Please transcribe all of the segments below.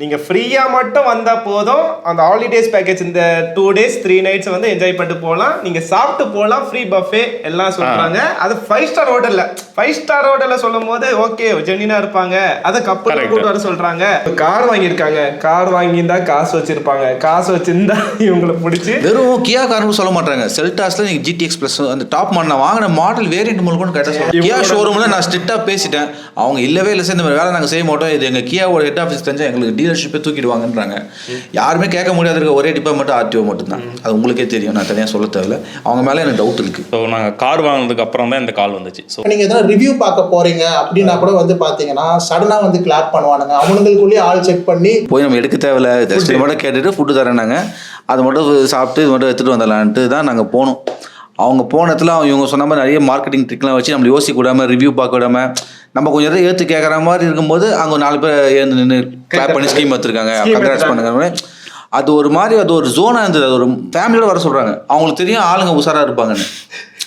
நீங்கள் ஃப்ரீயாக மட்டும் வந்தால் போதும். அந்த ஹாலிடேஸ் பேக்கேஜ் இந்த 2 days 3 nights வந்து என்ஜாய் பண்ணிட்டு போகலாம். நீங்கள் சாப்பிட்டு போகலாம், ஃப்ரீ பஃபே எல்லாம் சொல்கிறாங்க. அது 5-star ஹோட்டலில் 5-star ஹோட்டலில் சொல்லும் போது ஓகே ஜென்னினாக இருப்பாங்க. அதை கப்பல் கூட்டு வர சொல்கிறாங்க. கார் வாங்கியிருக்காங்க, கார் வாங்கியிருந்தா காசு வச்சுருப்பாங்க, காசு வச்சுருந்தா இவங்களை பிடிச்சி வெறும் கியா கார்னு சொல்ல மாட்டாங்க. செல்டாஸில் நீங்கள் GTX ப்ளஸ் அந்த டாப் மாடல் நான் வாங்கின மாடல் வேரியன்ட் மூலம் கேட்டால் சொல்லுங்கள். கியா ஷோரூமில் நான் ஸ்ட்ரிக்டாக பேசிட்டேன். அவங்க இல்லவே இல்லை சார், இந்த மாதிரி வேலை நாங்கள் செய்ய மாட்டோம், இது எங்கள் கியாவோட ஹெட் ஆஃபீஸ் தெரிஞ்சால் எங்களுக்கு டீலர்ஷிப்பே தூக்கிடுவாங்கன்றாங்க. யாருமே கேட்க முடியாத இருக்க ஒரே டிபார்ட்மெண்ட் RTO மட்டும்தான். அது உங்களுக்கே தெரியும், நான் தனியாக சொல்ல தேவையில்ல. அவங்க மேலே எனக்கு டவுட் இருக்குது. ஸோ நாங்கள் கார் வாங்கினதுக்கு அப்புறம் தான் இந்த கால் வந்துச்சு. ஸோ நீங்கள் எதனா ரிவ்யூ பார்க்க போகிறீங்க அப்படின்னா கூட வந்து பார்த்தீங்கன்னா சடனாக வந்து கிளாப் பண்ணுவானுங்க. அவனுங்களுக்குள்ளேயே ஆள் செக் பண்ணி போய் நம்ம எடுக்க தேவையில்ல, ஜஸ்ட் மட்டும் கேட்டுட்டு ஃபுட்டு தரேன்னாங்க. அது மட்டும் சாப்பிட்டு இது மட்டும் எடுத்துகிட்டு வந்துடலான்ட்டு தான் நாங்கள் போனோம். அவங்க போன இடத்துல இவங்க சொன்ன மாதிரி நிறைய மார்க்கெட்டிங் ட்ரிக்லாம் வச்சு நம்மளை யோசிக்க விடாமல், ரிவ்யூ பார்க்க விடாமல், நம்ம கொஞ்சம் நேரம் ஏற்று கேட்குற மாதிரி இருக்கும்போது அங்கே 4 பேர் ஏந்து நின்று கிளாப் பண்ணி ஸ்கீம் எடுத்துருக்காங்க, கங்க்ராட்ஸ் பண்ணுங்க. அது ஒரு மாதிரி அது ஒரு ஜோனாக இருந்தது. அது ஒரு ஃபேமிலியோட வர சொல்கிறாங்க. அவங்களுக்கு தெரியும் ஆளுங்க உஷாராக இருப்பாங்கன்னு.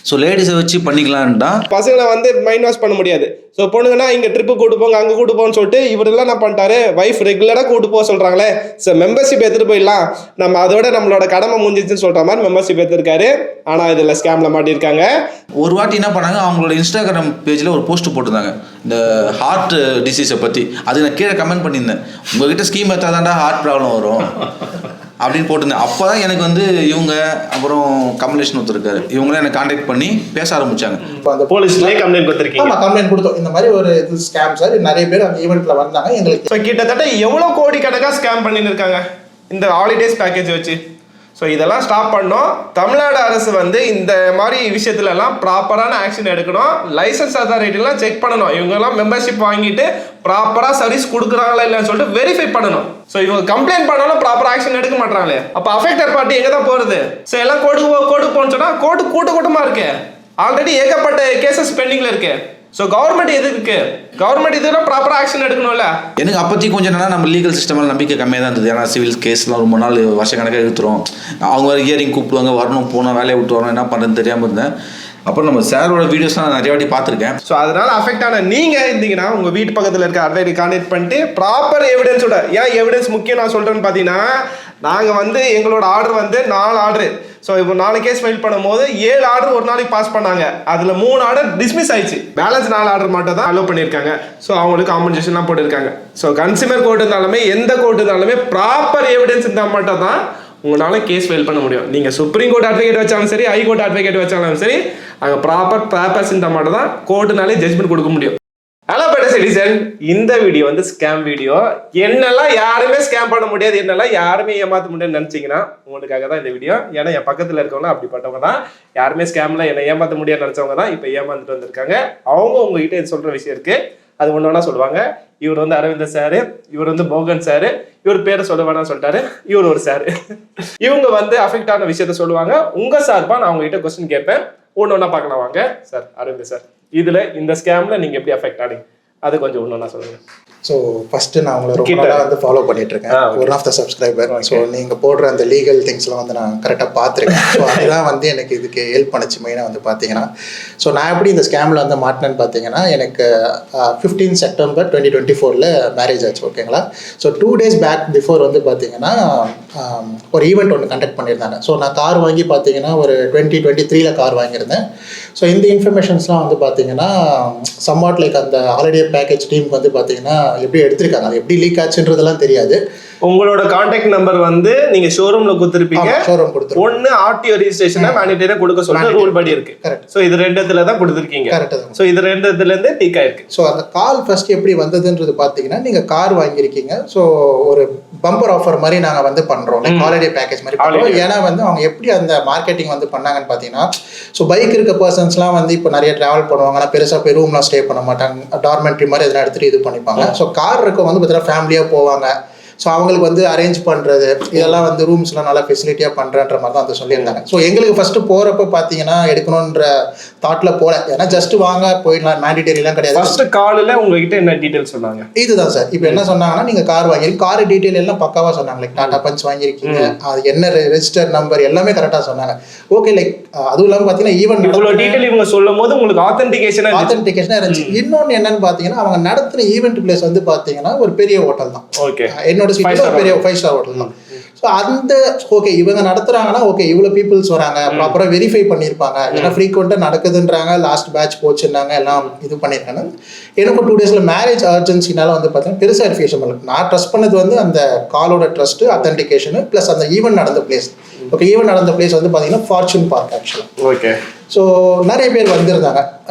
ஸோ லேடிஸை வச்சு பண்ணிக்கலான்ட்டா பசங்களை வந்து மைண்ட் வாஷ் பண்ண முடியாது. ஸோ பொண்ணுங்கன்னா இங்கே ட்ரிப்பு கூட்டு போங்க, அங்கே கூட்டு போன்னு சொல்லிட்டு இவரெல்லாம் என்ன பண்ணிட்டாரு, வைஃப் ரெகுலராக கூட்டு போக சொல்கிறாங்களே, ஸோ மெம்பர்ஷிப் எடுத்துகிட்டு போயிடலாம், நம்ம அதோட நம்மளோட கடமை முடிஞ்சிச்சுன்னு சொல்கிற மாதிரி மெம்பர்ஷிப் எடுத்துருக்காரு. ஆனால் இதில் ஸ்கேமில் மாட்டியிருக்காங்க. ஒரு வாட்டி என்ன பண்ணாங்க, அவங்களோட இன்ஸ்டாகிராம் பேஜில் ஒரு போஸ்ட் போட்டிருந்தாங்க இந்த ஹார்ட் டிசீஸை பற்றி. அது நான் கீழே கமெண்ட் பண்ணியிருந்தேன், உங்கள்கிட்ட ஸ்கீம் எடுத்தாதான்டா ஹார்ட் ப்ராப்ளம் வரும் அப்படின்னு போட்டிருந்தேன். அப்போ தான் எனக்கு வந்து இவங்க அப்புறம் கமலேஷன் ஒருத்தருக்காரு, இவங்களே எனக்கு கான்டாக்ட் பண்ணி பேச ஆரம்பிச்சாங்க. அந்த போலீஸ்லேயே கம்ப்ளைண்ட் கொடுத்துருக்கீங்க? ஆமாம், கம்ப்ளைண்ட் கொடுத்தோம். இந்த மாதிரி ஒரு இது ஸ்கேம் சார், நிறைய பேர் அந்த ஈவெண்ட்டில் வந்தாங்க. எங்களுக்கு ஸோ கிட்டத்தட்ட எவ்வளோ கோடி கணக்காக ஸ்கேம் பண்ணின்னு இருக்காங்க இந்த ஹாலிடேஸ் பேக்கேஜ் வச்சு. ஸோ இதெல்லாம் ஸ்டாப் பண்ணோம். தமிழ்நாடு அரசு வந்து இந்த மாதிரி விஷயத்துலலாம் ப்ராப்பரான ஆக்ஷன் எடுக்கணும். லைசன்ஸ் அத்தாரிட்டிலாம் செக் பண்ணணும். இவங்கெல்லாம் மெம்பர்ஷிப் வாங்கிட்டு ப்ராப்பராக சர்வீஸ் கொடுக்குறாங்களா இல்லைன்னு சொல்லிட்டு வெரிஃபை பண்ணணும். ஸோ இவங்க கம்ப்ளைண்ட் பண்ணாலும் ப்ராப்பர் ஆக்ஷன் எடுக்க மாட்டாங்களே, அப்போ அஃபெக்டட் பார்ட்டி எங்கே தான் போகிறது? ஸோ எல்லாம் கோர்ட்டுக்கு போன்னு சொன்னால் கோர்ட்டு கூட்டமாக இருக்கு. ஆல்ரெடி ஏகப்பட்ட கேசஸ் பெண்டிங்கில் இருக்கு. ஸோ கவர்மெண்ட் எதுக்கு இருக்கு? கவர்மெண்ட் இதெல்லாம் ப்ராப்பராக ஆக்ஷன் எடுக்கணும்ல. எனக்கு அப்போத்தி கொஞ்சம் என்னன்னா நம்ம லீகல் சிஸ்டமில் நம்பிக்கை கம்மியாக தான் இருந்தது. ஏன்னா சிவில் கேஸ்லாம் ரொம்ப நாள் வருஷக்கணக்காக எடுத்துரும். அவங்க வேறு ஹியரிங் கூப்பிடுவாங்க, வரணும் போனால் வேலையை விட்டு வரணும், என்ன பண்ணுறதுன்னு தெரியாமல் இருந்தேன். அப்புறம் நம்ம சாரோட வீடியோஸ்லாம் நான் நிறைய வாட்டி பார்த்துருக்கேன். ஸோ அதனால அஃபெக்ட் ஆன நீங்கள் இருந்தீங்கன்னா உங்கள் வீட்டு பக்கத்தில் இருக்க அட்வைடி கான்டெக்ட் பண்ணிட்டு ப்ராப்பர் எவிடன்ஸோட, ஏன் எவிடன்ஸ் முக்கியம் நான் சொல்கிறேன்னு பார்த்தீங்கன்னா, நாங்கள் வந்து எங்களோட ஆர்டர் வந்து 4 ஆர்டரு. ஸோ இப்போ 4 கேஸ் ஃபைல் பண்ணும்போது 7 ஆர்டர் ஒரு நாளைக்கு பாஸ் பண்ணாங்க. அதில் 3 ஆர்டர் டிஸ்மிஸ் ஆயிடுச்சு. பேலன்ஸ் 4 ஆர்டர் மட்டும் தான் அலோவ் பண்ணியிருக்காங்க. ஸோ அவங்களுக்கு காம்பன்சேஷன்லாம் போட்டிருக்காங்க. ஸோ கன்சியூமர் கோர்ட் இருந்தாலுமே எந்த கோர்ட் இருந்தாலுமே ப்ராப்பர் எவிடன்ஸ் இருந்தால் மட்டும் தான் உங்களால் கேஸ் ஃபைல் பண்ண முடியும். நீங்கள் சுப்ரீம் கோர்ட் அட்வொகேட் வச்சாலும் சரி, ஹைகோர்ட் அட்வொகேட் வச்சாலும் சரி, அங்கே ப்ராப்பர் பேப்பர்ஸ் இருந்தால் மட்டும் தான் கோர்ட்டுனாலே ஜட்ஜ்மெண்ட் கொடுக்க முடியும். ஹலோ பெட்டர் சிட்டிசன், இந்த வீடியோ வந்து ஸ்கேம் வீடியோ. என்னெல்லாம் யாருமே ஸ்கேம் பண்ண முடியாது, என்னெல்லாம் யாருமே ஏமாற்ற முடியாதுன்னு நினச்சிங்கன்னா உங்களுக்காக தான் இந்த வீடியோ. ஏன்னா என் பக்கத்தில் இருக்கவங்க அப்படிப்பட்டவங்க தான். யாருமே ஸ்கேமில் என்னை ஏமாற்ற முடியாது நினச்சவங்க தான் இப்போ ஏமாந்துட்டு வந்திருக்காங்க. அவங்க உங்ககிட்ட இது சொல்கிற விஷயம் இருக்குது, அது ஒன்று வேணா சொல்லுவாங்க. இவர் வந்து அரவிந்தர் சாரு, இவர் வந்து போகன் சாரு, இவர் பேரை சொல்ல வேணாம்னு சொல்லிட்டாரு, இவர் ஒரு சாரு. இவங்க வந்து அஃபெக்ட் ஆன விஷயத்த சொல்லுவாங்க. உங்கள் சார்பாக நான் உங்ககிட்ட கொஸ்டின் கேட்பேன், ஒன்று ஒன்றா பார்க்கலாம் வாங்க. சார் அரவிந்தர் சார், இதில் இந்த ஸ்கேமில் நீங்கள் எப்படி அஃபெக்ட் ஆனீங்க அது கொஞ்சம் ஒன்று ஒன்றா சொல்லுங்கள். ஸோ ஃபஸ்ட்டு நான் உங்களை ரொம்ப நாளாக வந்து ஃபாலோ பண்ணிட்டு இருக்கேன், one of the subscriber. So நீங்கள் போடுற அந்த லீகல் திங்ஸ்லாம் வந்து நான் கரெக்டாக பார்த்துருக்கேன். ஸோ அதுதான் வந்து எனக்கு இதுக்கு ஹெல்ப் பண்ணிச்சு மெயினாக வந்து பார்த்தீங்கன்னா. ஸோ நான் எப்படி இந்த ஸ்கேமில் வந்து மாட்டினேன்னு பார்த்தீங்கன்னா, எனக்கு 15 செப்டம்பர் 2024 மேரேஜ் ஆச்சு, ஓகேங்களா. ஸோ 2 days பேக் பிஃபோர் வந்து பார்த்தீங்கன்னா ஒரு ஈவெண்ட் ஒன்று கண்டக்ட் பண்ணியிருந்தாங்க. ஸோ நான் கார் வாங்கி பார்த்தீங்கன்னா ஒரு 2023 கார் வாங்கியிருந்தேன். ஸோ இந்த இன்ஃபர்மேஷன்ஸ்லாம் வந்து பார்த்தீங்கன்னா சம்வாட் லைக் அந்த ஹாலிடே பேக்கேஜ் டீமுக்கு வந்து பார்த்தீங்கன்னா எப்படி எடுத்திருக்காங்க, அது எப்படி லீக் ஆச்சுன்றதெல்லாம் தெரியாது. உங்களோட கான்டாக்ட் நம்பர் வந்து நீங்க ஷோரூம்ல கொடுத்துருப்பீங்க. ஷோரூம் கொடுத்துருக்கோம். ஒன்னு RTO ரெஜிஸ்ட்ரேஷனை மேண்டேட்டரியா கொடுக்க சொல்ற ரூல் படி இருக்கு. கரெக்ட். சோ இது 2 இடத்துல தான் கொடுத்துருக்கீங்க. கரெக்ட். சோ இது 2 இடத்துல இருந்து டீக் ஆயிருக்கு. ஸோ அந்த கால் ஃபர்ஸ்ட் எப்படி வந்ததுன்றது பார்த்தீங்கன்னா, நீங்க கார் வாங்கியிருக்கீங்க, ஸோ ஒரு பம்பர் ஆஃபர் மாதிரி நாங்கள் வந்து பண்றோம், லைக் ஹாலிடே பேக்கேஜ் மாதிரி பண்றோம். ஏன்னா வந்து அவங்க எப்படி அந்த மார்க்கெட்டிங் வந்து பண்ணாங்கன்னு பார்த்தீங்கன்னா, ஸோ பைக் இருக்க பர்சன்ஸ்லாம் வந்து இப்போ நிறைய டிராவல் பண்ணுவாங்க, ஆனால் பெருசாக போய் ரூம்லாம் ஸ்டே பண்ண மாட்டாங்க, டார்மெண்ட்ரி மாதிரி எதனா எடுத்துகிட்டு இது பண்ணிப்பாங்க. ஸோ கார் இருக்க வந்து பார்த்தீங்கன்னா ஃபேமிலியாக போவாங்க. ஸோ அவங்களுக்கு வந்து அரேஞ்ச் பண்ணுறது இதெல்லாம் வந்து ரூம்ஸ்லாம் நல்லா ஃபெசிலிட்டியாக பண்ணுறன்ற மாதிரி தான் வந்து சொல்லியிருந்தாங்க. ஸோ எங்களுக்கு ஃபஸ்ட்டு போகிறப்ப பார்த்தீங்கன்னா எடுக்கணுன்ற தாட்டில் போகல, ஏன்னா ஜஸ்ட் வாங்க போயிடலாம், மேண்டிட்டரிலாம் கிடையாது. ஃபர்ஸ்ட் காலில் உங்ககிட்ட என்ன டீட்டெயில் சொன்னாங்க? இதுதான் சார். இப்போ என்ன சொன்னாங்கன்னா, நீங்கள் கார் வாங்கிருக்கீங்க, கார் டீட்டெயில் எல்லாம் பக்காவாக சொன்னாங்க, லைக் டாடா பஞ்ச் வாங்கியிருக்கீங்க, அது என்ன ரெஜிஸ்டர் நம்பர் எல்லாமே கரெக்டாக சொன்னாங்க. ஓகே, லைக் அதுவும் இல்லாமல் பார்த்தீங்கன்னா ஈவன் இவ்வளோ டீட்டெயில் இவங்க சொல்லும் போது உங்களுக்கு ஆத்தென்டிகேஷனாக இருந்துச்சு. இன்னொன்று என்னன்னு பார்த்தீங்கன்னா, அவங்க நடத்துகிற ஈவெண்ட் பிளேஸ் வந்து பார்த்தீங்கன்னா ஒரு பெரிய ஹோட்டல் தான். ஓகே. என்னோட சிட்டியில் பெரிய 5-star ஹோட்டல் தான். ஸோ அந்த ஓகே இவங்க நடத்துறாங்கன்னா ஓகே இவ்வளோ பீப்புள்ஸ் வராங்க, ப்ராப்பராக வெரிஃபை பண்ணியிருப்பாங்க, ஏன்னா ஃப்ரீக்வெண்ட்டாக நடக்குதுன்றாங்க, லாஸ்ட் பேட்ச் போச்சுன்னாங்க, எல்லாம் இது பண்ணியிருக்காங்க. எனக்கு 2 days மேரேஜ் அர்ஜென்சினால வந்து பார்த்தீங்கன்னா பெருசாக வெரிஃபிகேஷன் பண்ணல. நான் ட்ரஸ்ட் பண்ணது வந்து அந்த காலோட ட்ரஸ்ட்டு, அத்தன்டிகேஷனு ப்ளஸ் அந்த ஈவெண்ட் நடந்த பிளேஸ். ஓகே ஈவெண்ட் நடந்த பிளேஸ் வந்து பார்த்தீங்கன்னா ஃபார்ச்சூன் பார்க் ஆக்சுவலாக. ஓகே. ஸோ நிறைய பேர் வந்திருந்தாங்க,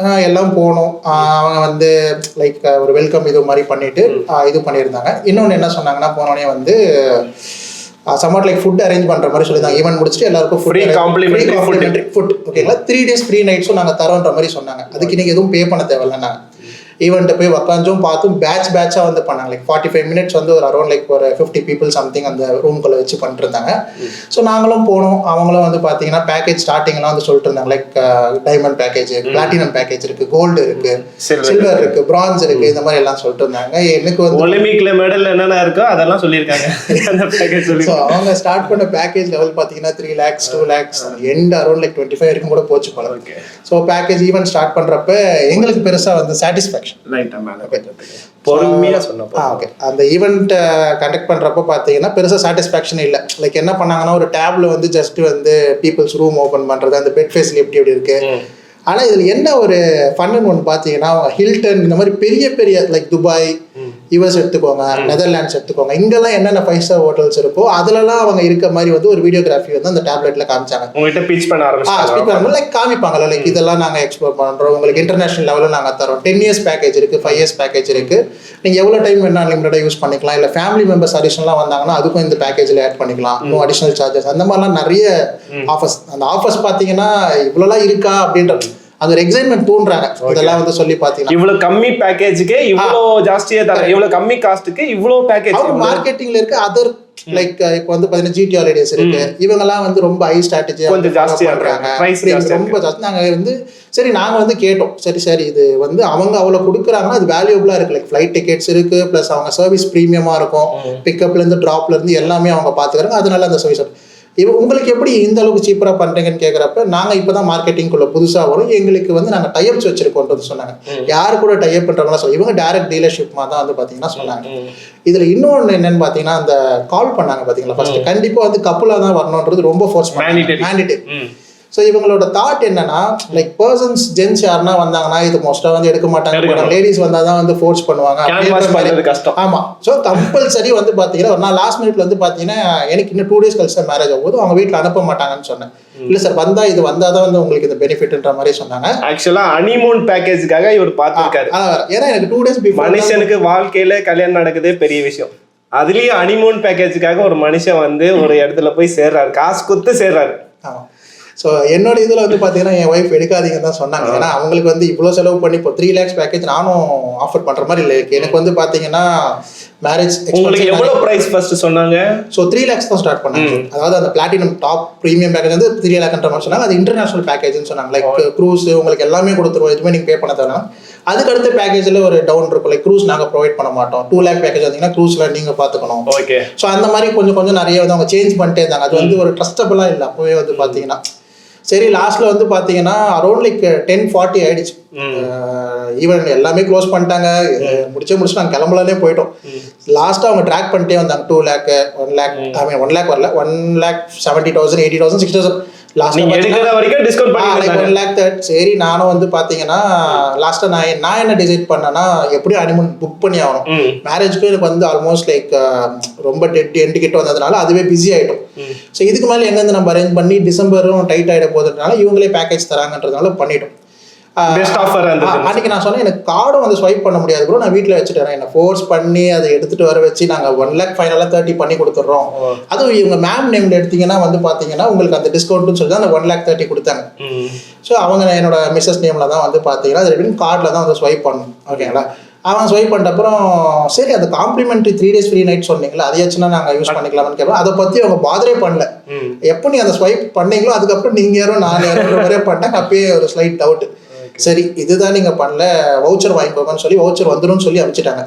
எல்லாம் போனோம். அவங்க வந்து லைக் ஒரு வெல்கம் இது மாதிரி பண்ணிட்டு இது பண்ணியிருந்தாங்க. இன்னொன்று என்ன சொன்னாங்கன்னா போனோடனே வந்து சம்வாட் லைக் ஃபுட் அரேஞ்ச் பண்ணுற மாதிரி சொல்லியிருந்தாங்க. ஈவெண்ட் முடிச்சுட்டு எல்லாருக்கும் ஃப்ரீ காம்ப்ளிமெண்டரி ஃபுட் ஓகேங்களா. 3 days ஃப்ரீ நைட்ஸும் நாங்கள் தரோன்ற மாதிரி சொன்னாங்க. அதுக்கு நீங்கள் எதுவும் பே பண்ண தேவையில்ல. நாங்கள் ஈவெண்ட்டை போய் உக்காந்தும் பார்த்தும் பேட்சாக வந்து பண்ணாங்க. லைக் 45 minutes வந்து ஒரு அரௌண்ட் லைக் ஒரு 50 people சம்திங் அந்த ரூம்குள்ளே வச்சு பண்ணிருந்தாங்க. ஸோ நாங்களும் போனோம். அவங்களும் வந்து பார்த்தீங்கன்னா பேக்கேஜ் ஸ்டார்டிங்லாம் வந்து சொல்லிட்டு இருந்தாங்க like diamond package, platinum package இருக்குது, கோல்டு இருக்குது, சில்வர் இருக்குது, பிரான்ஸ் இருக்குது, இந்த மாதிரி எல்லாம் சொல்லிட்டு இருந்தாங்க. எனக்கு வந்து ஒலிம்பிக்ல மெடல் என்னென்ன இருக்கோ அதெல்லாம் சொல்லியிருக்காங்க. ஸோ அவங்க ஸ்டார்ட் பண்ண பேக்கேஜ் லெவல் பார்த்தீங்கன்னா 3 lakhs 2 lakhs end around like 25 வரைக்கும் கூட போச்சு போல. ஸோ பேக்கேஜ் ஈவெண்ட் ஸ்டார்ட் பண்ணுறப்ப எங்களுக்கு பெருசாக வந்து சாட்டிஸ்ஃபேக்ஷன் பொறுமையா சொன்னப்போ ஓகே. அந்த ஈவெண்ட் கண்டக்ட் பண்றப்ப பாத்தீங்கன்னா பெருசா சாட்டிஸ்ஃபேக்ஷன் இல்லை. லைக் என்ன பண்ணாங்கன்னா ஒரு டேப்ல வந்து ஜஸ்ட் வந்து பீப்புள்ஸ் ரூம் ஓபன் பண்றது, அந்த பெட் ஃபெசிலிட்டி எப்படி இருக்கு. ஆனா இதுல என்ன ஒரு ஃபன்னு ஒன்று பாத்தீங்கன்னா ஹில்டன் இந்த மாதிரி பெரிய பெரிய லைக் துபாய், யுஎஸ் எடுத்துக்கோங்க, நெதர்லாண்ட்ஸ் எடுத்துக்கோங்க, இங்கெல்லாம் என்னென்ன 5-star ஹோட்டல்ஸ் இருக்கோ அதுலலாம் அவங்க இருக்க மாதிரி வந்து ஒரு வீடியோகிராஃபி வந்து அந்த டேப்லெட்ல காமிச்சாங்க. உங்ககிட்ட பிட்ச் பண்ண ஆரம்பிச்சாங்க. லைக் காமிப்பாங்கல்ல லைக் இதெல்லாம் நாங்க எக்ஸ்ப்ளோர் பண்றோம், உங்களுக்கு இன்டர்நேஷனல் லெவலில் நாங்க தரோம், 10 years பேக்கேஜ் இருக்கு, 5 years பேக்கேஜ் இருக்கு, நீங்க எவ்வளவு டைம் வேணா லிமிட்டடா யூஸ் பண்ணிக்கலாம். இல்ல ஃபேமிலி மெம்பர்ஸ் அடிஷனலா வந்தாங்கன்னா அதுக்கும் இந்த பேக்கேஜ்ல ஆட் பண்ணிக்கலாம், இன்னும் அடிஷனல் சார்ஜஸ், அந்த மாதிரிலாம் நிறைய ஆஃபர்ஸ். அந்த ஆஃபர்ஸ் பாத்தீங்கன்னா இவ்வளோலாம் இருக்கா அப்படின்ற அது ஒரு எக்ஸைட்மெண்ட் தூண்டுறாங்க. இதெல்லாம் வந்து சொல்லி பாத்தீங்கன்னா இவ்வளவு கம்மி பேக்கேஜுக்கு இவ்வளோ ஜாஸ்தியா தர, இவ்வளவு கம்மி காஸ்ட்டுக்கு இவ்வளோ பேக்கேஜ். மார்க்கெட்டிங்ல இருக்கு அதர் லைக் இப்போ வந்து பாத்தீங்கன்னா ஜிடி ஹாலிடேஸ் இருக்கு, இவங்கெல்லாம் வந்து ரொம்ப ஹை ஸ்ட்ராட்டஜி கொஞ்சம் ஜாஸ்தியா பண்றாங்க, ரொம்ப ஜாஸ்தி. நாங்க வந்து சரி நாங்க வந்து கேட்டோம், சரி இது வந்து அவங்க அவ்வளவு கொடுக்குறாங்கன்னா அது வேல்யூபிளா இருக்கு. லைக் ஃபிளைட் டிக்கெட்ஸ் இருக்கு, பிளஸ் அவங்க சர்வீஸ் ப்ரீமியமா இருக்கும், பிக்கப்ல இருந்து டிராப்ல இருந்து எல்லாமே அவங்க பாத்துக்கிறாங்க, அதனால அந்த சர்வீஸ். உங்களுக்கு எப்படி இந்த அளவுக்கு சீப்பராக பண்ணுறீங்கன்னு கேட்குறப்ப நாங்கள் இப்போ தான் மார்க்கெட்டிங்குள்ளே புதுசாக வரும், எங்களுக்கு வந்து நாங்கள் டைப்ஸ் வச்சிருக்கோன்றது சொன்னாங்க. யார் கூட டைப் பண்ணுறாங்களா சொல்லி இவங்க டைரக்ட் டீலர்ஷிப்மாக தான் வந்து பார்த்தீங்கன்னா சொன்னாங்க. இதில் இன்னொன்று என்னன்னு பார்த்தீங்கன்னா அந்த கால் பண்ணாங்க பார்த்தீங்களா, ஃபர்ஸ்ட் கண்டிப்பாக வந்து கப்புலாக தான் வரணுன்றது ரொம்ப ஃபோர்ஸ் மேண்டிட்டரி. ஸோ இவங்களோட தாட் என்னன்னா லைக் பர்சன்ஸ் ஜென்ஸ் யாருன்னா வந்தாங்கன்னா இது மோஸ்ட்டாக வந்து எடுக்க மாட்டாங்க, லேடிஸ் வந்தால் தான் வந்து ஃபோர்ஸ் பண்ணுவாங்க. கஷ்டம். ஆமாம். ஸோ கம்பல்சரி வந்து பார்த்தீங்கன்னா நான் லாஸ்ட் மினிட்ல வந்து பார்த்தீங்கன்னா எனக்கு இன்னும் 2 days கழிச்சு தான் மேரேஜ் ஆகும்போது அவங்க வீட்டில் அனுப்ப மாட்டாங்கன்னு சொன்னேன். இல்லை சார் வந்தா இது வந்தால் தான் வந்து உங்களுக்கு இந்த பெனிஃபிட்ன்ற மாதிரி சொன்னாங்க. ஆக்சுவலாக ஹனிமூன் பேக்கேஜுக்காக இவர் பார்த்துருக்காரு. ஏன்னா எனக்கு 2 days பிஃபோர் மனுஷனுக்கு வாழ்க்கையில கல்யாணம் நடக்குதே பெரிய விஷயம். அதுலயும் ஹனிமூன் பேக்கேஜுக்காக ஒரு மனுஷன் வந்து ஒரு இடத்துல போய் சேர்றாரு, காசு கொடுத்து சேர்றாரு. ஆமாம். ஸோ என்னோட இதில் வந்து பார்த்தீங்கன்னா என் ஒய்ஃப் எடுக்காதீங்கன்னு தான் சொன்னாங்க. ஏன்னா அவங்களுக்கு வந்து இவ்வளோ செலவு பண்ணி இப்போ 3 lakhs பேக்கேஜ் நானும் ஆஃபர் பண்ணுற மாதிரி இல்லை. எனக்கு வந்து பார்த்தீங்கன்னா மேரேஜ் உங்களுக்கு எவ்வளோ ப்ரைஸ் ஃபர்ஸ்ட் சொன்னாங்க? ஸோ 3 lakhs தான் ஸ்டார்ட் பண்ணாங்க. அதாவது அந்த பிளாட்டினம் டாப் ப்ரீமியம் பேக்கேஜ் வந்து 3 lakhன்ற மாதிரி சொன்னாங்க. அது இன்டர்நேஷனல் பேக்கேஜ்னு சொன்னாங்க. லைக் க்ரூஸ் உங்களுக்கு எல்லாமே கொடுத்துருவோம், எதுவுமே நீங்கள் பே பண்ண தரணும். அதுக்கு அடுத்த பேக்கேஜில் ஒரு டவுன் இருக்கும், லைக் க்ரூஸ் நாங்கள் ப்ரொவைட் பண்ண மாட்டோம், 2 lakh பேக்கேஜ் வந்தீங்கன்னா க்ரூஸில் நீங்கள் பார்த்துக்கணும். ஓகே. ஸோ அந்த மாதிரி கொஞ்சம் நிறைய வந்து அவங்க சேஞ்ச் பண்ணிட்டே இருந்தாங்க. அது வந்து ஒரு ட்ரஸ்டபுளாக இல்லை அப்போவே வந்து பார்த்தீங்கன்னா. சரி லாஸ்ட்ல வந்து பாத்தீங்கன்னா அரௌண்ட் லைக் 10:40 ஆயிடுச்சு. ஈவன் எல்லாமே க்ளோஸ் பண்ணிட்டாங்க, முடிச்சு நாங்கள் கிளம்பலானே போயிட்டோம். லாஸ்ட்டாக அவங்க ட்ராக் பண்ணிட்டே வந்தாங்க 2 lakh 1 lakh, ஐ மீன் 1 lakh வரல, 1,70,000 80,000 60,000 லாஸ்ட் வரைக்கும் டிஸ்கவுண்ட் பண்ணி 1 lakh. சரி நானும் வந்து பாத்தீங்கன்னா லாஸ்ட்டாக நான் என்ன டிசைட் பண்ணேன்னா எப்படியும் ஹனிமூன் புக் பண்ணி ஆகணும். மேரேஜ்க்கு எனக்கு வந்து ஆல்மோஸ்ட் லைக் ரொம்ப எண்டு கிட்ட வந்ததுனால அதுவே பிஸி ஆகிட்டோம். ஸோ இதுக்கு மேலே எங்கேருந்து நம்ம அரேஞ்ச் பண்ணி டிசம்பரும் டைட் ஆகிட போகிறதுனால இவங்களே பேக்கேஜ் தராங்கன்றதுனால பண்ணிட்டோம். அன்னைக்கு நான் சொன்னேன் எனக்கு கார்டும் வந்து ஸ்வைப் பண்ண முடியாது ப்ரோ, நான் வீட்டில் வச்சுட்டேன், என்னை ஃபோர்ஸ் பண்ணி அதை எடுத்துகிட்டு வர வச்சு நாங்கள் 1 lakh ஃபைனலாக 30 பண்ணி கொடுத்துட்றோம். அதுவும் இவங்க மேம் நேமில் எடுத்தீங்கன்னா வந்து பார்த்தீங்கன்னா உங்களுக்கு அந்த டிஸ்கவுண்ட்னு சொல்லி தான் அந்த 1,30,000 கொடுத்தாங்க. ஸோ அவங்க என்னோட மிஸ்ஸஸ் நேமில் தான் வந்து பார்த்தீங்கன்னா அது ரெண்டு கார்டில் தான் வந்து ஸ்வைப் பண்ணணும். ஓகேங்களா, அவன் ஸ்வைப் பண்ணிட்ட அப்புறம் சரி அந்த காம்ப்ளிமெண்ட்ரி 3 days ஃப்ரீ நைட் சொன்னீங்களா அதையாச்சுன்னா நாங்கள் யூஸ் பண்ணிக்கலாம்னு கேட்போம். அதை பற்றி அவங்க பாதரே பண்ணல. எப்போ நீ அந்த ஸ்வைப் பண்ணீங்களோ அதுக்கப்புறம் நீங்கள் யாரும் நான் யாரோ பண்ணிட்டாங்க. அப்பயே ஒரு ஸ்லைட் டவுட், சரி இதுதான் நீங்கள் பண்ணல, வவுச்சர் வாங்கிக்கோங்கன்னு சொல்லி வவுச்சர் வந்துடும் சொல்லி அனுப்பிச்சிட்டாங்க.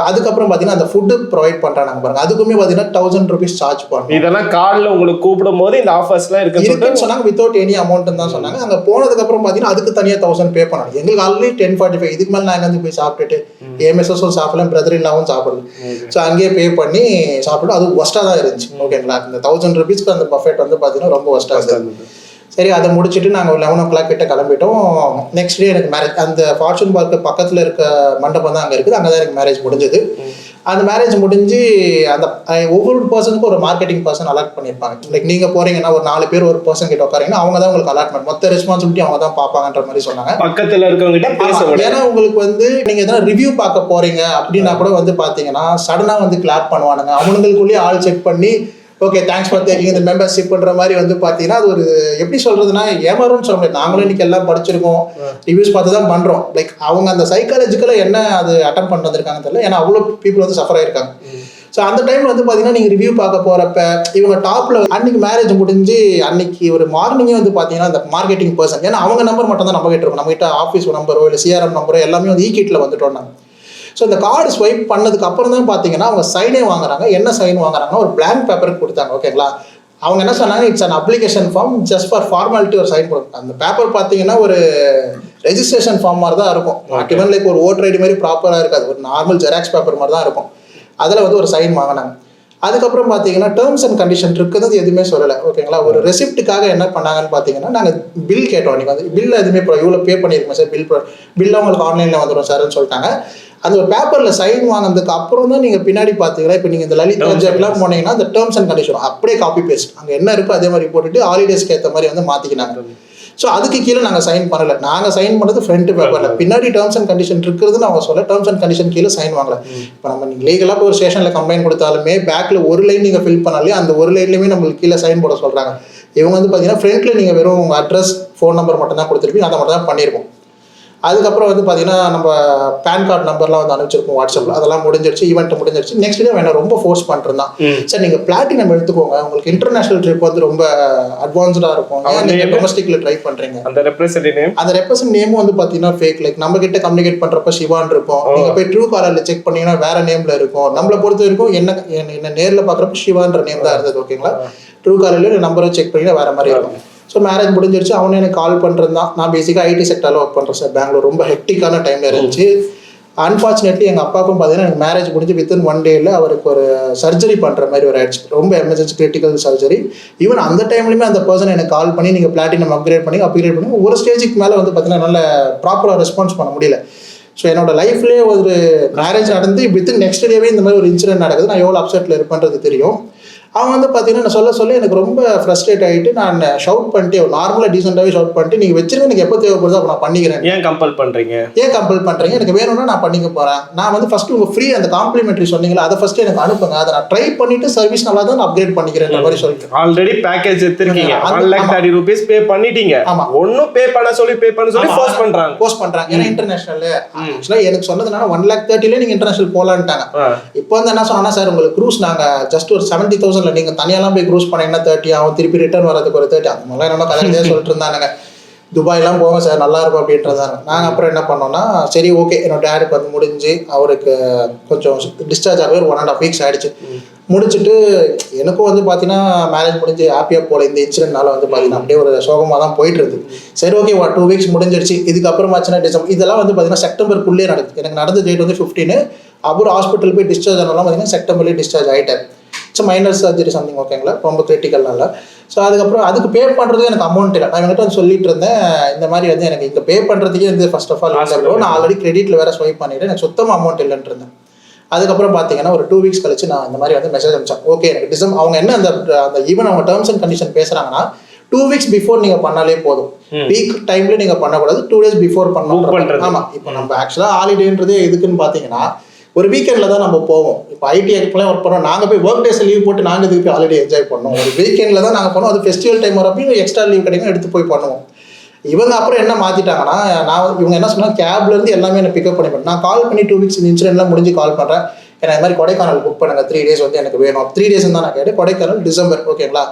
அதுக்கப்புறம் பார்த்தீங்கன்னா அந்த ஃபுட்டு ப்ரொவைட் பண்ணுறாங்க பாருங்க, அதுக்குமே பார்த்தீங்கன்னா 1000 rupees சார்ஜ் பண்ணுவோம். இதெல்லாம் காலில் உங்களுக்கு கூப்பிடும் போது இந்த ஆஃபர்ஸ்லாம் இருக்குன்னு சொன்னாங்க. வித்தவுட் எனி அமௌண்ட்னு தான் சொன்னாங்க. அங்கே போனதுக்கப்புறம் பார்த்தீங்கன்னா அதுக்கு தனியாக 1000 பே பண்ணணும். எங்களுக்கு ஆல்ரெடி 10:45, இதுக்கு மேலே நான் வந்து போய் சாப்பிட்டுட்டு ஏஎம்எஸ்எஸும் சாப்பிடலாம், பிரதர் இல்லாவும் சாப்பிடலாம். ஸோ அங்கேயே பே பண்ணி சாப்பிட்டு அது ஒஸ்ட்டாக தான் இருந்துச்சு. ஓகேங்களா, இந்த 1000 rupeesக்கு அந்த பஃபெட் வந்து பார்த்தீங்கன்னா ரொம்ப ஒஸ்ட்டாக இருந்தது. சரி, அதை முடிச்சுட்டு நாங்கள் 11 o'clock கிட்ட கிளம்பிட்டோம். நெக்ஸ்ட் டே எனக்கு மேரேஜ். அந்த ஃபார்ச்சூன் பார்க்கு பக்கத்தில் இருக்க மண்டபம் தான் அங்கே இருக்குது. அங்கே தான் எனக்கு மேரேஜ் முடிஞ்சது. அந்த மேரேஜ் முடிஞ்சு அந்த ஒவ்வொரு பர்சனுக்கும் ஒரு மார்க்கெட்டிங் பர்சன் அலாட் பண்ணியிருப்பாங்க. லைக் நீங்கள் போகிறீங்கன்னா ஒரு 4 பேர் ஒரு பர்சன் கிட்ட உட்காரீங்கன்னா அவங்க தான் உங்களுக்கு அலாட்மெண்ட், மொத்த ரெஸ்பான்சிபிலிட்டி அவங்க தான் பார்ப்பாங்கன்ற மாதிரி சொன்னாங்க. பக்கத்தில் இருக்கவங்க ஏன்னா உங்களுக்கு வந்து நீங்கள் எதனா ரிவ்யூ பார்க்க போகிறீங்க அப்படின்னா கூட வந்து பார்த்தீங்கன்னா சடனாக வந்து கிளாப் பண்ணுவானுங்க. அவனுங்களுக்குள்ளேயே ஆள் செக் பண்ணி ஓகே தேங்க்ஸ் ஃபார் டேக்கிங் இந்த மெம்பர்ஷிப் பண்ணுற மாதிரி வந்து பார்த்தீங்கன்னா அது ஒரு எப்படி சொல்கிறதுனா ஏமாறும்னு சொல்ல முடியாது. நாங்களும் இன்றைக்கி எல்லாம் படிச்சிருக்கோம், ரிவ்யூஸ் பார்த்து தான் பண்ணுறோம். லைக் அவங்க அந்த சைக்காலஜிக்கலாக என்ன அது அட்டம் பண்ண வந்திருக்காங்கன்னு தெரியல. ஏன்னா அவ்வளோ பீப்புள் வந்து சஃபர் ஆகிருக்காங்க. ஸோ அந்த டைமில் வந்து பார்த்தீங்கன்னா நீங்கள் ரிவ்யூ பார்க்க போகிறப்ப இவங்க டாப்பில் அன்றைக்கி மேரேஜ் முடிஞ்சு அன்றைக்கி ஒரு மார்னிங்கே வந்து பார்த்தீங்கன்னா அந்த மார்க்கெட்டிங் பர்சன், ஏன்னா அவங்க நம்பர் மட்டும் தான் நம்ம கிட்ட இருக்கும், நம்மகிட்ட ஆஃபீஸ் நம்பரோ இல்லை சிஆர்எம் நம்பரோ எல்லாமே வந்து கிட்டில் வந்துட்டோம் நாங்கள். ஸோ இந்த கார்டு ஸ்வைப் பண்ணதுக்கு அப்புறம் தான் பார்த்தீங்கன்னா அவங்க சைனே வாங்குறாங்க. என்ன சைன் வாங்குறாங்கன்னா ஒரு பிளாங்க் பேப்பருக்கு கொடுத்தாங்க. ஓகேங்களா, அவங்க என்ன சொன்னாங்க, it's an application form, just for formality ஒரு சைன் கொடுக்கும். அந்த பேப்பர் பார்த்தீங்கன்னா ஒரு ரெஜிஸ்ட்ரேஷன் ஃபார்ம் மாதிரி தான் இருக்கும். நாட் லைக் ஒரு ஓட்டர் ஐடி மாதிரி ப்ராப்பராக இருக்காது, ஒரு நார்மல் ஜெராக்ஸ் பேப்பர் மாதிரி தான் இருக்கும். அதில் வந்து ஒரு சைன் வாங்கினாங்க. அதுக்கப்புறம் பார்த்தீங்கன்னா டேர்ம்ஸ் அண்ட் கண்டிஷன் இருக்கிறது எதுவுமே சொல்லலை. ஓகேங்களா, ஒரு ரெசிப்ட்டுக்காக என்ன பண்ணாங்கன்னு பார்த்தீங்கன்னா நாங்கள் பில் கேட்டோம். நீங்கள் வந்து பில் எதுவுமே இவ்வளோ பே பண்ணியிருக்கோம் சார், பில்லை உங்களுக்கு ஆன்லைனில் வந்துடும் சார்ன்னு சொல்லிட்டாங்க. அந்த ஒரு பேப்பரில் சைன் வாங்கினதுக்கு அப்புறம் தான் நீங்கள் பின்னாடி பார்த்தீங்கன்னா இப்போ நீங்கள் இந்த லலித் பஞ்சாப்லாம் போனீங்கன்னா அந்த டேர்ம்ஸ் அண்ட் கண்டிஷன் அப்படியே காப்பி பேஸ்ட் அங்கே என்ன இருக்கோ அதே மாதிரி போட்டுட்டு ஹாலிடேஸ்க்கு ஏற்ற மாதிரி வந்து மாற்றிக்கினாங்க. ஸோ அதுக்கு கீழே நாங்கள் சைன் பண்ணலை. நாங்கள் சைன் பண்ணது ஃப்ரண்ட் பேப்பரில், பின்னாடி டேர்ம்ஸ் அண்ட் கண்டிஷன் இருக்குதுன்னு அவங்க சொல்ல டேர்ம்ஸ் அண்ட் கண்டிஷன் கீழே சைன் வாங்கலை. இப்போ நம்ம நீங்கள் லீகலாக போய் ஒரு ஸ்டேஷனில் கம்ப்ளைண்ட் கொடுத்தாலுமே பேக்கில் ஒரு லைன் நீங்கள் ஃபில் பண்ணாலே அந்த ஒரு லைன்லேயுமே நம்மளுக்கு கீழே சைன் போட சொல்கிறாங்க. இவங்க வந்து பார்த்தீங்கன்னா ஃப்ரண்ட்டில் நீங்கள் வெறும் உங்கள் அட்ரஸ் ஃபோன் நம்பர் மட்டும் தான் கொடுத்துருப்பீங்க, அதை மட்டும் தான் பண்ணியிருக்கோம். அதுக்கப்புறம் வந்து பார்த்தீங்கன்னா நம்ம பேன் கார்டு நம்பர்லாம் வந்து அனுப்பிச்சிருக்கோம் வாட்ஸ்அப்பில், அதெல்லாம் முடிஞ்சிருச்சு, ஈவெண்ட் முடிஞ்சிருச்சு. நெக்ஸ்ட் டே வேணா ரொம்ப ஃபோர்ஸ் பண்ணிருந்தான், சார் நீங்கள் பிளாட்டினம் எடுத்துக்கோங்க, உங்களுக்கு இன்டர்நேஷனல் ட்ரிப் வந்து ரொம்ப அட்வான்ஸ்டாக இருக்கும், நீங்கள் டொமஸ்டிக்கில் ட்ரை பண்ணுறீங்க. அந்த ரெப்ரசன்ட் நேமும் வந்து பார்த்தீங்கன்னா ஃபேக். லைக் நம்ம கிட்ட கம்யூனிகேட் பண்ணுறப்ப சிவான் இருக்கும், நீங்கள் போய் ட்ரூ காலரில் செக் பண்ணீங்கன்னா வேற நேமில் இருக்கும். நம்மளை பொறுத்த வரைக்கும் என்ன நேரில் பார்க்குறப்ப சிவான்ற நேம் தான் இருந்தது. ஓகேங்களா, ட்ரூ காலரில் நம்பரை செக் பண்ணிங்கன்னா வேற மாதிரி இருக்கும். ஸோ மேரேஜ் முடிஞ்சிருச்சு. அவனே எனக்கு கால் பண்ணுறது தான். நான் பேசிக்காக ஐடி செக்டரில் ஒர்க் பண்ணுறேன் சார், பெங்களூர். ரொம்ப ஹெக்டிக்கான டைமில் இருந்துச்சு. அன்ஃபார்ச்சுனேட்லி எங்கள் அப்பாவுக்கும் பார்த்தீங்கன்னா எனக்கு மேரேஜ் முடிஞ்சு வித்தின் 1 day அவருக்கு ஒரு சர்ஜரி பண்ணுற மாதிரி ஒரு ஆயிடுச்சு, ரொம்ப எமர்ஜென்சி கிரிட்டிக்கல் சர்ஜரி. ஈவன் அந்த டைம்லையுமே அந்த பர்சன் எனக்கு கால் பண்ணி நீங்கள் பிளாட்டினம் அப்கிரேட் பண்ணி ஒரு ஸ்டேஜுக்கு மேலே வந்து பார்த்தீங்கன்னா நல்ல ப்ராப்பராக ரெஸ்பான்ஸ் பண்ண முடியல. ஸோ என்னோட லைஃப்லேயே ஒரு மேரேஜ் நடந்து வித்தின் நெக்ஸ்ட் டேவே இந்த மாதிரி ஒரு இன்சிடென்ட் நடக்குது. நான் எவ்வளோ அப்செட்டில் இருப்பேன்றது தெரியும். அவன் வந்து பார்த்தீங்கன்னா நான் சொல்ல எனக்கு ரொம்ப ஃப்ரஸ்ட்ரேட் ஆகிட்டு நான் ஷவுட் பண்ணிட்டு நார்மலாக டீசெண்டாகவே ஷவுட் பண்ணிட்டு நீங்கள் வச்சிருங்க, எனக்கு எப்போ தேவைப்படுதோ அப்போ நான் பண்ணிக்கிறேன். ஏன் கம்பல் பண்ணுறீங்க எனக்கு வேணும்னா நான் பண்ணிக்க போகிறேன். நான் வந்து ஃபஸ்ட்டு உங்கள் ஃப்ரீ அந்த காம்ப்ளிமெண்ட்ரி சொன்னீங்களா அதை ஃபஸ்ட்டு எனக்கு அனுப்புங்க, அதை நான் ட்ரை பண்ணிவிட்டு சர்வீஸ் நல்லா தான் நான் அப்கிரேட் பண்ணிக்கிறேன் மாதிரி சொல்லிட்டு. ஆல்ரெடி பேக்கேஜ் எடுத்துருக்கீங்க, 1,30,000 rupees பே பண்ணிட்டீங்க. ஆமாம், ஒன்றும் பே பண்ண சொல்லி போஸ்ட் பண்ணுறாங்க. ஏன்னா இன்டர்நேஷனல் ஆக்சுவலாக எனக்கு சொன்னதுனால 1,30,000 நீங்கள் இன்டர்நேஷனல் போகலான்ட்டாங்க. இப்போ வந்து என்ன சொன்னா சார் உங்களுக்கு க்ரூஸ் நாங்கள் ஜஸ்ட் ஒரு 70,000 நீங்கள் தனியாலாம் போய் க்ரூஸ் பண்ணீங்கன்னா 30 ஆகும், திருப்பி ரிட்டர்ன் வரதுக்கு ஒரு 30. அந்த மாதிரிலாம் என்னென்ன கதையாக சொல்லிட்டு இருந்தானுங்க. துபாய்லாம் போங்க சார் நல்லா இருக்கும் அப்படின்றதாங்க. நாங்கள் அப்புறம் என்ன பண்ணோம்னா சரி ஓகே, என்னோட டேடுக்கு வந்து முடிஞ்சு அவருக்கு கொஞ்சம் டிஸ்சார்ஜ் ஆகவே ஒரு 1.5 weeks ஆகிடுச்சு. முடிச்சுட்டு எனக்கும் வந்து பார்த்தீங்கன்னா மேரேஜ் முடிஞ்சு ஹாப்பியாக போகல. இந்த இன்சிடென்ட்னால வந்து பார்த்தீங்கன்னா அப்படியே ஒரு சோகமாக தான் போயிட்டு இருந்தது. சரி ஓகே, 2 weeks முடிஞ்சிருச்சு. இதுக்கப்புறமாச்சுன்னா டிசம்பர் இதெல்லாம் வந்து பார்த்தீங்கன்னா செப்டம்பருக்குள்ளே நடக்குது. எனக்கு நடந்த டேட் வந்து 15. அப்புறம் ஹாஸ்பிட்டல் போய் டிஸ்சார்ஜ் ஆனாலும் பார்த்தீங்கன்னா செப்டம்பர்லேயே டிஸ்சார்ஜ் ஆகிட்டேன். It's minor surgery something. ஓகேங்களா, ரொம்ப கிரிட்டிக்கல்னால. ஸோ அதுக்கப்புறம் அதுக்கு பே பண்ணுறது எனக்கு அமௌண்ட் இல்லை. நான் இவங்ககிட்ட வந்து சொல்லிட்டு இருந்தேன் இந்த மாதிரி வந்து எனக்கு இங்கே பே பண்ணுறதுக்கே வந்து ஃபர்ஸ்ட் ஆஃப் ஆல் நான் ஆல்ரெடி கிரெடிட்டில் வேறு ஸ்வைப் பண்ணிவிட்டு எனக்கு சுத்தமாக அமௌண்ட் இல்லைன்னு இருந்தேன். அதுக்கப்புறம் பார்த்தீங்கன்னா ஒரு 2 weeks கழிச்சு நான் இந்த மாதிரி வந்து மெசேஜ் அனுப்பிச்சேன். ஓகே எனக்கு அவங்க என்ன அந்த ஈவன் அவங்க டேர்ம்ஸ் அண்ட் கண்டிஷன் பேசுகிறாங்கன்னா 2 weeks பிஃபோர் நீங்கள் பண்ணாலே போதும், வீக் டைம்ல நீங்கள் பண்ணக்கூடாது, 2 days பிஃபோர் பண்ணணும். ஆமாம், இப்போ நம்ம ஆக்சுவலாக ஹாலிடேன்றது எதுக்குன்னு பார்த்தீங்கன்னா ஒரு வீக்கெண்டில் தான் நம்ம போவோம். இப்போ ஐடி ஆக்ட்லாம் ஒர்க் பண்ணோம், நாங்கள் போய் ஒர்க் டேஸில் லீவ் போட்டு நாங்கள் இதுக்கு போய் ஹாலிடே என்ஜாய் பண்ணோம். ஒரு வீக்கெண்டில் தான் நாங்கள் பண்ணோம், அது ஃபெஸ்டிவல் டைம் வரப்போ எக்ஸ்ட்ரா லீவ் கிடைக்கும் எடுத்து போய் பண்ணுவோம். இவங்க அப்புறம் என்ன மாற்றிட்டாங்கன்னா இவங்க என்ன சொன்னால் கேப்லேருந்து எல்லாமே என்னை பிக்கப் பண்ணிப்பேன். நான் கால் பண்ணி 2 weeks இன்சிடென்ட்லாம் முடிஞ்சு கால் பண்ணுறேன். எனக்கு இந்த மாதிரி கொடைக்கானல் புக் பண்ணுங்கள், 3 days வந்து எனக்கு வேணும். 3 days தான் நான் கேட்டேன். கொடைக்கானல் டிசம்பர். ஓகேங்களா,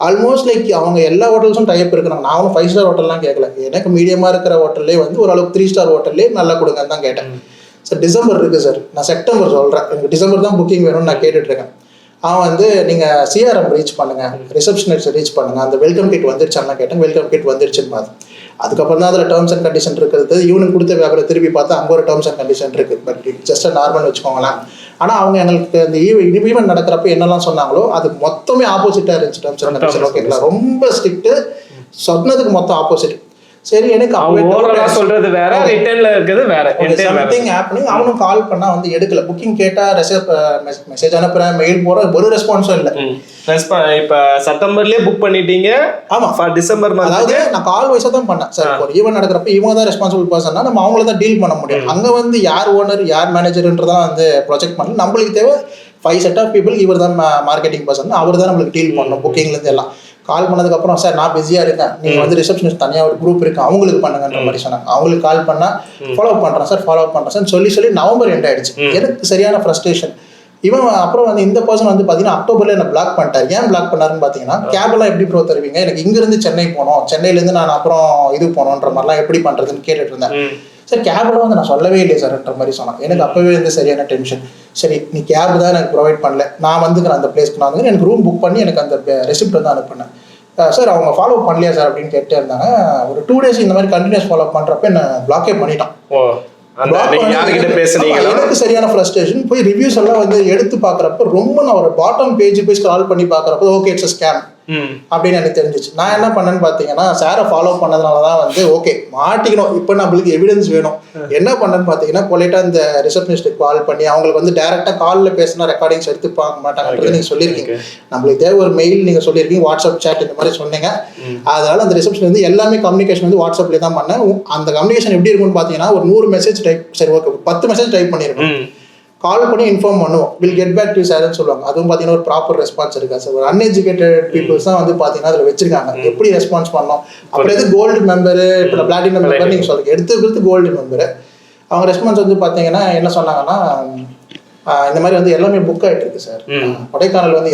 ஆல்மோஸ்ட் லைக் அவங்க எல்லா ஹோட்டல்ஸும் டைப் இருக்கிறாங்க. நான் ஒன்றும் 5 star ஹோட்டல்லாம் கேட்கல, எனக்கு மீடியமாக இருக்கிற ஹோட்டல்லே வந்து ஓரளவுக்கு 3 star ஹோட்டல்லே நல்லா கொடுங்கன்னு தான் கேட்டேன். சார் டிசம்பர் இருக்குது சார், நான் செப்டம்பர் சொல்கிறேன், எனக்கு டிசம்பர் தான் புக்கிங் வேணும்னு நான் கேட்டுட்ருக்கேன். அவன் வந்து நீங்கள் சிஆர்எம் ரீச் பண்ணுங்கள், ரிசப்ஷனிஸ்ட் ரீச் பண்ணுங்கள், அந்த வெல்கம் கிட் வந்துருச்சான்னு கேட்டேன். வெல்கம் கிட் வந்துருச்சுன்னு பார்த்தேன். அதுக்கப்புறம் தான் அதில் டேர்ம்ஸ் அண்ட் கண்டிஷன் இருக்கிறது. ஈவனுக்கு கொடுத்த வியாபாரம் திருப்பி பார்த்தா அங்கே ஒரு டேர்ம்ஸ் அண்ட் கண்டிஷன் இருக்குது. பட் ஜஸ்ட் நார்மல் வச்சுக்கோங்களேன். ஆனால் அவங்க எங்களுக்கு அந்த ஈவெண்ட் நடக்கிறப்ப என்னெல்லாம் சொன்னாங்களோ அது மொத்தமே ஆப்போசிட்டாக இருந்துச்சு டேர்ம்ஸ் அண்ட் கண்டிஷன். ஓகேங்களா, ரொம்ப ஸ்ட்ரிக்ட்டு, சொன்னதுக்கு மொத்தம் ஆப்போசிட். சரி, எனக்கு சொல்றது வேற, ரிட்டர்ன்ல இருக்குது வேற. Something happening. அவனும் கால் பண்ணா வந்து எடுக்கல. புக்கிங் கேட்டா மெசேஜ் அனுப்புறேன், மெயில் போறேன், ஒரு ரெஸ்பான்ஸும் இல்லை. இப்ப செப்டம்பர்லயே புக் பண்ணிட்டீங்க. ஆமா, டிசம்பர். அதாவது நான் கால் வைஸா தான் பண்ணேன் சார். ஒரு ஈவென்ட் நடக்கிறப்ப இவங்க தான் ரெஸ்பான்சிபிள் பர்சன்னா நம்ம அவங்கள தான் டீல் பண்ண முடியும். அங்க வந்து யார் ஓனர் யார் மேனேஜர்ன்றதான் வந்து ப்ரொஜெக்ட் பண்ணல. நம்மளுக்கு தேவை 5 செட் ஆஃப் பீப்புள். இவர் தான் மார்க்கெட்டிங் பர்சன், அவர் தான் நம்மளுக்கு டீல் பண்ணணும் புக்கிங்ல இருந்து எல்லாம். கால் பண்ணதுக்கப்புறம் சார் நான் பிஸியாக இருக்கேன், நீங்கள் வந்து ரிசப்ஷனிஸ்ட் தனியாக ஒரு குரூப் இருக்குது அவங்களுக்கு பண்ணுங்கன்ற மாதிரி சொன்னாங்க. அவங்களுக்கு கால் பண்ணால் ஃபாலோ பண்ணுறேன் சார், ஃபாலோ பண்ணுறேன் சார் சொல்லி நவம்பர் எண்ட் ஆயிடுச்சு. எனக்கு சரியான ஃப்ரஸ்ட்ரேஷன். இவன் அப்புறம் வந்து இந்த பர்சன் வந்து பார்த்தீங்கன்னா அக்டோபர்ல என்ன பிளாக் பண்ணிட்டார். ஏன் பிளாக் பண்ணாருன்னு பார்த்தீங்கன்னா, கேப்லாம் எப்படி ப்ரோ தருவீங்க, எனக்கு இங்கிருந்து சென்னை போகணும், சென்னையிலேருந்து நான் அப்புறம் இது போகணுன்ற மாதிரிலாம் எப்படி பண்ணுறதுன்னு கேட்டுட்டு இருந்தேன். சார் கேப்லாம் வந்து நான் சொல்லவே இல்லை சார்ன்ற மாதிரி சொன்னேன். எனக்கு அப்போவே வந்து சரியான டென்ஷன். சரி, நீ கேப் தான் எனக்கு ப்ரொவைட் பண்ணல, நான் வந்துக்கிறேன் அந்த பிளேஸ்க்கு. நான் வந்து எனக்கு ரூம் புக் பண்ணி எனக்கு அந்த ரெசிப்ட் வந்து அனுப்பினேன். சார் அவங்க ஃபாலோ பண்ணலையா சார் அப்படின்னு கேட்டு இருந்தாங்க. ஒரு 2 days இந்த மாதிரி கண்டினியூஸ் ஃபாலோ பண்ணுறப்ப என்ன பிளாக்கே பண்ணிட்டான். எனக்கு சரியான ஃப்ரஸ்ட்ரேஷன். போய் ரிவ்யூஸ் எல்லாம் வந்து எடுத்து பார்க்குறப்ப ரொம்ப நான் ஒரு பாட்டம் பேஜ் போய் ஸ்க்ரால் பண்ணி பார்க்குறப்ப ஓகே இட்ஸ் ஸ்கேம் அப்படின்னு எனக்கு தெரிஞ்சிச்சு. நான் என்ன பண்ணேன்னு பார்த்தீங்கன்னா, சாரை ஃபாலோ பண்ணதுனால தான் வந்து ஓகே மாட்டிக்கணும், இப்போ நம்மளுக்கு எவிடன்ஸ் வேணும். என்ன பண்ணேன்னு பார்த்தீங்கன்னா, பொலைட்டாக இந்த ரிசப்ஷனிஸ்ட்டுக்கு கால் பண்ணி அவங்களுக்கு வந்து டேரெக்டாக காலில் பேசினா ரெக்கார்டிங்ஸ் எடுத்து பார்க்க மாட்டாங்கன்றது நீங்கள் சொல்லியிருக்கீங்க. நம்மளுக்கு தேவை ஒரு மெயில் நீங்கள் சொல்லியிருக்கீங்க, வாட்ஸ்அப் சேட் இந்த மாதிரி சொன்னீங்க. அதனால அந்த ரிசப்ஷன் வந்து எல்லாமே கம்யூனிகேஷன் வந்து வாட்ஸ்அப்லேயே தான் பண்ணேன். அந்த கம்யூனிகேஷன் எப்படி இருக்கும்னு பார்த்தீங்கன்னா, ஒரு 100 மெசேஜ் டைப், சரி ஓகே 10 மெசேஜ் டைப் பண்ணியிருக்கேன். கால் பண்ணி இன்ஃபார்ம் பண்ணுவோம், வில் கெட் பேக் டு சார்ன்னு சொல்லுவாங்க. அதுவும் பார்த்தீங்கன்னா ஒரு ப்ராப்பர் ரெஸ்பான்ஸ் இருக்கா சார். ஒரு அன்எஜுகேட்டட் பீப்புள்ஸ் தான் வந்து பார்த்தீங்கன்னா அதில் வச்சிருக்காங்க. எப்படி ரெஸ்பான்ஸ் பண்ணோம், அப்புறம் எது கோல்டு மெம்பரு, இப்போ பிளாட்டினம் மெம்பர் நீங்கள் சொல்லுங்க, எடுத்துக்கிறது கோல்டு மெம்பரு. அவங்க ரெஸ்பான்ஸ் வந்து பார்த்தீங்கன்னா என்ன சொன்னாங்கன்னா, இந்த மாதிரி வந்து எல்லாமே புக் ஆகிட்டு இருக்கு சார். கொடைக்கானல் வந்து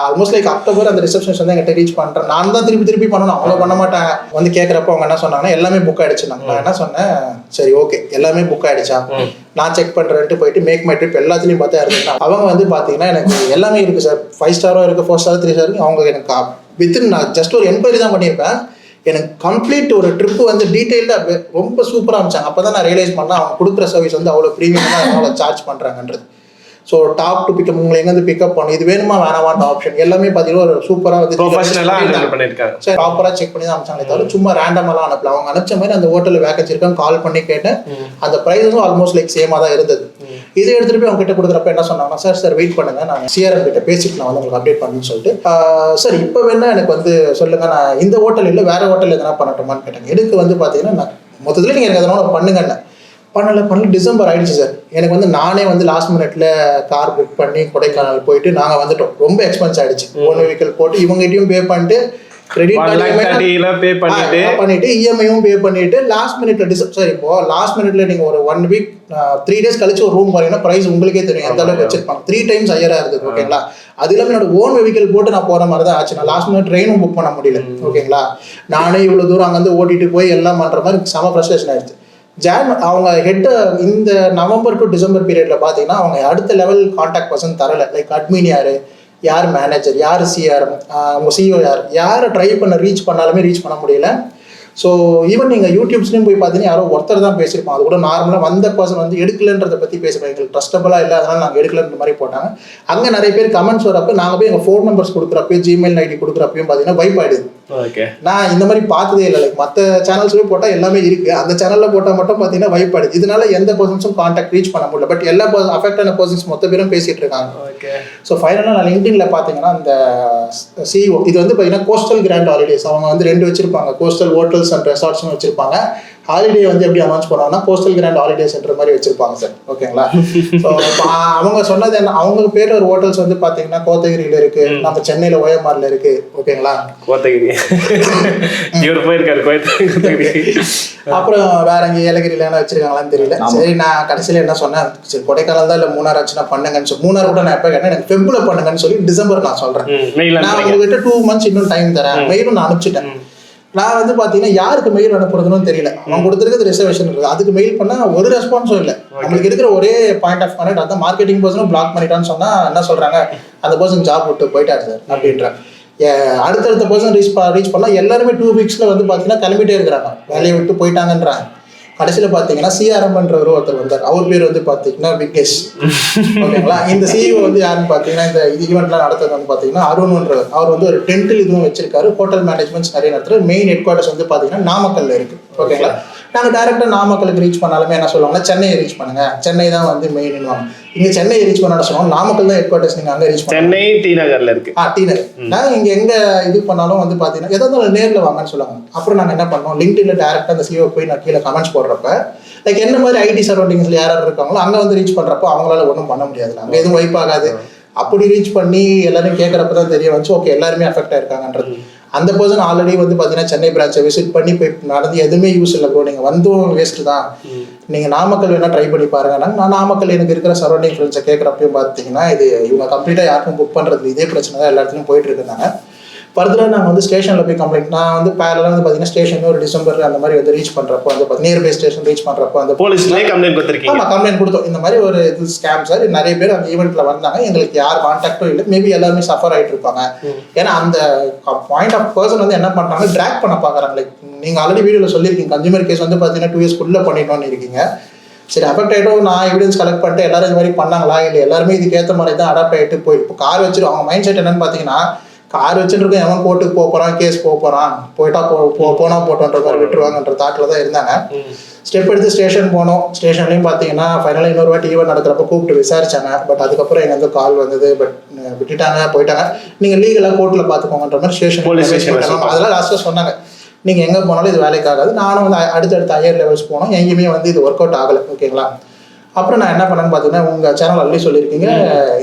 ஆல்மோஸ்ட் லைக் அக்டோபர் அந்த ரிசப்ஷன்ஸ் வந்து எங்கிட்ட ரீச் பண்ணுறேன். நான் தான் திருப்பி பண்ணணும், அவங்க பண்ண மாட்டாங்க. வந்து கேட்குறப்ப அவங்க என்ன சொன்னாங்கன்னா எல்லாமே புக் ஆகிடுச்சு. நான் என்ன சொன்னேன், சரி ஓகே எல்லாமே புக் ஆகிடுச்சா, நான் செக் பண்ணுறேன்ட்டு போயிட்டு மேக் மை ட்ரிப் எல்லாத்துலேயும் பார்த்தா இருந்துச்சு. அவங்க வந்து பார்த்தீங்கன்னா எனக்கு எல்லாமே இருக்குது சார், 5 ஸ்டாரும் இருக்குது, 4 ஸ்டார் 3 ஸ்டார். அவங்க எனக்கு வித்தின் நான் ஜஸ்ட் ஒரு என்கொயரி தான் பண்ணியிருப்பேன். எனக்கு கம்ப்ளீட் ஒரு ட்ரிப்பு வந்து டீட்டெயில்டாக ரொம்ப சூப்பராக அமைச்சாங்க. அப்போ தான் நான் ரியலைஸ் பண்ணேன் அவங்க கொடுக்குற சர்வீஸ் வந்து அவ்வளோ ப்ரீமியமாக அவ்வளோ சார்ஜ் பண்ணுறாங்கன்றது. ஸோ டாப் டு பிக்கப் உங்களை எங்கேருந்து பிக்கப் பண்ணணும், இது வேணுமா வேணாமான்ற ஆப்ஷன் எல்லாமே பார்த்தீங்கன்னா ஒரு சூப்பராக வந்து சார் ப்ராப்பராக செக் பண்ணி தான் அனுப்பிச்சாங்களே தவிர சும்மா ரேண்டமெல்லாம் அனுப்பல. அவங்க அனுப்பிச்ச மாதிரி அந்த ஹோட்டலில் வேகன்சி இருக்கான்னு கால் பண்ணி கேட்டேன். அந்த ப்ரைஸும் ஆல்மோஸ்ட் லைக் சேமாக தான் இருந்தது. இதை எடுத்துகிட்டு போய் அவங்க கிட்ட கொடுக்குறப்ப என்ன சொன்னாங்கன்னா, சார் வெயிட் பண்ணுங்க, நான் சிஆர்எம் கிட்ட பேசிட்டு நான் வந்து உங்களுக்கு அப்டேட் பண்ணுன்னு சொல்லிட்டு, சார் இப்போ வேணா எனக்கு வந்து சொல்லுங்கள், நான் இந்த ஹோட்டல் இல்லை வேறு ஹோட்டல் எதனா பண்ணட்டுமான்னு கேட்டாங்க. எனக்கு வந்து பார்த்தீங்கன்னா நான் மொத்தத்தில் நீங்கள் எனக்கு எதனா பண்ணுங்கன்னு பண்ணல. டிசம்பர் ஆயிடுச்சு சார். எனக்கு வந்து நானே வந்து லாஸ்ட் மினிட்ல கார் புக் பண்ணி கொடைக்கானல் போயிட்டு நாங்கள் வந்துட்டோம். ரொம்ப எக்ஸ்பென்ஸ் ஆயிடுச்சு. ஓன் வெஹிக்கிள் போட்டு இவங்ககிட்டயும் பே பண்ணிட்டு கிரெடிட் பண்ணிட்டு இஎம்ஐயும் பே பண்ணிட்டு லாஸ்ட் மினிட்ல சார் இப்போ லாஸ்ட் மினிட்ல நீங்க ஒரு 1 வீக் 3 days கழிச்சு ஒரு ரூம் போறீங்கன்னா பிரைஸ் உங்களுக்கே தெரியும் எந்த அளவுக்கு வச்சிருப்பாங்க. 3 times ஹையரா இருந்தது. ஓகேங்களா, அது இல்லாமல் என்னோட ஓன் வெஹிக்கிள் போட்டு நான் போற மாதிரி தான் ஆச்சு. நான் லாஸ்ட் மினிட் ட்ரெயினும் புக் பண்ண முடியல. ஓகேங்களா, நானே இவ்வளவு தூரம் அங்கேருந்து ஓட்டிட்டு போய் எல்லாம் பண்ற மாதிரி செம ஃப்ரஸ்ட்ரேஷன் ஆயிடுச்சு. அவங்க ஹெட் இந்த நவம்பர் டு டிசம்பர் பீரியட்ல பார்த்தீங்கன்னா அவங்க அடுத்த லெவல் கான்டாக்ட் பர்சன் தரல. லைக் அட்மின் யார் மேனேஜர், யார் சிஆர்எம், அவங்க சிஓ யாரை ட்ரை பண்ண ரீச் பண்ணாலுமே ரீச் பண்ண முடியல. ஸோ ஈவன் நீங்கள் யூடியூப்ஸ்லையும் போய் பார்த்தீங்கன்னா யாரோ ஒருத்தர் தான் பேசியிருப்போம். அது கூட நார்மலாக வந்த பர்சன் வந்து எடுக்கலன்றதை பற்றி பேசுகிறோம், எங்களுக்கு ட்ரஸ்டபுளாக இல்லை அதனால் நாங்கள் எடுக்கலன்ற மாதிரி போட்டாங்க. அங்கே நிறைய பேர் கமெண்ட்ஸ் வரப்போ நாங்கள் போய் எங்கள் ஃபோன் நம்பர்ஸ் கொடுக்குறப்பையும் ஜிமெயில் ஐடி கொடுக்குறப்பையும் பார்த்தீங்கன்னா வைப் ஆகிடுது. நான் இந்த மாதிரி பார்த்ததே இல்லை. லைக் மற்ற சேனல்ஸ்லேயும் போட்டால் எல்லாமே இருக்குது, அந்த சேனலில் போட்டால் மட்டும் பார்த்தீங்கன்னா வைப் ஆகிடுது. இதனால எந்த பர்சன்ஸும் கான்டாக்ட் ரீச் பண்ண முடியல. பட் எல்லா அஃபெக்ட் ஆன பர்சன்ஸ் மொத்த பேரும் பேசிகிட்டு இருக்காங்க. ஸோ ஃபைனலாக நான் லிங்க்டின்ல பார்த்தீங்கன்னா அந்த சிஇஓ இது வந்து பார்த்தீங்கன்னா கோஸ்டல் கிராண்ட் ஹாலிடேஸ் அவங்க வந்து 2 வச்சிருப்பாங்க, கோஸ்டல் ஹோட்டல்ஸ் அண்ட் ரெசார்ட்ஸ்னு வச்சிருப்பாங்க. ஹாலிடே வந்து எப்படி அனௌன்ஸ் பண்ணுவாங்கன்னா கோஸ்டல் கிராண்ட் ஹாலிடேஸ்ன்ற மாதிரி வச்சிருப்பாங்க சார். ஓகேங்களா, ஸோ அவங்க சொன்னது என்ன, அவங்க பேர் ஒரு ஹோட்டல்ஸ் வந்து பார்த்தீங்கன்னா கோத்தகிரியில் இருக்கு, நம்ம சென்னையில் ஓஎம்ஆர்ல இருக்கு. ஓகேங்களா, கோத்தகிரி இவர் போயிருக்காரு கோத்தகிரி. அப்புறம் வேற எங்கே ஏலகிரியில என்ன வச்சிருக்காங்களான்னு தெரியல. சரி நான் கடைசியில் என்ன சொன்னேன், சரி கொடைக்கானல் தான் இல்லை மூணார் ஆச்சுன்னா பண்ணுங்கன்னு சொல்லி, மூணார் கூட நான் எப்போ கேட்டேன் எனக்கு ஃபெப்ரவரியில பண்ணுங்கன்னு சொல்லி டிசம்பர் நான் சொல்றேன். நான் உங்ககிட்ட 2 months இன்னும் டைம் தரேன், மெயிலும் நான் அனுப்பிச்சிட்டேன். நான் வந்து பார்த்தீங்கன்னா யாருக்கு மெயில் அனுப்புறதுன்னு தெரியல. அவன் கொடுத்துருக்கிறது ரிசர்வேஷன் இருக்குது, அதுக்கு மெயில் பண்ணால் ஒரு ரெஸ்பான்ஸும் இல்லை. நம்மளுக்கு இருக்கிற ஒரே பாயிண்ட் ஆஃப் கான்டாக்ட் அதான் மார்க்கெட்டிங் பர்சனும் பிளாக் பண்ணிட்டான்னு சொன்னால் என்ன சொல்கிறாங்க, அந்த பர்சன் ஜாப் விட்டு போயிட்டாரு சார் அப்படின்றாங்க. அடுத்தடுத்த பர்சன் ரீச் பண்ணால் எல்லாருமே 2 வீக்ஸில் வந்து பார்த்தீங்கன்னா கிளம்பிட்டே இருக்கிறாங்க, வேலையை விட்டு போயிட்டாங்கன்றாங்க. கடைசியில் பார்த்தீங்கன்னா சிஆர்எம்ன்றவர் ஒருத்தர் வந்தார், அவர் பேர் வந்து பார்த்தீங்கன்னா விக்னேஷ். ஓகேங்களா, இந்த சிஇஓ வந்து யாருன்னு பார்த்தீங்கன்னா இந்த ஈவெண்ட்லாம் நடத்துறது வந்து பார்த்தீங்கன்னா அருண்ன்றவர். அவர் வந்து ஒரு டென்ட்டில் இதுவும் வச்சிருக்காரு, ஹோட்டல் மேனேஜ்மெண்ட்ஸ் நிறைய நடத்துகிற மெயின் ஹெட் குவார்ட்டர்ஸ் வந்து பார்த்தீங்கன்னா நாமக்கல்ல இருக்குது. ஓகேங்களா, நாங்கள் டேரெக்டாக நாமக்கலுக்கு ரீச் பண்ணாலுமே என்ன சொல்லுவாங்கன்னா சென்னையை ரீச் பண்ணுங்க, சென்னை தான் வந்து மெயின்னுவாங்க. இங்கே சென்னை ரீச் பண்ண சொல்லுவாங்க, நாமக்கல் தான் ஹெட் குவார்ட்டர்ஸ், நீங்கள் அங்கே ரீச் பண்ண. சென்னை டி நகரில் இருக்கு. டி நகர். நாங்கள் இங்கே எங்கே இது பண்ணாலும் வந்து பார்த்தீங்கன்னா ஏதாவது நேரில் வாங்கன்னு சொல்லுவாங்க. அப்புறம் நாங்கள் என்ன பண்ணோம், லிங்க்டின்ல டேரெக்டாக அந்த சிஓ போய் நான் கீழே கமெண்ட்ஸ் போடுறப்ப லைக் என்ன மாதிரி ஐடி சரௌண்டிங்ஸில் யார் இருக்காங்களோ அங்கே வந்து ரீச் பண்ணுறப்போ அவங்களால ஒன்றும் பண்ண முடியாதுல்ல, அங்கே எதுவும் வைப் ஆகாது. அப்படி ரீச் பண்ணி எல்லாரும் கேட்குறப்ப தான் தெரிய வந்துச்சு ஓகே எல்லாருமே அஃபெக்ட் ஆயிருக்காங்கன்றது. அந்த பர்சன் ஆல்ரெடி வந்து பார்த்தீங்கன்னா சென்னை பிரான்ச்சை விசிட் பண்ணி போய் நடந்து எதுவுமே யூஸ் இல்லை ப்ரோ, நீங்கள் வந்தும் வேஸ்ட்டு தான், நீங்கள் நாமக்கல் வேணால் ட்ரை பண்ணி பாருங்கன்னா நான் நாமக்கல் எனக்கு இருக்கிற சரௌண்டிங் ஃப்ரெண்ட்ஸை கேட்குறப்பையும் பார்த்தீங்கன்னா இது இவங்க கம்ப்ளீட்டாக யாருக்கும் புக் பண்ணுறது இதே பிரச்சனை தான் எல்லா இடத்துலையும் போயிட்டு இருக்குனாங்க. ஃபர்தராக நாங்கள் வந்து ஸ்டேஷனில் போய் கம்ப்ளைண்ட், நான் வந்து பேரலாக வந்து பார்த்தீங்கன்னா ஸ்டேஷன் ஒரு டிசம்பர் அந்த மாதிரி வந்து ரீச் பண்ணுறப்போ வந்து நியர்பை ஸ்டேஷன் ரீச் பண்ணுறப்போ அந்த போலீஸ்லேயே கம்ப்ளைண்ட் கொடுத்துருக்கீங்க? ஆமாம், கம்ப்ளைண்ட் கொடுத்தோம். இந்த மாதிரி ஒரு இது ஸ்கேம் சார், நிறைய பேர் அந்த ஈவெண்ட்டில் வந்தாங்க, எங்களுக்கு யார் கான்டாக்டும் இல்லை, மேபி எல்லாருமே சஃபர் ஆகிட்டு இருப்பாங்க. ஏன்னா அந்த பாயிண்ட் ஆஃப் பர்சன் வந்து என்ன பண்ணுறாங்க, ட்ராக் பண்ண பார்க்குறாங்க. லைக் நீங்கள் ஆல்ரெடி வீடியோவில் சொல்லியிருக்கீங்க, கன்சூமர் கேஸ் வந்து பார்த்தீங்கன்னா 2 இயர்ஸ்க்குள்ளே பண்ணிடணும்னு இருக்கீங்க. சரி, அஃபெக்ட் ஆகிட்டோம், நான் எவிடன்ஸ் கலெக்ட் பண்ணிட்டு எல்லாரும் இந்த மாதிரி பண்ணாங்களா இல்லை எல்லாருமே இதுக்கு ஏற்ற மாதிரி தான் அடாப்ட் ஆகிட்டு போய் இப்போ கார் வச்சுட்டு அவங்க மைண்ட் செட் என்னன்னு பார்த்தீங்கன்னா கார் வச்சுருக்கோம், எவன் கோர்ட்டுக்கு போகிறான், கேஸ் போகிறான், போயிட்டா போனால் போட்டோன்ற மாதிரி விட்டுருவாங்கன்ற தாட்டில் தான் இருந்தாங்க. ஸ்டெப் எடுத்து ஸ்டேஷன் போனோம். ஸ்டேஷன்லையும் பார்த்தீங்கன்னா ஃபைனலாக இன்னொரு வாட்டி ஈவெண்ட் நடக்கிறப்ப கூப்பிட்டு விசாரிச்சாங்க. பட் அதுக்கப்புறம் எங்கள் வந்து கால் வந்தது, பட் விட்டுட்டாங்க, போயிட்டாங்க, நீங்கள் லீகலாக கோர்ட்டில் பார்த்துக்கோங்கன்ற மாதிரி ஸ்டேஷன் அதெல்லாம் லாஸ்ட்டாக சொன்னாங்க. நீங்கள் எங்கே போனாலும் இது வேலைக்கு ஆகாது. நானும் வந்து அடுத்தடுத்த ஹையர் லெவல்ஸ் போனோம், எங்கேயுமே வந்து இது ஒர்க் அவுட் ஆகலை. ஓகேங்களா, அப்புறம் நான் என்ன பண்ணேன்னு பார்த்தீங்கன்னா உங்கள் சேனல் ஆல்ரெடி சொல்லியிருக்கீங்க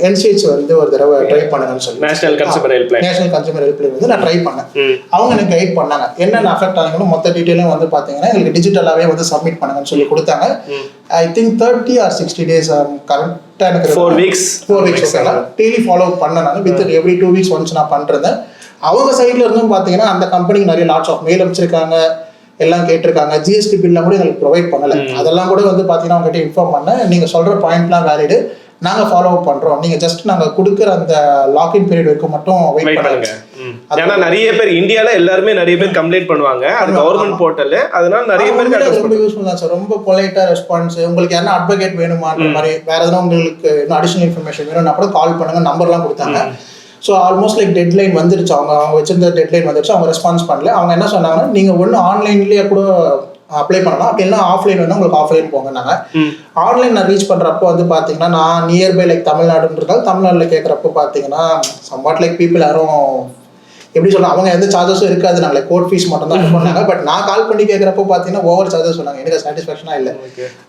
என்சிஹெச் வந்து ஒரு தடவை ட்ரை பண்ணுங்கன்னு சொல்லி நேஷனல் கன்சூமர் ஹெல்ப்லைன் வந்து நான் ட்ரை பண்ணேன். அவங்க எனக்கு கைட் பண்ணாங்க, என்னென்ன அஃபெக்ட் ஆகுங்கன்னு மொத்த டீட்டெயிலும் வந்து பார்த்தீங்கன்னா எங்களுக்கு டிஜிட்டலாகவே வந்து சப்மிட் பண்ணுங்கன்னு சொல்லி கொடுத்தாங்க. ஐ திங்க் 30 or 60 days கரெக்டாக எனக்கு 4 வீக்ஸ் ஓகேங்களா டெய்லி ஃபாலோ பண்ணேன். நான் வித் எவ்ரி 2 weeks ஒன்ஸ் நான் பண்ணுறேன். அவங்க சைடில் இருந்தும் பார்த்தீங்கன்னா அந்த கம்பெனிக்கு நிறைய லாட்ஸ் ஆஃப் மெயில் அமைச்சிருக்காங்க, எல்லாம் கேட்டிருக்காங்க. ஜிஎஸ்டி பில்லாம் கூட எங்களுக்கு ப்ரொவைட் பண்ணலை. அதெல்லாம் கூட வந்து பார்த்தீங்கன்னா அவங்ககிட்ட இன்ஃபார்ம் பண்ணேன், நீங்கள் சொல்கிற பாயிண்ட்லாம் வேலிடு, நாங்கள் ஃபாலோ அப் பண்ணுறோம், நீங்கள் ஜஸ்ட் நாங்கள் கொடுக்குற அந்த லாக்இன் பீரியட் வரைக்கும் மட்டும் வெயிட் பண்ணுங்க. ஏன்னா நிறைய பேர் இந்தியாவில் எல்லாருமே நிறைய பேர் கம்ப்ளைண்ட் பண்ணுவாங்க, அது கவர்மெண்ட் போர்ட்டல், அதனால நிறைய பேர் ரொம்ப யூஸ்ஃபுல் தான் சார். ரொம்ப பொலைட்டாக ரெஸ்பான்ஸ். உங்களுக்கு யாரும் அட்வொகேட் வேணுமான்ற மாதிரி வேறு எதனா உங்களுக்கு இன்னும் அடிஷனல் இன்ஃபர்மேஷன் வேணும்னா கூட கால் பண்ணுங்க, நம்பர்லாம் கொடுத்தாங்க. ஸோ ஆல்மோஸ்ட் லைக் டெட்லைன் வந்துருச்சு, அவங்க வச்சிருந்த டெட்லைன் வந்துருச்சு, அவங்க ரெஸ்பான்ஸ் பண்ணல. அவங்க என்ன சொன்னாங்கன்னா நீங்கள் ஒன்று ஆன்லைன்லேயே கூட அப்ளை பண்ணலாம், அப்படி இல்லைனா ஆஃப்லைன் வேணும் உங்களுக்கு ஆஃப்லைன் போங்கன்னாங்க. ஆன்லைன் நான் ரீச் பண்ணுறப்போ வந்து பார்த்தீங்கன்னா நான் நியர்பை லைக் தமிழ்நாடுன்றதால் தமிழ்நாட்டில் கேட்குறப்போ பார்த்தீங்கன்னா சம்வாட் லைக் பீப்புள் யாரும் எப்படி சொல்லலாம், அவங்க எந்த சார்ஜஸும் இருக்காது, நாங்கள் கோர்ட் ஃபீஸ் மட்டும் தான் பண்ணாங்க. பட் நான் கால் பண்ணி கேட்குறப்போ பார்த்தீங்கன்னா ஓவர் சார்ஜஸ் சொன்னாங்க, எனக்கு சாட்டிஸ்ஃபேக்ஷனாக இல்லை.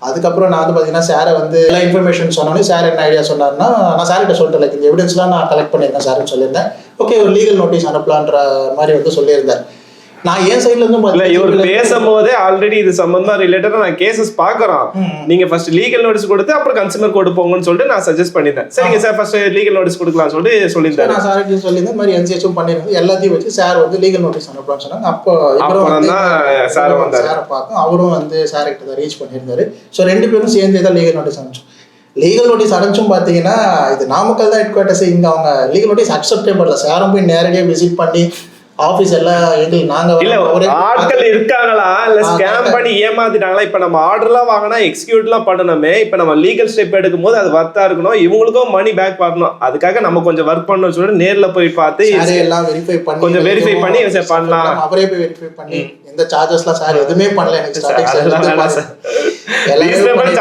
அதுக்கப்புறம் நான் வந்து பார்த்தீங்கன்னா சாரை வந்து எல்லா இன்ஃபர்மேஷன் சொன்னோன்னே சார் என்ன ஐடியா சொன்னார்னா, நான் சார்கிட்ட சொல்லிட்டு லைக் இந்த எவிடன்ஸ்லாம் நான் கலெக்ட் பண்ணியிருக்கேன் சார்னு சொல்லியிருந்தேன். ஓகே, ஒரு லீகல் நோட்டீஸ் அனுப்பலான்ற மாதிரி வந்து சொல்லியிருந்தார். நான் ஏன் சைட்ல இருந்து இல்ல இவர் பேசும்போதே ஆல்ரெடி இது சம்பந்தமா ரிலேட்டடா நான் கேசஸ் பாக்குறோம், நீங்க ஃபர்ஸ்ட் லீகல் நோட்டீஸ் கொடுத்து அப்புறம் கன்சூமர் கோர்ட் போங்கன்னு சொல்லிட்டு நான் சஜஸ்ட் பண்ணிட்டேன். சரிங்க சார், ஃபர்ஸ்ட் லீகல் நோட்டீஸ் கொடுக்கலாம் சொல்லிட்டு சொல்லியிருந்தேன். நான் சார்கிட்ட சொல்லியிருந்தேன் மாதிரி என்சிஹெச்சும் பண்ணிருந்தேன், எல்லாத்தையும் வச்சு சார் வந்து லீகல் நோட்டீஸ் அனுப்பலாம்னு சொன்னாங்க. அப்போ அப்புறம் தான் சார் வந்தாரு. சாரை பார்க்கும், அவரும் வந்து சார் கிட்ட தான் ரீச் பண்ணியிருந்தாரு. ஸோ 2 பேரும் சேர்ந்து தான் லீகல் நோட்டீஸ் அனுப்பிச்சோம். லீகல் நோட்டீஸ் அனுப்பிச்சும் பார்த்தீங்கன்னா இது நாமக்கல் தான் ஹெட் குவார்ட்டர்ஸ், இங்கே அவங்க லீகல் நோட்டீஸ் அக்செப்டே பண்ணல. சாரும் போய் நேரடியாக விசிட் பண்ணி ஆஃபீஸ் எல்லாம் எங்களுக்கு நாங்கள் ஆட்கள் இருக்காங்களா இல்லை ஸ்கேம் பண்ணி ஏமாத்திட்டாங்களா? இப்போ நம்ம ஆர்டர்லாம் வாங்கினா எக்ஸிக்யூட்லாம் பண்ணணுமே, இப்போ நம்ம லீகல் ஸ்டெப் எடுக்கும் போது அது வர்த்தா இருக்கணும், இவங்களுக்கும் மணி பேக் பார்க்கணும், அதுக்காக நம்ம கொஞ்சம் ஒர்க் பண்ணணும்னு சொல்லிட்டு நேரில் போய் பார்த்து எல்லாம் வெரிஃபை பண்ணி கொஞ்சம் வெரிஃபை பண்ணி பண்ணலாம். அவரே போய் வெரிஃபை பண்ணி எந்த சார்ஜஸ்லாம் சார் எதுவுமே பண்ணல. எனக்கு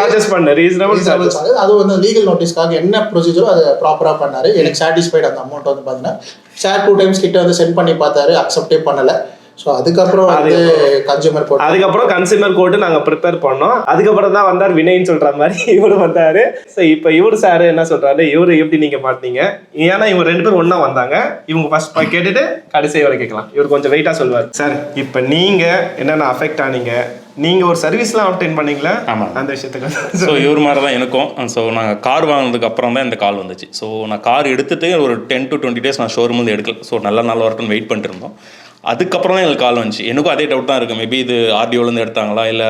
சார்ஜஸ் பண்ண ரீசனபிள் சார்ஜஸ். அது வந்து லீகல் நோட்டீஸ்க்காக என்ன ப்ரொசீஜரோ அதை ப்ராப்பராக பண்ணாரு. எனக்கு சாட்டிஸ்ஃபைட் அந்த அமௌண்ட் வந்து பார்த்தீங்கன்னா சார் 2 times கிட்ட வந்து சென்ட் பண்ணி பார்த்தாரு, அக்செப்டே பண்ணலை. ஸோ அதுக்கப்புறம் வந்து கன்சூமர் கோர்ட், அதுக்கப்புறம் கன்சூமர் கோர்ட்டு நாங்கள் ப்ரிப்பேர் பண்ணோம். அதுக்கப்புறம் தான் வந்தார் வினய்ன்னு சொல்கிற மாதிரி இவர் வந்தார். ஸோ இப்போ இவர் சார் என்ன சொல்கிறாரு, இவர் எப்படி நீங்கள் மாட்டீங்க, ஏன்னா இவங்க 2 பேரும் ஒன்றா வந்தாங்க. இவங்க ஃபர்ஸ்ட் கேட்டுட்டு கடைசி வரை கேட்கலாம், இவர் கொஞ்சம் வெயிட்டாக சொல்லுவார். சார் இப்போ நீங்கள் என்னென்ன அஃபெக்ட் ஆனீங்க, நீங்கள் ஒரு சர்வீஸ்லாம் அப்டெயின் பண்ணீங்களா? ஆமாம், அந்த விஷயத்துக்கு. ஸோ இவர் மாதிரி தான் எனக்கும். ஸோ நாங்கள் கார் வாங்கினதுக்கு அப்புறம் தான் இந்த கால் வந்துச்சு. ஸோ நான் கார் எடுத்துகிட்டு ஒரு 10 to 20 days நான் ஷோரூம் வந்து எடுக்கல. ஸோ நல்ல நாள் வரட்டும்னு வெயிட் பண்ணிட்டு இருந்தோம். அதுக்கப்புறம் தான் எங்களுக்கு கால் வந்துச்சு. எனக்கும் அதே டவுட் தான் இருக்குது, மேபி இது ஆர்டிஓலேருந்து எடுத்தாங்களா இல்லை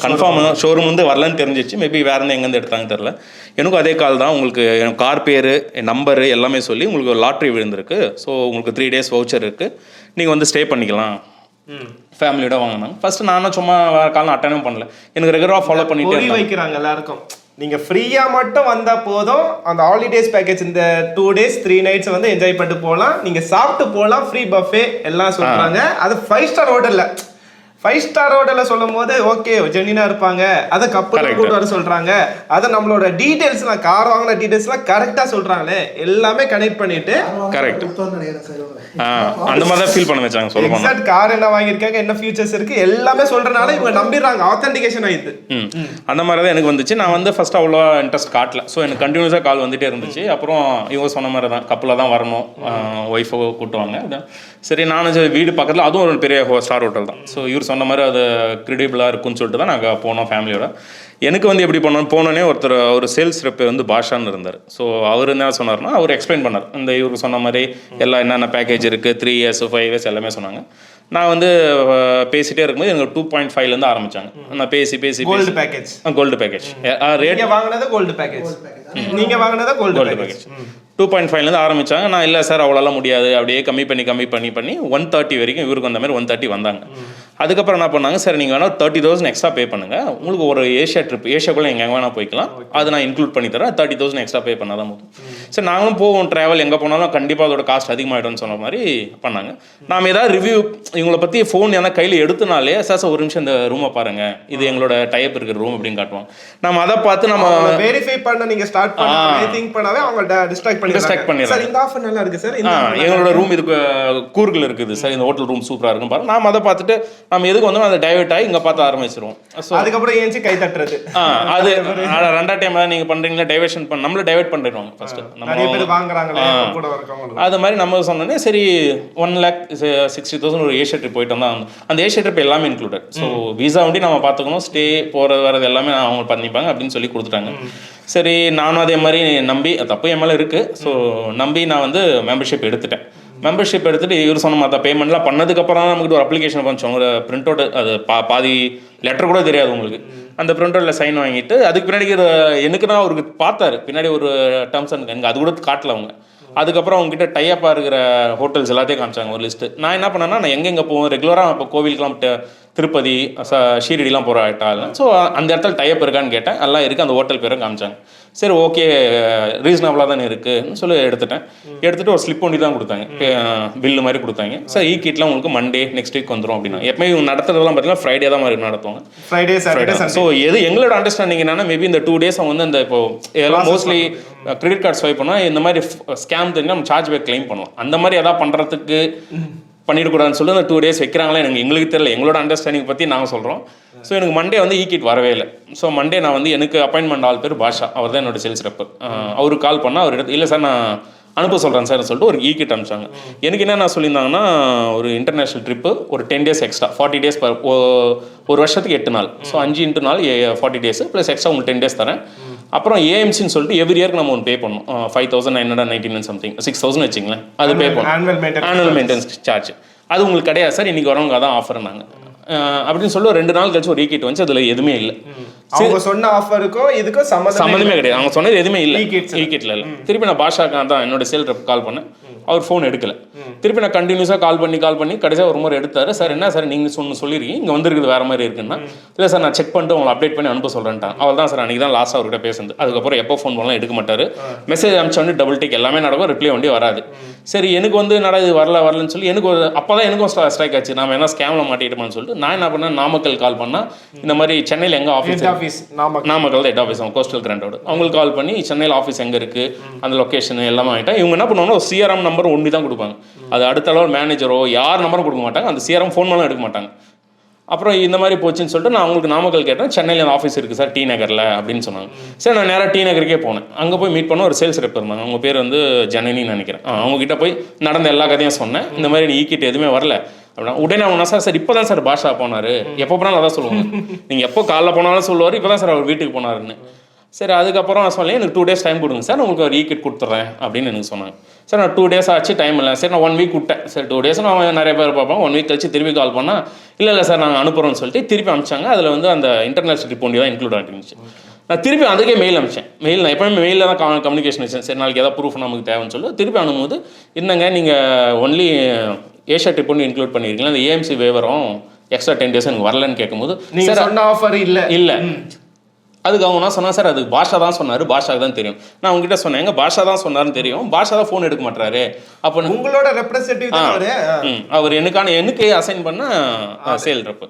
கன்ஃபார்ம் ஷோரூம் வந்து வரலன்னு தெரிஞ்சிச்சு, மேபி வேறு இருந்து எங்கேருந்து எடுத்தாங்கன்னு தெரில. எனக்கும் அதே கால் தான், உங்களுக்கு எனக்கு கார் பேர் நம்பரு எல்லாமே சொல்லி உங்களுக்கு ஒரு லாட்ரி விழுந்திருக்கு, ஸோ உங்களுக்கு 3 days வவுச்சர் இருக்குது, நீங்கள் வந்து ஸ்டே பண்ணிக்கலாம் ஃபேமிலியோட வாங்கினாங்க. ஃபர்ஸ்ட் நானும் சும்மா வேறு காலம் அட்டனும் பண்ணல, எனக்கு ரெகுலராக ஃபாலோ பண்ணிட்டு வைக்கிறாங்க எல்லாருக்கும். நீங்க ஃப்ரீயா மட்டும் வந்தா போதும், அந்த ஹாலிடேஸ் பேக்கேஜ் இந்த 2 days 3 nights வந்து என்ஜாய் பண்ணிட்டு போகலாம், நீங்க சாப்பிட்டு போகலாம், ஃப்ரீ பஃபே எல்லாம் சொல்றாங்க. அது 5-star ஹோட்டல்ல 5-star ஹோட்டல்ல சொல்லும் போது ஓகே ஜென்னினா இருப்பாங்க, அதை கப்பல் கூட்டு வர சொல்றாங்க, அதை நம்மளோட டீடைல்ஸ்லாம் கார் வாங்கின டீடைல்ஸ்லாம் கரெக்டா சொல்றாங்களே, எல்லாமே கனெக்ட் பண்ணிட்டு கரெக்ட் அந்த மாதிரி தான் ஃபீல் பண்ண வச்சாங்க. சொல்ல போனா எக்ஸாக்ட் கார் என்ன வாங்கியிருக்காங்க, என்ன ஃபியூச்சர்ஸ் இருக்கு எல்லாமே சொல்றனால இவங்க நம்பிடுறாங்க, ஆத்தென்டிகேஷன் ஆயிடுது. அந்த மாதிரி தான் எனக்கு வந்துச்சு. நான் வந்து ஃபர்ஸ்ட் அவ்வளோ இன்ட்ரெஸ்ட் காட்டல, ஸோ எனக்கு கண்டினியூஸாக கால் வந்துட்டே இருந்துச்சு. அப்புறம் இவங்க சொன்ன மாதிரி தான் கப்பலில் தான் வரணும், ஒய்ஃபை கூட்டுவாங்க. சரி நானும் வீடு பக்கத்தில், அதுவும் ஒரு பெரிய ஸ்டார் ஹோட்டல் தான். ஸோ இவர் சொன்ன மாதிரி அது கிரெடிபிளாக இருக்குன்னு சொல்லிட்டு தான் நாங்கள் போனோம் ஃபேமிலியோட. எனக்கு வந்து எப்படி போனோன்னே ஒருத்தர் ஒரு சேல்ஸ் ரெப் வந்து பாஷான்னு இருந்தார். ஸோ அவர் என்ன சொன்னார்னா, அவர் எக்ஸ்பிளைன் பண்ணார், இந்த இவருக்கு சொன்ன மாதிரி எல்லாம் என்னென்ன பேக்கேஜ் இருக்குது, 3 years 5 years எல்லாமே சொன்னாங்க. நான் வந்து பேசிகிட்டே இருக்கும்போது எனக்கு 2.5லேருந்து ஆரம்பித்தாங்க. நான் பேசி கோல்டு பேக்கேஜ் ரேட் வாங்கினது கோல்டு பேக்கேஜ், நீங்கள் வாங்கினதா கோல்டு பேக்கேஜ் 2.5லேருந்து ஆரம்பித்தாங்க. நான் இல்லை சார் அவ்வளோலாம் முடியாது, அப்படியே கம்மி பண்ணி 130 வரைக்கும் இவருக்கு வந்த மாதிரி 130 வந்தாங்க. அதுக்கப்புறம் என்ன பண்ணாங்க, சார் நீங்கள் வேணால் 30,000 எக்ஸ்ட்ரா பே பண்ணுங்கள், உங்களுக்கு ஒரு ஏஷியாக்குள்ளே எங்கே வேணால் போய்க்கலாம், அது நான் இன்க்ளூட் பண்ணி தரேன், 30,000 எக்ஸ்ட்ரா பே பண்ணால் தான் போதும். சரி நாங்களும் போவோம், ட்ராவல் எங்கே போனாலும் கண்டிப்பாக அதோட காஸ்ட் அதிகமாகிடும்னு சொன்ன மாதிரி பண்ணாங்க. நாம் ஏதாவது ரிவ்யூ இவங்களை பற்றி ஃபோன் ஏன்னா கையில் எடுத்துனாலே, சார் ஒரு நிமிஷம் இந்த ரூமை பாருங்கள், இது எங்களோட டைப் இருக்கிற ரூம் அப்படின்னு காட்டுவாங்க. நம்ம அதை பார்த்து நம்ம வெரிஃபை பண்ண நீங்கள் ஸ்டார்ட் பண்ணி திங்க் பண்ணாவே அவங்க டிஸ்ட்ராக்ட் பண்ணிடுறாங்க. சார் இந்த ஆஃபர் நல்லா இருக்கு சார், எங்களோட ரூம் இதுக்கு கூர்கில் இருக்குது சார், இந்த ஹோட்டல் ரூம் சூப்பராக இருக்கும் பாருங்க. நாம் அதை பார்த்துட்டு நம்ம எதுக்கு வந்தோம் அதை டைவர்ட் ஆகி இங்கே பார்த்து ஆரம்பிச்சிருவோம். ஸோ அதுக்கப்புறம் ஏஞ்சி கை தட்டுறது, அது 2வது டைம் தான் நீங்கள் பண்ணுறீங்களா, டைவர்ஷன் பண்ண நம்மள டைவர்ட் பண்ணிடுவாங்க ஃபர்ஸ்ட். நம்ம வாங்குறாங்களே கூட இருக்கவங்க அது மாதிரி நம்ம சொன்னோன்னே சரி 1,60,000 ஒரு ஏஷியா ட்ரிப் போயிட்டு வந்தால் அந்த ஏஷியா ட்ரிப் எல்லாமே இன்க்ளூடட். ஸோ விசா வண்டி நம்ம பார்த்துக்கணும், ஸ்டே போகிறது வரது எல்லாமே அவங்க பண்ணிப்பாங்க அப்படின்னு சொல்லி கொடுத்துட்டாங்க. சரி நானும் அதே மாதிரி நம்பி, தப்பு என் மேலே இருக்குது, ஸோ நம்பி நான் வந்து மெம்பர்ஷிப் எடுத்துட்டேன். மெம்பர்ஷிப் எடுத்துகிட்டு இவர் சொன்ன மாதிரி பேமெண்ட்லாம் பண்ணதுக்கப்புறம் தான் நமக்கு ஒரு அப்ளிகேஷன் பண்ணிச்சோம், ஒரு பிரிண்ட் அவுட், அது பாதி லெட்டர் கூட தெரியாது உங்களுக்கு, அந்த பிரிண்ட் அவுட்டில் சைன் வாங்கிட்டு அதுக்கு பின்னாடி எனக்கு நான் அவருக்கு பார்த்தாரு பின்னாடி ஒரு டேர்ம்ஸ் அண்ட் எனக்கு அது கூட காட்டல அவங்க. அதுக்கப்புறம் அவங்ககிட்ட டைப்பாக இருக்கிற ஹோட்டல்ஸ் எல்லாத்தையும் காமிச்சாங்க ஒரு லிஸ்ட்டு. நான் என்ன பண்ணேன்னா, நான் எங்கெங்கே போவேன் ரெகுலராக, இப்போ கோவிலுக்குலாம் திருப்பதி ஷீரடிலாம் போகிற ஆகிட்டாங்க. ஸோ அந்த இடத்துல டைப் இருக்கான்னு கேட்டேன், எல்லாம் இருக்குது, அந்த ஹோட்டல் பேரும் காமிச்சாங்க. சரி ஓகே ரீசனபிளாக தானே இருக்குன்னு சொல்லி எடுத்துகிட்டு ஒரு ஸ்லிப் ஒண்டி தான் கொடுத்தாங்க, பில்லு மாதிரி கொடுத்தாங்க. சார் கிட்லாம் உங்களுக்கு மண்டே நெக்ஸ்ட் வீக் வந்துடும் அப்படின்னா. எப்பவுமே இவங்க நடத்துறதுலாம் பார்த்தீங்கன்னா ஃப்ரைடே தான் மாதிரி நடத்துவாங்க, ஃப்ரைடே. ஸோ எங்களோட அண்டர்ஸ்டாண்டிங் என்னன்னா, மேபி இந்த 2 days அவங்க வந்து இந்த இப்போ இதெல்லாம் மோஸ்ட்லி கிரெடிட் கார்டு ஸ்வைப் பண்ணால் இந்த மாதிரி ஸ்கேம் தெரிஞ்சு நம்ம சார்ஜ் பேக் கிளைம் பண்ணலாம். அந்த மாதிரி எதாவது பண்ணுறதுக்கு பண்ணிடக்கூடாதுன்னு சொல்லி அந்த 2 days வைக்கிறாங்களே எங்களுக்கு தெரியல, எங்களோட அண்டர்ஸ்டாண்டிங் பற்றி நாங்கள் சொல்கிறோம். ஸோ எனக்கு மண்டே வந்து கிட் வரவே இல்லை. ஸோ மண்டே நான் வந்து எனக்கு அப்பாயின்மெண்ட் ஆள் பேர் பாஷா, அவர் தான் என்னோட சேல்ஸ் ரெப். அவருக்கு கால் பண்ணால் அவர் இல்லை சார் நான் அனுப்ப சொல்கிறேன் சார் சொல்லிட்டு ஒரு கிட் அனுப்பிச்சாங்க. எனக்கு என்ன சொல்லியிருந்தாங்கன்னா, ஒரு இன்டர்நேஷ்னல் ட்ரிப்பு ஒரு 10 days எக்ஸ்ட்ரா, 40 days ஒரு வருஷத்துக்கு 8 நாள், so 5 into 4 40 days plus extra உங்களுக்கு 10 days தரேன். அப்புறம் ஏஎம்சின்னு சொல்லிட்டு எவ்ரி இயருக்கு நம்ம ஒன்று பே பண்ணணும், 5,999 சம்திங் 6,000 வச்சிங்களேன், அது பே பண்ணணும், ஆனுவல் மெயின்டெனன்ஸ் சார்ஜ். அது உங்களுக்கு கிடையாது சார், இன்றைக்கி வரவங்க அதான் ஆஃபர் நாங்கள் அப்படின்னு சொல்லி 2 நாள் கழிச்சு ஒரு கிட் வந்து அதில் எதுவுமே இல்லை. அவங்க சொன்ன ஆஃபருக்கும் இதுக்கும் சம்மந்தமே கிடையாது, அவங்க சொன்னது எதுவுமே இல்லை கிட்ல இல்லை. திருப்பி நான் பாஷாக்கு தான் என்னோட சேல் ரெப் கால் பண்ணேன், அவர் ஃபோன் எடுக்கல. திருப்பி நான் கண்டினியூஸாக கால் பண்ணி கடைசியாக ஒரு முறை எடுத்தார். சார் என்ன சார் நீங்கள் சொல்லியிருக்கீங்க, இங்கே வந்துருக்குது வேறு மாதிரி இருக்குன்னா, இல்லை சார் நான் செக் பண்ணிட்டு உங்களை அப்டேட் பண்ணி அனுப்ப சொல்கிறேன்ட்டான். அவள் தான் சார் அன்றைக்கி தான் லாஸ்ட் அவர்கிட்ட பேசுது. அதுக்கப்புறம் எப்போ ஃபோன் பண்ணலாம் எடுக்க மாட்டார், மெசேஜ் அனுப்பிச்ச வந்து டபுள் டிக் எல்லாமே நடக்கும், ரிப்ளை வண்டி வராது. சரி எனக்கு வந்து இது வரலன்னு சொல்லி எனக்கு ஒரு அப்போ தான் எனக்கும் ஸ்ட்ரைக் ஆச்சு, நம்ம என்ன ஸ்கேமில் மாட்டிட்டோமான்னு சொல்லிட்டு நான் என்ன பண்ணேன், நாமக்கல் கால் பண்ணால் இந்த மாதிரி சென்னையில் எங்கே ஆஃபீஸ் நாமக்கல் ஹெட் ஆஃபீஸ் அவங்க கோஸ்டல் கிராண்டோடு அவங்களுக்கு கால் பண்ணி சென்னையில் ஆஃபீஸ் எங்கே இருக்குது அந்த லொக்கேஷன் எல்லாமே ஆகிட்டா. இவங்க என்ன பண்ணுவாங்கன்னா ஒரு சிஆர்எம் நம்பர் ஒன்று தான் கொடுப்பாங்க, அது அடுத்த அளவு மேனேஜரோ யார் நம்பரும் கொடுக்க மாட்டாங்க, அந்த சிஆர்எம் ஃபோன் பண்ணலாம் எடுக்க மாட்டாங்க. அப்புறம் இந்த மாதிரி போச்சுன்னு சொல்லிட்டு நான் அவங்களுக்கு நாமக்கல் கேட்டேன், சென்னையில் அந்த ஆஃபீஸ் இருக்குது சார் டி நகரில் அப்படின்னு சொன்னாங்க. சரி நான் நேராக டி நகருக்கே போனேன், அங்கே போய் மீட் பண்ண ஒரு சேல்ஸ் ரெப் இருந்தாங்க, அவங்க பேர் வந்து ஜனனின்னு நினைக்கிறேன். அவங்ககிட்ட போய் நடந்த எல்லா கதையும் சொன்னேன், இந்த மாதிரி நீ கிட்ட எதுவுமே வரல அப்படின்னா. உடனே அவங்க சார் இப்போ தான் சார் பாஷா போனார், எப்போ போனாலும் அதான் சொல்லுவாங்க, நீங்கள் எப்போ காலைல போனாலும் சொல்லுவார், இப்போ தான் சார் அவர் வீட்டுக்கு போனாருன்னு. சரி அதுக்கப்புறம் நான் சொன்னேன் எனக்கு 2 days டைம் கொடுங்க சார், உங்களுக்கு ஒரு e-kit கொடுத்துட்றேன் அப்படின்னு எனக்கு சொன்னாங்க. சார் நான் 2 days ஆச்சு, டைம் இல்லை. சரி நான் 1 week விட்டேன். சரி 2 days நான் நிறைய பேர் பார்ப்பேன். 1 week கழிச்சு திருப்பி கால் பண்ணால் இல்லை சார் நாங்கள் அனுப்புகிறோம்னு சொல்லிட்டு திருப்பி அனுப்பிச்சாங்க. அதில் வந்து அந்த இன்டர்நேஷனல் ட்ரிப் ஒண்டி தான் இன்க்ளூட் ஆகிருந்துச்சு. நான் திருப்பி அதுக்கே மெயில் அனுப்பிச்சேன். மெயில் நான் எப்போயுமே மெயிலில் தான் கம்யூனிகேஷன் வச்சேன். சரி நாளைக்கு ஏதாவது ப்ரூஃப் நமக்கு தேவைன்னு சொல்லி திருப்பி அனுப்பும்போது என்னங்க நீங்கள் ஒன்லி ஏஷியா ட்ரிப் ஒன்று இன்க்ளூட் பண்ணியிருக்கீங்களா, அந்த ஏஎம்சி வேவரும் எக்ஸ்ட்ரா 10 days எனக்கு வரலன்னு கேட்கும்போது நீங்கள் சொன்ன ஆஃபர் இல்லை. அதுக்கு அவங்க நான் சொன்னேன் சார் அது பாஷா தான் சொன்னார், பாஷாக்கு தான் தெரியும். நான் உங்ககிட்ட சொன்னேன் எங்க பாஷா தான் சொன்னார்னு தெரியும், பாஷா தான் ஃபோன் எடுக்க மாட்டாரு. அப்போ உங்களோட ரெப்ரசன்டேட்டிவ் அவர் எனக்கு அசைன் பண்ண சேல் ரெப்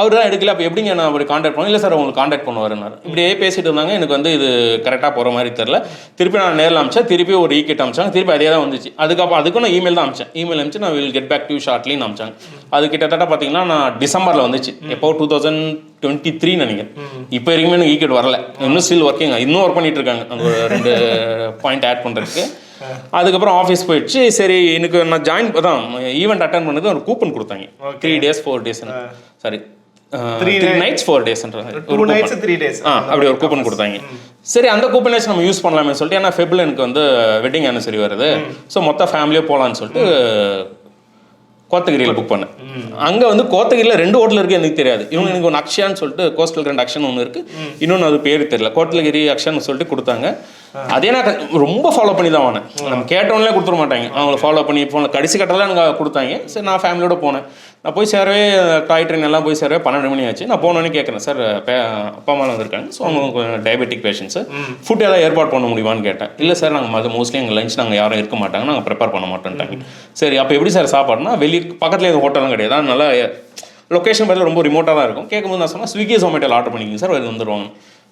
அவர் தான் எடுக்கல. அப்போ எப்படிங்க நான் அப்படி காண்டாக்ட் பண்ண? இல்லை சார் உங்களுக்கு காண்டாக்ட் பண்ணுவாருன்னாரு. இப்படியே பேசிட்டு இருந்தாங்க. எனக்கு வந்து இது கரெக்டாக போகிற மாதிரி தெரில. திருப்பி நான் நேரில் அமிச்சேன், திருப்பி ஒரு e-kit அமிச்சாங்க, திருப்பி அதே தான் வந்துச்சு. அதுக்கப்புறம் அதுக்கும் நான் இமெயில் தான் அமிச்சேன். இமெயில் அமிச்சு நான் வில் கெட் பேக் டு ஷார்ட்லின்னு அமிச்சாங்க. அது கிட்டத்தட்ட பார்த்தீங்கன்னா நான் டிசம்பரில் வந்துச்சு. எப்போ 2023 நினைக்கிறேன். இப்போ வரைக்குமே எனக்கு e-kit வரல. இன்னும் ஸ்டில் ஒர்க்கிங், இன்னும் ஒர்க் பண்ணிட்டு இருக்காங்க அந்த 2 பாயிண்ட் ஆட் பண்ணுறதுக்கு. அதுக்கப்புறம் ஆஃபீஸ் போயிடுச்சு. சரி எனக்கு நான் ஜாயின் தான் ஈவெண்ட் அட்டன் பண்ணது ஒரு கூப்பன் கொடுத்தாங்க. 3 days 4 days sorry 3 nights 4 days அப்படி ஒரு கூப்பன் கொடுத்தாங்க. சரி அந்த கூப்பன் வச்சு நம்ம யூஸ் பண்ணலாமே சொல்லிட்டு, ஏன்னா ஃபெப்ரவரி எனக்கு வந்து வெட்டிங் ஆனிவர்சரி வருது, ஸோ மொத்த ஃபேமிலியே போகலான்னு சொல்லிட்டு கோத்தகிரியில் புக் பண்ணேன். அங்கே வந்து கோத்தகிரியில் 2 ஹோட்டல் இருக்குது எனக்கு தெரியாது. இவங்க எனக்கு ஒன்று அக்ஷயான்னு சொல்லிட்டு கோஸ்டல் கிராண்ட் அக்ஷன் ஒன்று இருக்குது, இன்னொன்று அது பேர் தெரியல, கோத்தகிரி அக்ஷன் சொல்லிட்டு கொடுத்தாங்க. அதே நான் ரொம்ப ஃபாலோ பண்ணி தான் வானேன். நம்ம கேட்டவங்களே கொடுத்துட மாட்டாங்க, அவங்கள ஃபாலோ பண்ணி போன கடைசி கட்டலாம் எனக்கு கொடுத்தாங்க. சரி நான் ஃபேமிலியோட போனேன். நான் போய் சேரவே டாய் ட்ரெயின் எல்லாம் போய் சேரவே 12 மணி ஆச்சு. நான் போனோன்னே கேட்குறேன், சார் அப்பா அம்மா வந்திருக்காங்க, ஸோ அவங்க டயபெட்டிக் பேஷண்ட்ஸு, ஃபுட் ஏதாவது ஏற்பாடு பண்ண முடியுமான்னு கேட்டேன். இல்லை சார் நாங்கள் மோஸ்ட்லி எங்கள் லஞ்ச் நாங்கள் யாரும் இருக்க மாட்டாங்க, நாங்கள் ப்ரிப்பேர் பண்ண மாட்டோன்ட்டாங்க. சரி அப்போ எப்படி சார் சாப்பாடுனா, பக்கத்தில் எதுவும் ஹோட்டலும் கிடையாது, அதனால நல்லா லொக்கேஷன் பார்த்து ரொம்ப ரிமோட்டாக தான் இருக்கும். கேட்கும்போது நான் சொன்னால் ஸ்விக்கி ஜொமேட்டோவில் ஆர்டர் பண்ணிக்கிங்க சார், அது வந்துடுவாங்க.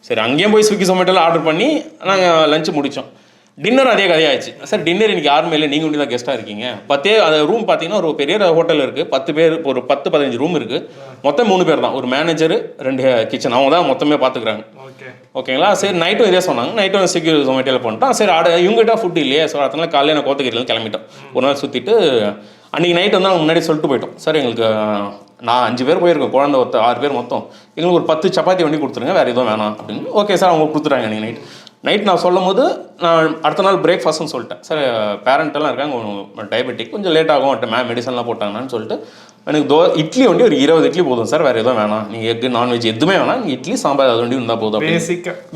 சரி அங்கேயும் போய் ஸ்விக்கி ஜொமேட்டோவில் ஆர்டர் பண்ணி நாங்கள் லஞ்சு முடித்தோம். டின்னர் அதே கதையாச்சு. சார் டின்னர் இன்றைக்கி யாருமே இல்லை, நீங்கள் ஒன்று தான் கெஸ்ட்டாக இருக்கீங்க. அந்த ரூம் பார்த்தீங்கன்னா ஒரு பெரிய ஹோட்டல் இருக்குது, 10 பேர், ஒரு 10-15 ரூம் இருக்குது, மொத்தம் 3 பேர் தான், ஒரு மேனேஜர் 2 கிச்சன், அவங்க தான் மொத்தமே பார்த்துக்குறாங்க. ஓகேங்களா. சரி நைட்டும் இதே சொன்னாங்க, நைட்டும் ஸ்விக்கி ஜொமேட்டோவில் பண்ணிட்டோம். சரி இவங்ககிட்ட ஃபுட் இல்லையே, ஸோ அதனால காலையில் நான் கோத்தகிரியில் கிளம்பிட்டோம். ஒரு நாள் சுற்றிட்டு அன்றைக்கி நைட் வந்து அவங்க முன்னாடி சொல்லிட்டு போயிட்டோம், சார் எங்களுக்கு நான் 5 பேர் போயிருக்கோம், குழந்தை 6 பேர் மொத்தம், எங்களுக்கு ஒரு 10 சப்பாத்தி வண்டி கொடுத்துருங்க, வேறு எதுவும் வேணாம் அப்படின்னு. ஓகே சார் அவங்க கொடுத்துட்டாங்க. அன்றைக்கி நைட் நான் சொல்லும் போது நான் அடுத்த நாள் பிரேக்ஃபாஸ்ட்னு சொல்லிட்டேன். சார் பேரண்ட்டெல்லாம் இருக்காங்க, டயபெட்டிக் கொஞ்சம் லேட் ஆகும், மெடிசன்லாம் போட்டாங்கன்னு சொல்லிட்டு எனக்கு இட்லி வண்டி ஒரு 20 இட்லி போதும் சார், வேறு எதுவும் வேணாம், நீங்கள் எக் நான்வெஜ் எதுவுமே வேணாம், நீங்கள் இட்லி சாம்பார் அது வண்டி இருந்தால் போதும்,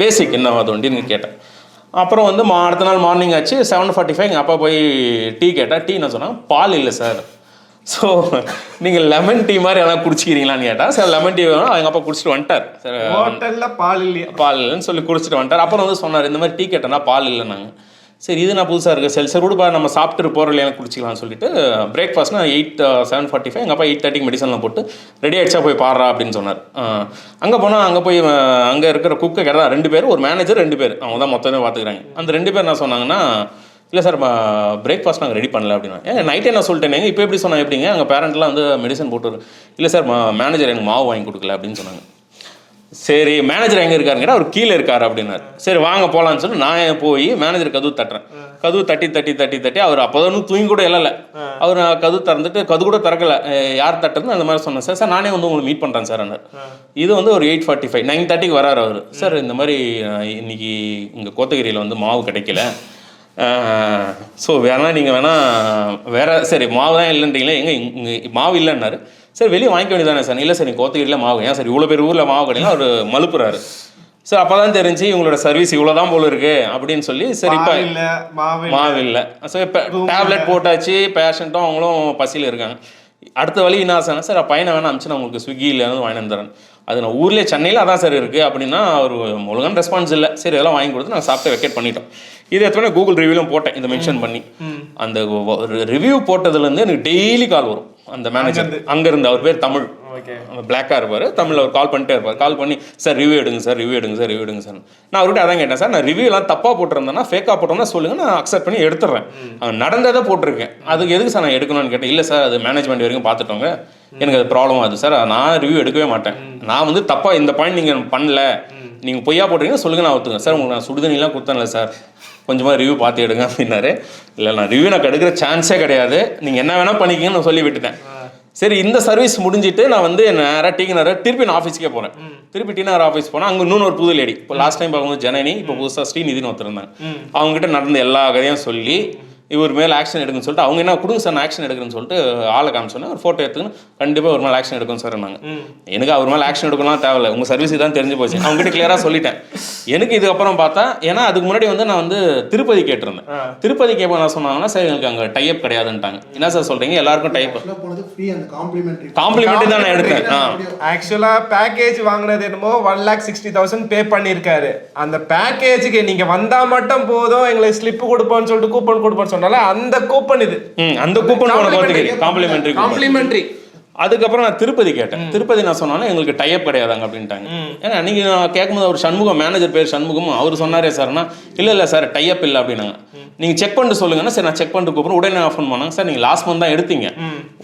பேசிக் என்ன அது வண்டின்னு கேட்டேன். அப்புறம் வந்து அடுத்த நாள் மார்னிங் ஆச்சு, 7:45 எங்கள் அப்பா போய் டீ கேட்டால், டீ என்ன சொன்னாங்க, பால் இல்லை சார். ஸோ நீங்கள் லெமன் டீ மாதிரி எல்லாம் குடிச்சிக்கிறீங்களான்னு கேட்டால், சார் லெமன் டீ வேணும், எங்கள் அப்பா குடிச்சிட்டு வந்துட்டார். சார் ஹோட்டலில் பால் இல்லையா, பால் இல்லைன்னு சொல்லி குடிச்சிட்டு வந்துட்டார். அப்புறம் வந்து சொன்னார், இந்த மாதிரி டீ கேட்டேன்னா பால் இல்லைன்னாங்க. சரி இது நான் புதுசாக இருக்குது, சரி கூட நம்ம சாப்பிட்டு போகிற இல்லையா குடிச்சிக்கலாம்னு சொல்லிட்டு பிரேக்ஃபாஸ்ட்னா 7:45 எங்கள் அப்பா 8:30 மெடிசன்லாம் போட்டு ரெடி ஆகிடுச்சா போய் பாடுறா அப்படின்னு சொன்னார். அங்கே போனால் அங்கே போய் அங்கே இருக்கிற குக்கை கேட்டால் 2 பேர், ஒரு மேனேஜர் 2 பேர், அவங்க தான் மொத்தமே பார்த்துக்கிறாங்க. அந்த 2 பேர் என்ன சொன்னாங்கன்னா, இல்லை சார் பிரேக்ஃபாஸ்ட் நாங்கள் ரெடி பண்ணல அப்படின்னா. நைட்டே நான் சொல்லிட்டேன், இப்போ எப்படி சொன்னால் எப்படிங்க, எங்கள் பேரண்ட்லாம் வந்து மெடிசன் போட்டு, இல்லை சார் மேனேஜர் எனக்கு மாவு வாங்கி கொடுக்கல அப்படின்னு சொன்னாங்க. சரி மேனேஜர் எங்கே இருக்காருங்கிட்ட, அவர் கீழே இருக்கார் அப்படின்னாரு. சரி வாங்க போகலான்னு சொல்லி நான் போய் மேனேஜர் கதவு தட்டுறேன். கதவு தட்டி அவர் அப்போதான் தூங்கி கூட இல்லை, அவர் கதவு திறந்துட்டு கதவு கூட திறக்கலை, யார் தட்டுறதுன்னு அந்த மாதிரி சொன்னேன். சார் சார் நானே வந்து உங்களுக்கு மீட் பண்ணுறேன் சார். இது வந்து ஒரு 8:45 9:30 வராரு அவர். சார் இந்த மாதிரி இன்னைக்கு இங்கே கோத்தகிரியில் வந்து மாவு கிடைக்கல, ஸோ வேணா நீங்கள் வேறு சரி மாவு தான் இல்லைன்றீங்களே, எங்கே இங்கே மாவு இல்லைன்னாரு. சரி வெளியே வாங்கிக்க வேண்டியதானே சார். இல்லை சார் நீங்கள் கோத்தகிரியில் மாவு, ஏன் சார் இவ்வளோ பேர் ஊரில் மாவு கிடையாது, அவர் மலுப்புறாரு. சார் அப்போ தான் தெரிஞ்சு இவங்களோட சர்வீஸ் இவ்வளோ தான் போல இருக்கு அப்படின்னு சொல்லி, சரி இப்போ மாவு இல்லை, ஸோ இப்போ டேப்லெட் போட்டாச்சு, பேஷண்ட்டும் அவங்களும் பசியில் இருக்காங்க. அடுத்த வழி என்ன சொன்னேன், சார் பையனை வேணா அனுப்பிச்சு நான் உங்களுக்கு ஸ்விக்கியில் வாங்கி வந்துடுறேன். அது நான் ஊர்லேயே சென்னையில் அதான் சார் இருக்குது அப்படின்னா அவர் ஒழுங்கான ரெஸ்பான்ஸ் இல்லை. சரி இதெல்லாம் வாங்கி கொடுத்து நான் சாப்பிட்டு வெக்கேட் பண்ணிட்டோம். இது எத்தனை கூகுள் ரிவ்யூலும் போட்டேன் இதை மென்ஷன் பண்ணி. அந்த ரிவ்யூ போட்டதுலேருந்து எனக்கு டெய்லி கால் வரும். அந்த மேனேஜர் அங்கேருந்து, அவர் பேர் தமிழ், பிளாக்காக இருப்பார், தமிழில் அவர் கால் பண்ணிட்டே இருப்பார். கால் பண்ணி சார் ரிவ்யூ எடுங்க சார், ரிவ்யூ எடுங்க சார், ரிவ்யூ எடுங்க சார். நான் அவர்கிட்ட அதான் கேட்டேன், சார் நான் ரிவ்யூலாம் தப்பாக போட்டிருந்தேன்னா, ஃபேக்காக போட்டோம்னா சொல்லுங்கள், நான் அக்செப்ட் பண்ணி எடுத்துடுறேன். அவன் நடந்ததை போட்டிருக்கேன், அதுக்கு எதுக்கு சார் நான் எடுக்கணும்னு கேட்டேன். இல்லை சார் அது மேனேஜ்மெண்ட் வரைக்கும் பார்த்துட்டோங்க, எனக்கு அது ப்ராப்ளம் ஆகுது சார், நான் ரிவ்யூ எடுக்கவே மாட்டேன். நான் வந்து தப்பாக இந்த பாயிண்ட் நீங்கள் பண்ணல, நீங்கள் பொய்யா போட்டிருக்கீங்க சொல்லுங்கள், நான் ஒத்துங்க சார். உங்களுக்கு நான் சுடுதண்ணிலாம் கொடுத்தேன்ல சார், கொஞ்சமாக ரிவ்யூ பார்த்து எடுங்க அப்படின்னாரு. இல்லை நான் ரிவ்யூ நான் எடுக்கிற சான்ஸே கிடையாது, நீங்கள் என்ன வேணால் பண்ணிக்கிங்கன்னு நான் சொல்லி விட்டுட்டேன். சரி இந்த சர்வீஸ் முடிஞ்சிட்டு நான் வந்து நேராக டீநகர் திருப்பி நான் ஆஃபீஸ்க்கே போகிறேன். திருப்பி டீநகர் ஆஃபீஸ் போனால் அங்கே இன்னொன்று ஒரு புது லேடி, இப்போ லாஸ்ட் டைம் பார்க்கும்போது ஜனனி, இப்போ புதுசாக ஸ்ரீநிதினு ஒருத்தருந்தாங்க. அவங்ககிட்ட நடந்த எல்லா கதையும் சொல்லி இவர் மேலே ஆக்ஷன் எடுக்குன்னு சொல்லிட்டு அவங்க என்ன கொடுங்க சார் நான் ஆக்ஷன் எடுக்கிறேன்னு சொல்லிட்டு ஆளை காமிச்சோன்னே ஒரு ஃபோட்டோ எடுத்துன்னு கண்டிப்பாக ஒரு மேலே ஆக்ஷன் எடுக்கும் சார் நாங்கள். எனக்கு அவர் மேலே ஆக்ஷன் எடுக்கலாம் தேவையில்லை, உங்கள் சர்வீஸ் தான் தெரிஞ்சு போச்சு. அவங்ககிட்ட கிளியராக சொல்லிட்டேன். எனக்கு இதுக்கப்புறம் பார்த்தா ஏன்னா அதுக்கு முன்னாடி வந்து நான் வந்து திருப்பதி கேட்டிருந்தேன். திருப்பதி கேட்ப என்ன சொன்னாங்கன்னா சார் எங்களுக்கு அங்கே டைப் கிடையாதுன்ட்டாங்க. என்ன சார் சொல்கிறீங்க, எல்லாருக்கும் டைப் காம்ப்ளிமெண்ட்ரி தான் நான் எடுத்தேன். ஆக்சுவலாக பேக்கேஜ் வாங்கினது என்னமோ 1,60,000 பே பண்ணியிருக்காரு. அந்த பேக்கேஜுக்கு நீங்கள் வந்தால் மட்டும் போதும் எங்களுக்கு ஸ்லிப்பு கொடுப்போம்னு சொல்லிட்டு கூப்பன் கொடுப்போம்னு சொன்னால அந்த கூப்பன் இது அந்த கூப்பன் காம்ப்ளிமெண்ட்ரி. அதுக்கப்புறம் நான் திருப்பதி கேட்டேன். திருப்பதி நான் சொன்னாலும் எங்களுக்கு டைப் கிடையாதாங்க அப்படின்ட்டாங்க. ஏன்னா அன்றைக்கி நான் கேட்கும்போது அவர் சண்முகம், மேனேஜர் பேர் சண்முகம், அவர் சொன்னாரே சார்னா இல்லை சார் டைப் இல்லை அப்படின்னாங்க. நீங்கள் செக் பண்ணிட்டு சொல்லுங்கன்னா சரி நான் செக் பண்ணிட்டு கூப்பிட்றேன். உடனே நான் ஃபோன் பண்ணாங்க, சார் நீங்கள் லாஸ்ட் மந்த் தான் எடுத்தீங்க,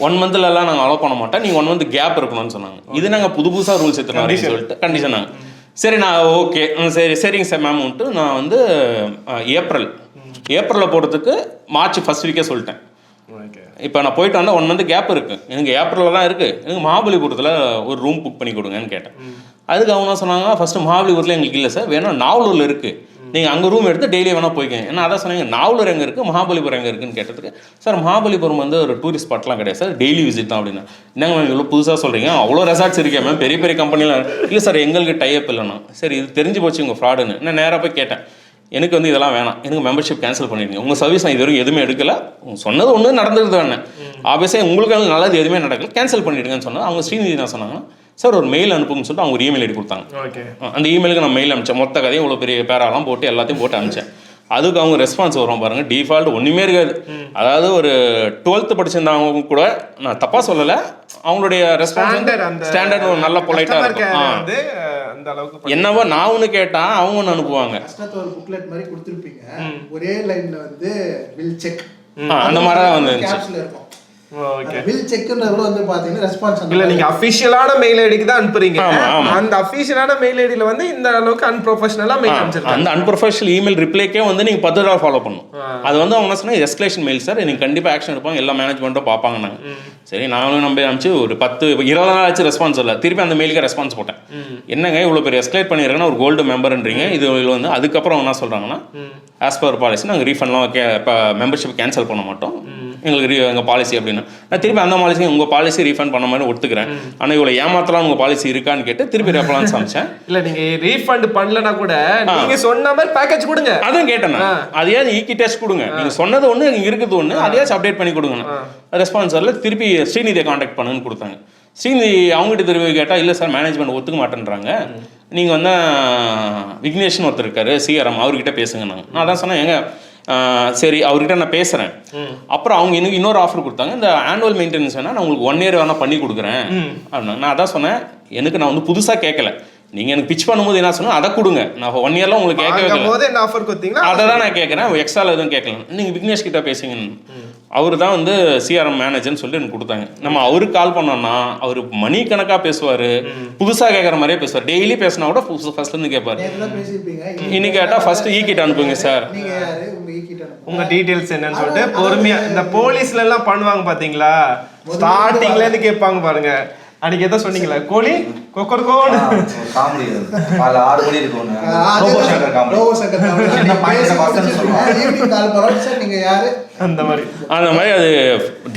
1 மந்த்லலாம் நாங்கள் அலோவ் பண்ண மாட்டோம், நீங்கள் 1 மந்த் கேப் இருக்கணும்னு சொன்னாங்க. இது நாங்கள் புதுசாக ரூல்ஸ் எடுத்துனோம் அப்படின்னு சொல்லிட்டு கண்டிஷன் நாங்கள் சரி நான் ஓகே சரிங்க சார் மேம்ன்ட்டு நான் வந்து ஏப்ரலில் போகிறதுக்கு மார்ச் ஃபர்ஸ்ட் வீக்கே சொல்லிட்டேன். இப்போ நான் போயிட்டு வந்தால் 1 மந்த் கேப் இருக்குது, எனக்கு ஏப்ரலில் தான் இருக்குது, எனக்கு மகாபலிபுரத்தில் ஒரு ரூம் புக் பண்ணி கொடுங்கன்னு கேட்டேன். அதுக்கு அவங்க சொன்னாங்க ஃபஸ்ட்டு மகாபலிபுரத்தில் எங்களுக்கு இல்லை சார், வேணா நாவலூரில் இருக்குது, நீங்கள் அங்கே ரூம் எடுத்து டெய்லி வேணால் போய்க்கங்க. ஏன்னா அதான் சொன்னாங்க நாவலூர் எங்கே இருக்குது மகாபலிபுரம் எங்கே இருக்குன்னு கேட்டதுக்கு சார் மகாபலிபுரம் வந்து ஒரு டூரிஸ்ட் ஸ்பாட்லாம் கிடையாது சார், டெய்லி விசிட் தான் அப்படின்னா. என்னங்க மேம் இவ்வளோ புதுசாக சொல்கிறீங்க, அவ்வளோ ரெசார்ட்ஸ் இருக்கேன் மேம், பெரிய பெரிய கம்பெனிலாம் இல்லை சார் எங்களுக்கு டைப் இல்லைண்ணா. சரி இது தெரிஞ்சு போச்சு உங்கள் ஃப்ராடுன்னு. நான் நேராக போய் கேட்டேன், எனக்கு வந்து இதெல்லாம் வேணாம், எனக்கு மெம்பர்ஷிப் கேன்சல் பண்ணிடுங்க, உங்கள் சர்வீஸ் நான் இது வரைக்கும் எதுவுமே எடுக்கல, சொன்னது ஒன்று நடந்தது வேணே, ஆப்வியஸாக உங்களுக்கு நல்லது எதுவுமே நடக்கல, கேன்சல் பண்ணிவிடுங்கன்னு சொன்னால் அவங்க ஸ்ரீநிதி என்ன சொன்னாங்கன்னா சார் ஒரு மெயில் அனுப்புங்கன்னு சொல்லிட்டு அவங்க ஒரு இமெயில் ஐடி கொடுத்தாங்க. அந்த இமெயிலுக்கு நான் மெயில் அனுப்பிச்சேன், மொத்த கதையும் இவ்வளோ பெரிய பேராலாம் போட்டு எல்லாத்தையும் போட்டு அனுப்பிச்சேன். அதுக்கு அவங்க ரெஸ்பான்ஸ் வரும் பாருங்கள், டிஃபால்ட் ஒன்றுமே இருக்காது. அதாவது ஒரு 12th படிச்சிருந்தவங்க கூட நான் தப்பாக சொல்லலை, அவங்களுடைய ரெஸ்பான்ஸ் ஸ்டாண்டர்ட் ஒரு நல்ல பொலைட்டாக இருக்கும். என்னவோ நான் ஒன்று கேட்டா அவங்க ஒன்று அனுப்புவாங்க. ஒரு புக்லெட் மாதிரி கொடுத்துருப்பீங்க, ஒரே லைன்ல வந்து வில் செக் அந்த மாதிரி தான் வந்துருந்துச்சு. வில் செக்ன்றது வந்து பாத்தீங்கன்னா ரெஸ்பான்ஸ் இல்ல நீங்க அபிஷியலான மெயில் ஐடிக்கு தான் அனுப்புறீங்க. அந்த அபிஷியலான மெயில் ஐடில வந்து இந்த அளவுக்கு அன்ப்ரொஃபஷனலா மெயில் அனுப்பிச்சிருக்காங்க. அந்த அன்ப்ரொஃபஷனல் இமெயில் ரிப்ளைக்கே வந்து நீங்க 10 தடவை ஃபாலோ பண்ணணும். அது வந்து அவங்க சொன்னா எஸ்கலேஷன் மெயில் சார், நீங்க கண்டிப்பா ஆக்ஷன் எடுப்பாங்க, எல்லா மேனேஜ்மெண்ட்டும் பார்ப்பாங்க. நாங்க சரி நாங்களும் நம்பி அனுப்பிச்சு ஒரு 10-20 நாள் ஆச்சு ரெஸ்பான்ஸ் இல்லை. திருப்பி அந்த மெயிலுக்கு ரெஸ்பான்ஸ் போட்டேன், என்னங்க இவ்வளோ பெரிய எஸ்கலேட் பண்ணியிருக்கேன்னா ஒரு கோல்டு மெம்பர்ன்றீங்க, இது வந்து அதுக்கப்புறம் என்ன சொல்றாங்கன்னா ஆஸ் பர் பாலிசி நாங்கள் ரீஃபண்ட்லாம் இப்போ மெம்பர்ஷிப் கேன்சல் பண்ண மாட்டோம், எங்களுக்கு எங்கள் பாலிசி அப்படின்னா. நான் திருப்பி அந்த பாலிசி உங்கள் பாலிசி ரீஃபண்ட் பண்ண மாதிரி ஒத்துக்கிறேன், ஆனால் இவ்வளோ ஏமாத்தலாம் உங்கள் பாலிசி இருக்கான்னு கேட்டு திருப்பி ரெஃபரன்ஸ் அனுப்பிச்சேன். இல்லை நீங்கள் ரீஃபண்ட் பண்ணலன்னா கூட நீங்கள் சொன்ன மாதிரி பேக்கேஜ் கொடுங்க. அதுவும் கேட்டேன், அதையாவது ஈக்கி டெஸ்ட் கொடுங்க, நீங்கள் சொன்னது ஒன்று நீங்கள் இருக்குது ஒன்று, அதையாச்சும் அப்டேட் பண்ணி கொடுங்க. ரெஸ்பான்ஸ் வரல, திருப்பி ஸ்ரீநிதியை காண்டாக்ட் பண்ணுன்னு கொடுத்தாங்க. ஸ்ரீநிதி அவங்ககிட்ட திருப்பி கேட்டால் இல்லை சார் மேனேஜ்மெண்ட் ஒத்துக்க மாட்டேன்றாங்க, நீங்கள் வந்து விக்னேஷ்னு ஒருத்தர் இருக்காரு சிஆர்எம் அவர்கிட்ட பேசுங்க. நான் அதான் சொன்னேன், எங்க சரி அவர்கிட்ட நான் பேசுகிறேன். அப்புறம் அவங்க எனக்கு இன்னொரு ஆஃபர் கொடுத்தாங்க, இந்த ஆனுவல் மெயின்டெனன்ஸ் வேணால் நான் உங்களுக்கு 1 year வேணால் பண்ணி கொடுக்குறேன் அப்படின்னா. நான் அதான் சொன்னேன், எனக்கு நான் வந்து புதுசாக கேட்கல, நீங்கள் எனக்கு பிச் பண்ணும்போது என்ன சொன்னால் அதை கொடுங்க, நான் 1 yearலாம் உங்களுக்கு கேட்கவே ஆஃபர் கொடுத்தீங்கன்னா அதை தான் நான் கேட்குறேன், எக்ஸ்ட்ரா எதுவும் கேட்கல. நீங்கள் விக்னேஷ் கிட்ட பேசுங்கன்னு அவர் தான் வந்து சிஆர்எம் மேனேஜர்னு சொல்லிட்டு எனக்கு கொடுத்தாங்க. நம்ம அவருக்கு கால் பண்ணோம்னா அவர் மணி கணக்காக பேசுவார், புதுசாக கேட்குற மாதிரியே பேசுவார், டெய்லி பேசினா கூட ஃபர்ஸ்ட்லேருந்து கேட்பார். இன்னைக்கு கேட்டால் ஃபர்ஸ்ட் ஈக்கிட்ட அனுப்புங்க சார், உங்க டீடைல்ஸ் என்னன்னு சொல்லிட்டு பொறுமையா. இந்த போலீஸ்ல எல்லாம் பண்ணுவாங்க பாத்தீங்களா, ஸ்டார்டிங்ல இருந்து கேட்பாங்க பாருங்க. அன்னைக்கு எதை சொன்னீங்களா, கோழி கொக்கர்கோன்னு காமெடி காலைல 6 மணி இருக்கும் அந்த மாதிரி அது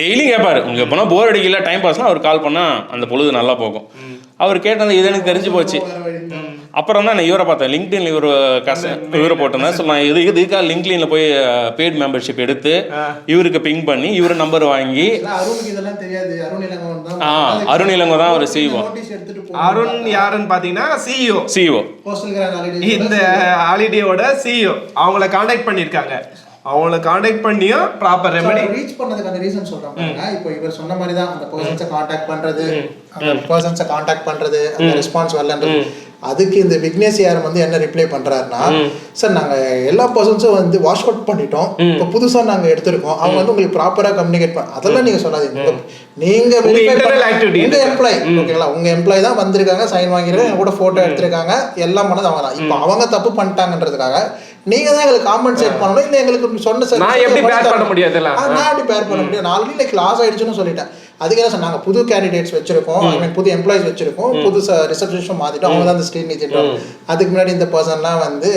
டெய்லி கேட்பாரு. உங்களுக்கு எப்போனா போர் அடிக்கல டைம் பாஸ்னா அவர் கால் பண்ணால் அந்த பொழுது நல்லா போகும். அவர் கேட்டது இது எனக்கு தெரிஞ்சு போச்சு. அப்புறம் தான் நான் இவரை பார்த்தேன், லிங்க்டின்ல இவரை போட்டிருந்தேன். சொல்லலாம் இதுக்காக லிங்க்டின்ல போய் பெய்ட் மெம்பர்ஷிப் எடுத்து இவருக்கு பிங் பண்ணி இவர் நம்பர் வாங்கி. அருண் இளங்கோ தான் ஒரு சிஇஓ. அருண் யாருன்னு பாத்தீங்கன்னா சிஇஓ இந்த ஹாலிடேயோட சிஇஓ. அவங்கள கான்டாக்ட் பண்ணிருக்காங்க, அவங்கள கான்டாக்ட் பண்ணியும் ப்ராப்பர் ரெமெடி ரீச் பண்ணதுக்கான ரீசன் சொல்றாங்க. இப்போ இவர் சொன்ன மாதிரி தான் அந்த பர்சன்ஸை கான்டாக்ட் பண்றது அந்த ரெஸ்பான்ஸ் வரலன்றது. அதுக்கு இந்த விக்னேஷ் யாரும் வந்து என்ன ரிப்ளை பண்றாருன்னா, சார் நாங்க எல்லா பர்சன்ஸும் வந்து வாஷ் அவுட் பண்ணிட்டோம், இப்போ புதுசா நாங்க எடுத்திருக்கோம், அவங்க வந்து உங்களுக்கு ப்ராப்பரா கம்யூனிகேட் பண்ண அதெல்லாம் நீங்க சொல்லாதீங்க. நீங்க உங்க எம்ப்ளாய் ஓகேங்களா, உங்க எம்ப்ளாய் தான் வந்திருக்காங்க, சைன் வாங்கிருக்காங்க, எங்க கூட போட்டோ எடுத்திருக்காங்க, எல்லாம் பண்ணது அவங்க தான். இப்போ அவங்க தப்பு பண்ணிட்டாங்கன்றதுக்காக நீங்க தான் எங்களுக்கு காம்பன்சேட் பண்ணணும். இல்லை எங்களுக்கு சொன்ன சார் நான் எப்படி பேர் பண்ண முடியாது, நான் எப்படி பேர் பண்ண முடியாது, நான் ஆல்ரெடி லாஸ் ஆயிடுச்சுன்னு சொல்லிட்டேன். அதுக்கு என்ன சொன்னாங்க, புது கேண்டிடேட்ஸ் வச்சிருக்கோம், ஐ மீன் புது எம்ப்ளாயிஸ் வச்சிருக்கோம், புது ரிசப்ஷனிஸ்டும் மாற்றிட்டோம், அவங்க தான் அந்த ஸ்ரீநிதின்றோம். அதுக்கு முன்னாடி இந்த பர்சன்லாம் வந்து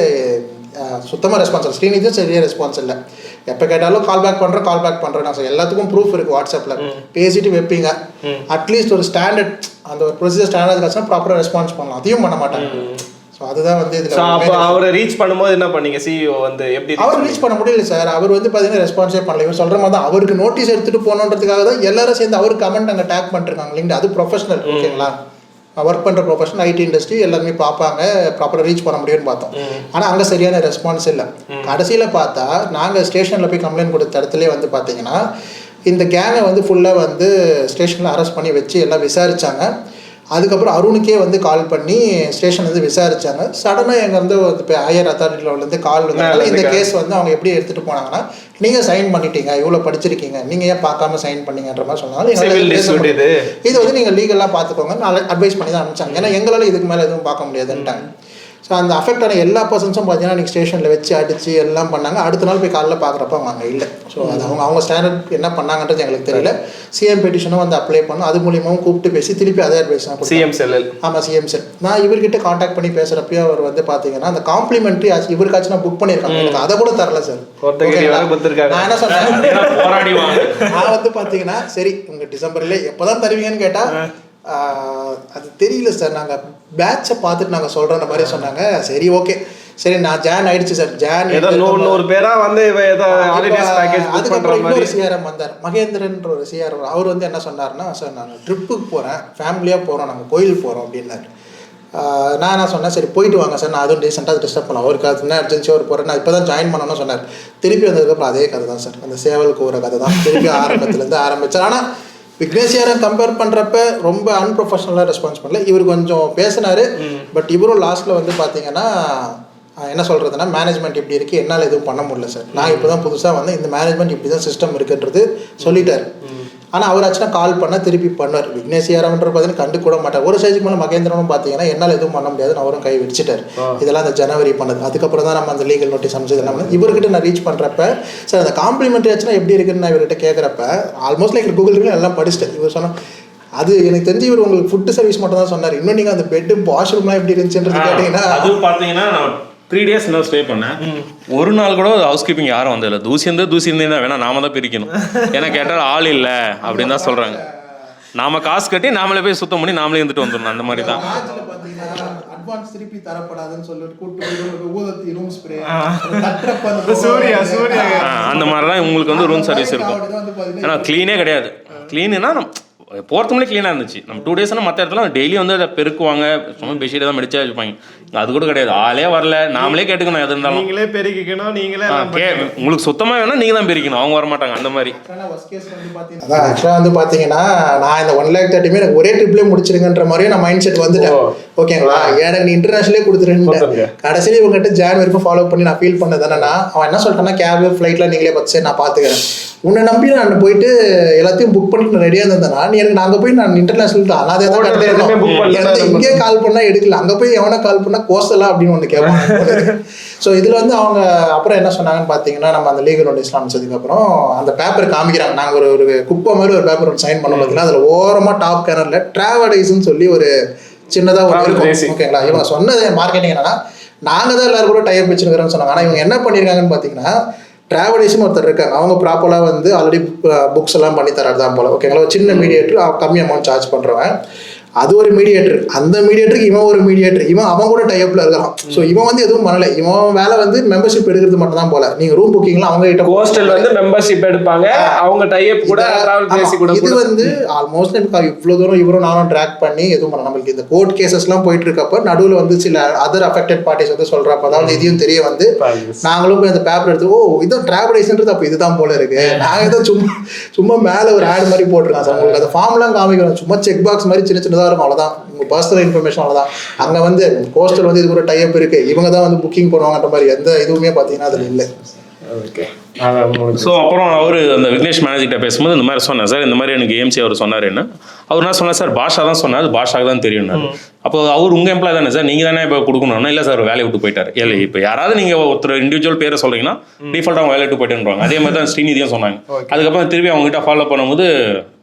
சுத்தமாக ரெஸ்பான்ஸ் ஸ்ரீநிதியும் சரியாக ரெஸ்பான்ஸ் இல்லை. எப்போ கேட்டாலும் கால் பேக் பண்ணுறேன் நான் சார், எல்லாத்துக்கும் ப்ரூஃப் இருக்குது வாட்ஸ்அப்பில், பேசிட்டு வைப்பீங்க. அட்லீஸ்ட் ஒரு ஸ்டாண்டர்ட் அந்த ஒரு ப்ரொசீஜர் ஸ்டாண்டர்ட் காசுனா ப்ராப்பராக ரெஸ்பான்ஸ் பண்ணலாம், அதையும் பண்ண மாட்டாங்க. ஸோ அதுதான் வந்து இதில் அப்போ அவரை ரீச் பண்ணும்போது என்ன பண்ணீங்க? சிஇஓ வந்து எப்படி அவர் ரீச் பண்ண முடியல சார். அவர் வந்து பார்த்தீங்கன்னா ரெஸ்பான்ஸே பண்ணல. இவர் சொல்கிற மாதிரி தான் அவருக்கு நோட்டீஸ் எடுத்துகிட்டு போகணுன்றதுக்காக தான் எல்லாரும் சேர்ந்து அவருக்கு கமெண்ட் அங்கே டேக் பண்ணிருக்காங்க இல்லைங்க. அது ப்ரொஃபஷனல், ஓகேங்களா? ஒர்க் பண்ணுற ப்ரொஃபஷனல் ஐடி இண்டஸ்ட்ரி எல்லாருமே பார்ப்பாங்க, ப்ராப்பராக ரீச் பண்ண முடியும்னு பார்த்தோம். ஆனால் அங்கே சரியான ரெஸ்பான்ஸ் இல்லை. கடைசியில் பார்த்தா நாங்கள் ஸ்டேஷனில் போய் கம்ப்ளைண்ட் கொடுத்த இடத்துலேயே வந்து பார்த்தீங்கன்னா இந்த கேங்கை வந்து ஃபுல்லாக வந்து ஸ்டேஷனில் அரெஸ்ட் பண்ணி வச்சு எல்லாம் விசாரித்தாங்க. அதுக்கப்புறம் அருணுக்கே வந்து கால் பண்ணி ஸ்டேஷன் வந்து விசாரிச்சாங்க. சடனாக எங்கள் வந்து இப்போ ஹையர் அத்தாரிட்டி லெவல்லேருந்து கால் வந்ததுனால இந்த கேஸ் வந்து அவங்க எப்படி எடுத்துகிட்டு போனாங்கன்னா, நீங்கள் சைன் பண்ணிட்டீங்க, இவ்வளோ படிச்சிருக்கீங்க, நீங்கள் ஏன் பார்க்காம சைன் பண்ணீங்கன்ற மாதிரி சொன்னாலும் இது வந்து நீங்கள் லீகலாக பார்த்துக்கோங்க நான் அட்வைஸ் பண்ணி தான் அனுப்பிச்சாங்க. ஏன்னா எங்களால் இதுக்கு மேலே எதுவும் பார்க்க முடியாதுன்ட்டாங்க. ஸோ அந்த அஃபெக்ட் ஆன எல்லா பர்சன்ஸும் பார்த்தீங்கன்னா நீங்கள் ஸ்டேஷனில் வச்சு அடித்து எல்லாம் பண்ணாங்க. அடுத்த நாள் போய் காலையில் பார்க்குறப்ப அவங்க அங்கே இல்லை. ஸோ அது அவங்க ஸ்டாண்டர்ட் என்ன பண்ணாங்கன்றது எங்களுக்கு தெரியல. சிஎம் பெட்டிஷனும் வந்து அப்ளை பண்ணோம், அது மூலியமாகவும் கூப்பிட்டு பேசி திருப்பி அதே அட்வைஸ் தான் சிஎம் செல். ஆமாம், சிஎம் செல். நான் இவர்கிட்ட காண்டாக்ட் பண்ணி பேசுகிறப்போ அவர் வந்து பார்த்தீங்கன்னா அந்த காம்ப்ளிமெண்ட்ரி இவருக்காச்சும் நான் புக் பண்ணியிருக்காங்க, எனக்கு அதை கூட தரல சார். நான் என்ன சொன்னேன், நான் வந்து பார்த்தீங்கன்னா சரி உங்கள் டிசம்பர்லேயே எப்போ தான் தருவீங்கன்னு கேட்டால் அது தெரியல சார், நாங்கள் பேட்சை பார்த்துட்டு நாங்கள் சொல்கிற மாதிரி சொன்னாங்க. சரி ஓகே சரி நான் ஜான் ஆயிடுச்சு சார். ஜான் ஏதோ 100 பேரா வந்து அதுக்கப்புறம் இன்னொரு சிஆர்எம் வந்தார், மகேந்திரன்ற ஒரு சிஆர்எம். அவர் வந்து என்ன சொன்னார்னா, சார் நாங்கள் ட்ரிப்புக்கு போகிறேன், ஃபேமிலியாக போகிறோம், நாங்கள் கோயில் போகிறோம் அப்படின்னாரு. நான் என்ன சொன்னேன், சரி போயிட்டு வாங்க சார், நான் அதுவும் ரீசெண்டாக டிஸ்டர்ப் பண்ணலாம், அவருக்கு அது என்ன அர்ஜென்சியாக அவர் போகிறேன், நான் இப்போ தான் ஜாயின் பண்ணணும்னு சொன்னார். திருப்பி வந்ததுக்கப்புறம் அதே கதை தான் சார், அந்த சேவலுக்கு ஒரு கதை தான் திருப்பி ஆரம்பத்துலேருந்து ஆரம்பித்தார். ஆனால் விக்னேஷ் கம்பேர் பண்ணுறப்ப ரொம்ப அன்ப்ரொஃபஷனலாக ரெஸ்பான்ஸ் பண்ணல. இவர் கொஞ்சம் பேசினார், பட் இவரும் லாஸ்ட்டில் வந்து பார்த்தீங்கன்னா என்ன சொல்கிறதுனா, மேனேஜ்மெண்ட் இப்படி இருக்குது, என்னால் எதுவும் பண்ண முடியல சார், நான் இப்போ தான் புதுசாக வந்து இந்த மேனேஜ்மெண்ட் இப்படி தான் சிஸ்டம் இருக்குன்றது சொல்லிட்டார். ஆனால் அவர் ஆச்சுன்னா கால் பண்ணால் திருப்பி பண்ணுவார். விக்னேஷ் யாரம்ன்ற பார்த்தீங்கன்னா கண்டு கூட மாட்டார். ஒரு ஸ்டேஜுக்கு மேலே மகேந்திரனும் பார்த்தீங்கன்னா என்னால் எதுவும் பண்ண முடியாதுன்னு அவரும் கை வச்சுட்டார். இதெல்லாம் அந்த ஜனவரி பண்ணது. அதுக்கப்புறம் தான் நம்ம அந்த லீகல் நோட்டீஸ் அமைச்சது எல்லாம் பண்ணது. இவர்கிட்ட நான் ரீச் பண்ணுறப்ப சார் அந்த காம்ப்ளிமெண்ட்ரி ஆச்சுன்னா எப்படி இருக்குன்னு நான் இவர்கிட்ட கேட்குறப்ப ஆல்மோஸ்ட் லைக் கூகுள் எல்லாம் படிச்சுட்டேன். இவர் சொன்னால் அது எனக்கு தெரிஞ்சு இவர் உங்களுக்கு ஃபுட்டு சர்வீஸ் மட்டும் தான் சொன்னார். இன்னும் நீங்கள் அந்த பெட்டு வாஷ்ரூம்லாம் எப்படி இருந்துச்சுன்றது கேட்டிங்கன்னா, அதுவும் பார்த்தீங்கன்னா 3 days நான் ஸ்டே பண்ணேன். ஒரு நாள் கூட ஹவுஸ் கீப்பிங் யாரும் வந்ததில்லை. தூசி இருந்தே தான் வேணா நாம தான் பிரிக்கணும். ஏன்னா கேட்டால் ஆள் இல்லை அப்படின்னு தான் சொல்கிறாங்க. நாம காசு கட்டி நாமளே போய் சுத்தம் பண்ணி நாமளே இருந்துட்டு வந்துடணும். அந்த மாதிரி தான் அட்வான்ஸ் திருப்பி தரப்படாதுன்னு சொல்லிட்டு அந்த மாதிரிலாம் உங்களுக்கு வந்து ரூம் சர்வீஸ் இருக்கும். ஏன்னா க்ளீனே கிடையாது. க்ளீனுன்னா போகிறதுக்குள்ளே க்ளீனாக இருந்துச்சு. நம்ம 2 days மற்ற இடத்துல டெய்லி வந்து அதை பெருக்குவாங்க, சும்மா பெட்ஷீட் தான் மடிச்சா வச்சுப்பாங்க. அது கூட கிடையாது, ஆளே வரல, நாமளே கேட்டுக்கணும். எது இருந்தாலும் நீங்களே பெருக்கிக்கணும், நீங்களே உங்களுக்கு சுத்தமாக வேணா நீங்கள் தான் பெருக்கணும், அவங்க வர மாட்டாங்க. அந்த மாதிரி அதான் ஆக்சுவலாக வந்து பார்த்தீங்கன்னா நான் இந்த 1,30,000 எனக்கு ஒரே ட்ரிப்லேயே முடிச்சிருங்கன்ற மாதிரியே நான் மைண்ட் செட் வந்துட்டேன். ஓகேங்களா, எனக்கு நீ இன்டர்நேஷனலே கொடுத்துருன்னு கடைசியில் இவங்ககிட்ட ஜான் வரைக்கும் ஃபாலோ பண்ணி நான் ஃபீல் பண்ணது தானேண்ணா. அவன் என்ன சொல்லிட்டான்னா, கேபு ஃப்ளைட்லாம் நீங்களே பார்த்து நான் பார்த்துக்கிறேன், உன்னை நம்பி நான் போயிட்டு எல்லாத்தையும் புக் பண்ணிட்டு நான் ரெடியாக இருந்தேன்னா நீ எனக்கு நாங்கள் போய் நான் இன்டர்நேஷனல் தான் அதே தான் கட்டணும். இங்கே கால் பண்ணால் எடுக்கல, அங்கே போய் எவனா கால் பண்ணால் கோஸ்டலா அப்படின்னு ஒன்று கேட்பாங்க. ஸோ இதில் வந்து அவங்க அப்புறம் என்ன சொன்னாங்கன்னு பார்த்தீங்கன்னா, நம்ம அந்த லீகல் நோட்டீஸ் அமைச்சதுக்கப்புறம் அந்த பேப்பர் காமிக்கிறாங்க. நாங்கள் ஒரு குப்பை மாதிரி ஒரு பேப்பர் ஒன்று சைன் பண்ண பார்த்தீங்கன்னா அதில் ஓரமாக டாப் கேனரில் ட்ராவடைஸ்ன்னு சொல்லி ஒரு சின்னதாக ஒரு இருக்கும். ஓகேங்களா, இவங்க சொன்னது மார்க்கெட்டிங் என்னன்னா, நாங்கள் தான் எல்லாரும் கூட டைப் வச்சுருக்கிறோன்னு சொன்னாங்க. ஆனால் இவங்க என்ன பண்ணியிருக்காங்கன்னு பார்த்தீங்கன்னா, ட்ராவல்ஸ்னு ஒருத்தர் இருக்காங்க, அவங்க ப்ராப்பராக வந்து ஆல்ரெடி புக்ஸ் எல்லாம் பண்ணி தராது தான் போல. ஓகேங்களா, ஒரு சின்ன மீடியேட்டர் கம்மி அமௌண்ட் சார்ஜ் பண்ணுறவன், அது ஒரு மீடியேட்டர். அந்த மீடியேட்டருக்கு இவன் ஒரு மீடியேட்டர், இவன் அவன் கூட டைப்ல இருக்கிறான். ஸோ இவன் வந்து எதுவும் பண்ணலை, இவன் வேலை வந்து மெம்பர்ஷிப் எடுக்கிறது மட்டும் தான் போல. நீங்க ரூம் புக்கிங்லாம் அவங்க கிட்ட ஹோஸ்டல் வந்து மெம்பர்ஷிப் எடுப்பாங்க, அவங்க டைப் கூட டிராவல் பேசி கூட. இது வந்து ஆல்மோஸ்ட் இவ்வளோ தூரம் இவரும் நானும் ட்ராக் பண்ணி எதுவும் பண்ண நம்மளுக்கு இந்த கோர்ட் கேசஸ்லாம் போயிட்டு இருக்கப்ப நடுவில் வந்து சில அதர் அஃபெக்டட் பார்ட்டிஸ் வந்து சொல்றப்ப அதாவது இதையும் தெரிய வந்து நாங்களும் போய் அந்த பேப்பர் எடுத்து இதுவும் டிராவல்ஸ்ன்றது அப்போ இதுதான் போல இருக்கு. நாங்கள் ஏதோ சும்மா மேலே ஒரு ஆட் மாதிரி போட்டிருக்கோம் சார், உங்களுக்கு அந்த ஃபார்ம்லாம் காமிக்கிறோம், சும்மா செக் பாக்ஸ் மாதிரி சின்ன சின்னதாக இருக்கும், அவ்வளோதான். உங்க பர்சனல் இன்ஃபர்மேஷன் அவ்வளோதான். அங்கே வந்து கோஸ்டல் வந்து இது ஒரு டைப் இருக்கு, இவங்க தான் வந்து புக்கிங் பண்ணுவாங்கன்ற மாதிரி எந்த இதுவுமே பார்த்தீங்கன்னா அதில் இல்லை. ஸோ அப்புறம் அவர் அந்த விக்னேஷ் மேனேஜர்கிட்ட பேசும்போது இந்த மாதிரி சொன்னார், சார் இந்த மாதிரி எனக்கு ஏஎம்சி அவர் சொன்னார். என்ன அவர் என்ன சொன்னார், சார் பாஷா தான் சொன்னார், அது பாஷாக்கு தான் தெரியும். அப்போ அவர் உங்கள் எம்ப்ளாய் தானே சார், நீங்கள் தானே இப்போ கொடுக்கணும்னா, இல்லை சார் வேலையை விட்டு போயிட்டார். இல்லை இப்போ யாராவது நீங்கள் ஒருத்தர் இண்டிவிஜுவல் பேரை சொல்கிறீங்கன்னா டிஃபால்ட்டாக அவங்க வேலையை விட்டு போயிட்டுருவாங்க. அதே மாதிரி தான் ஸ்ரீநிதியும் சொன்னாங்க. அதுக்கப்புறம் திருப்பி அவங்ககிட்ட ஃபாலோ பண்ணும்போது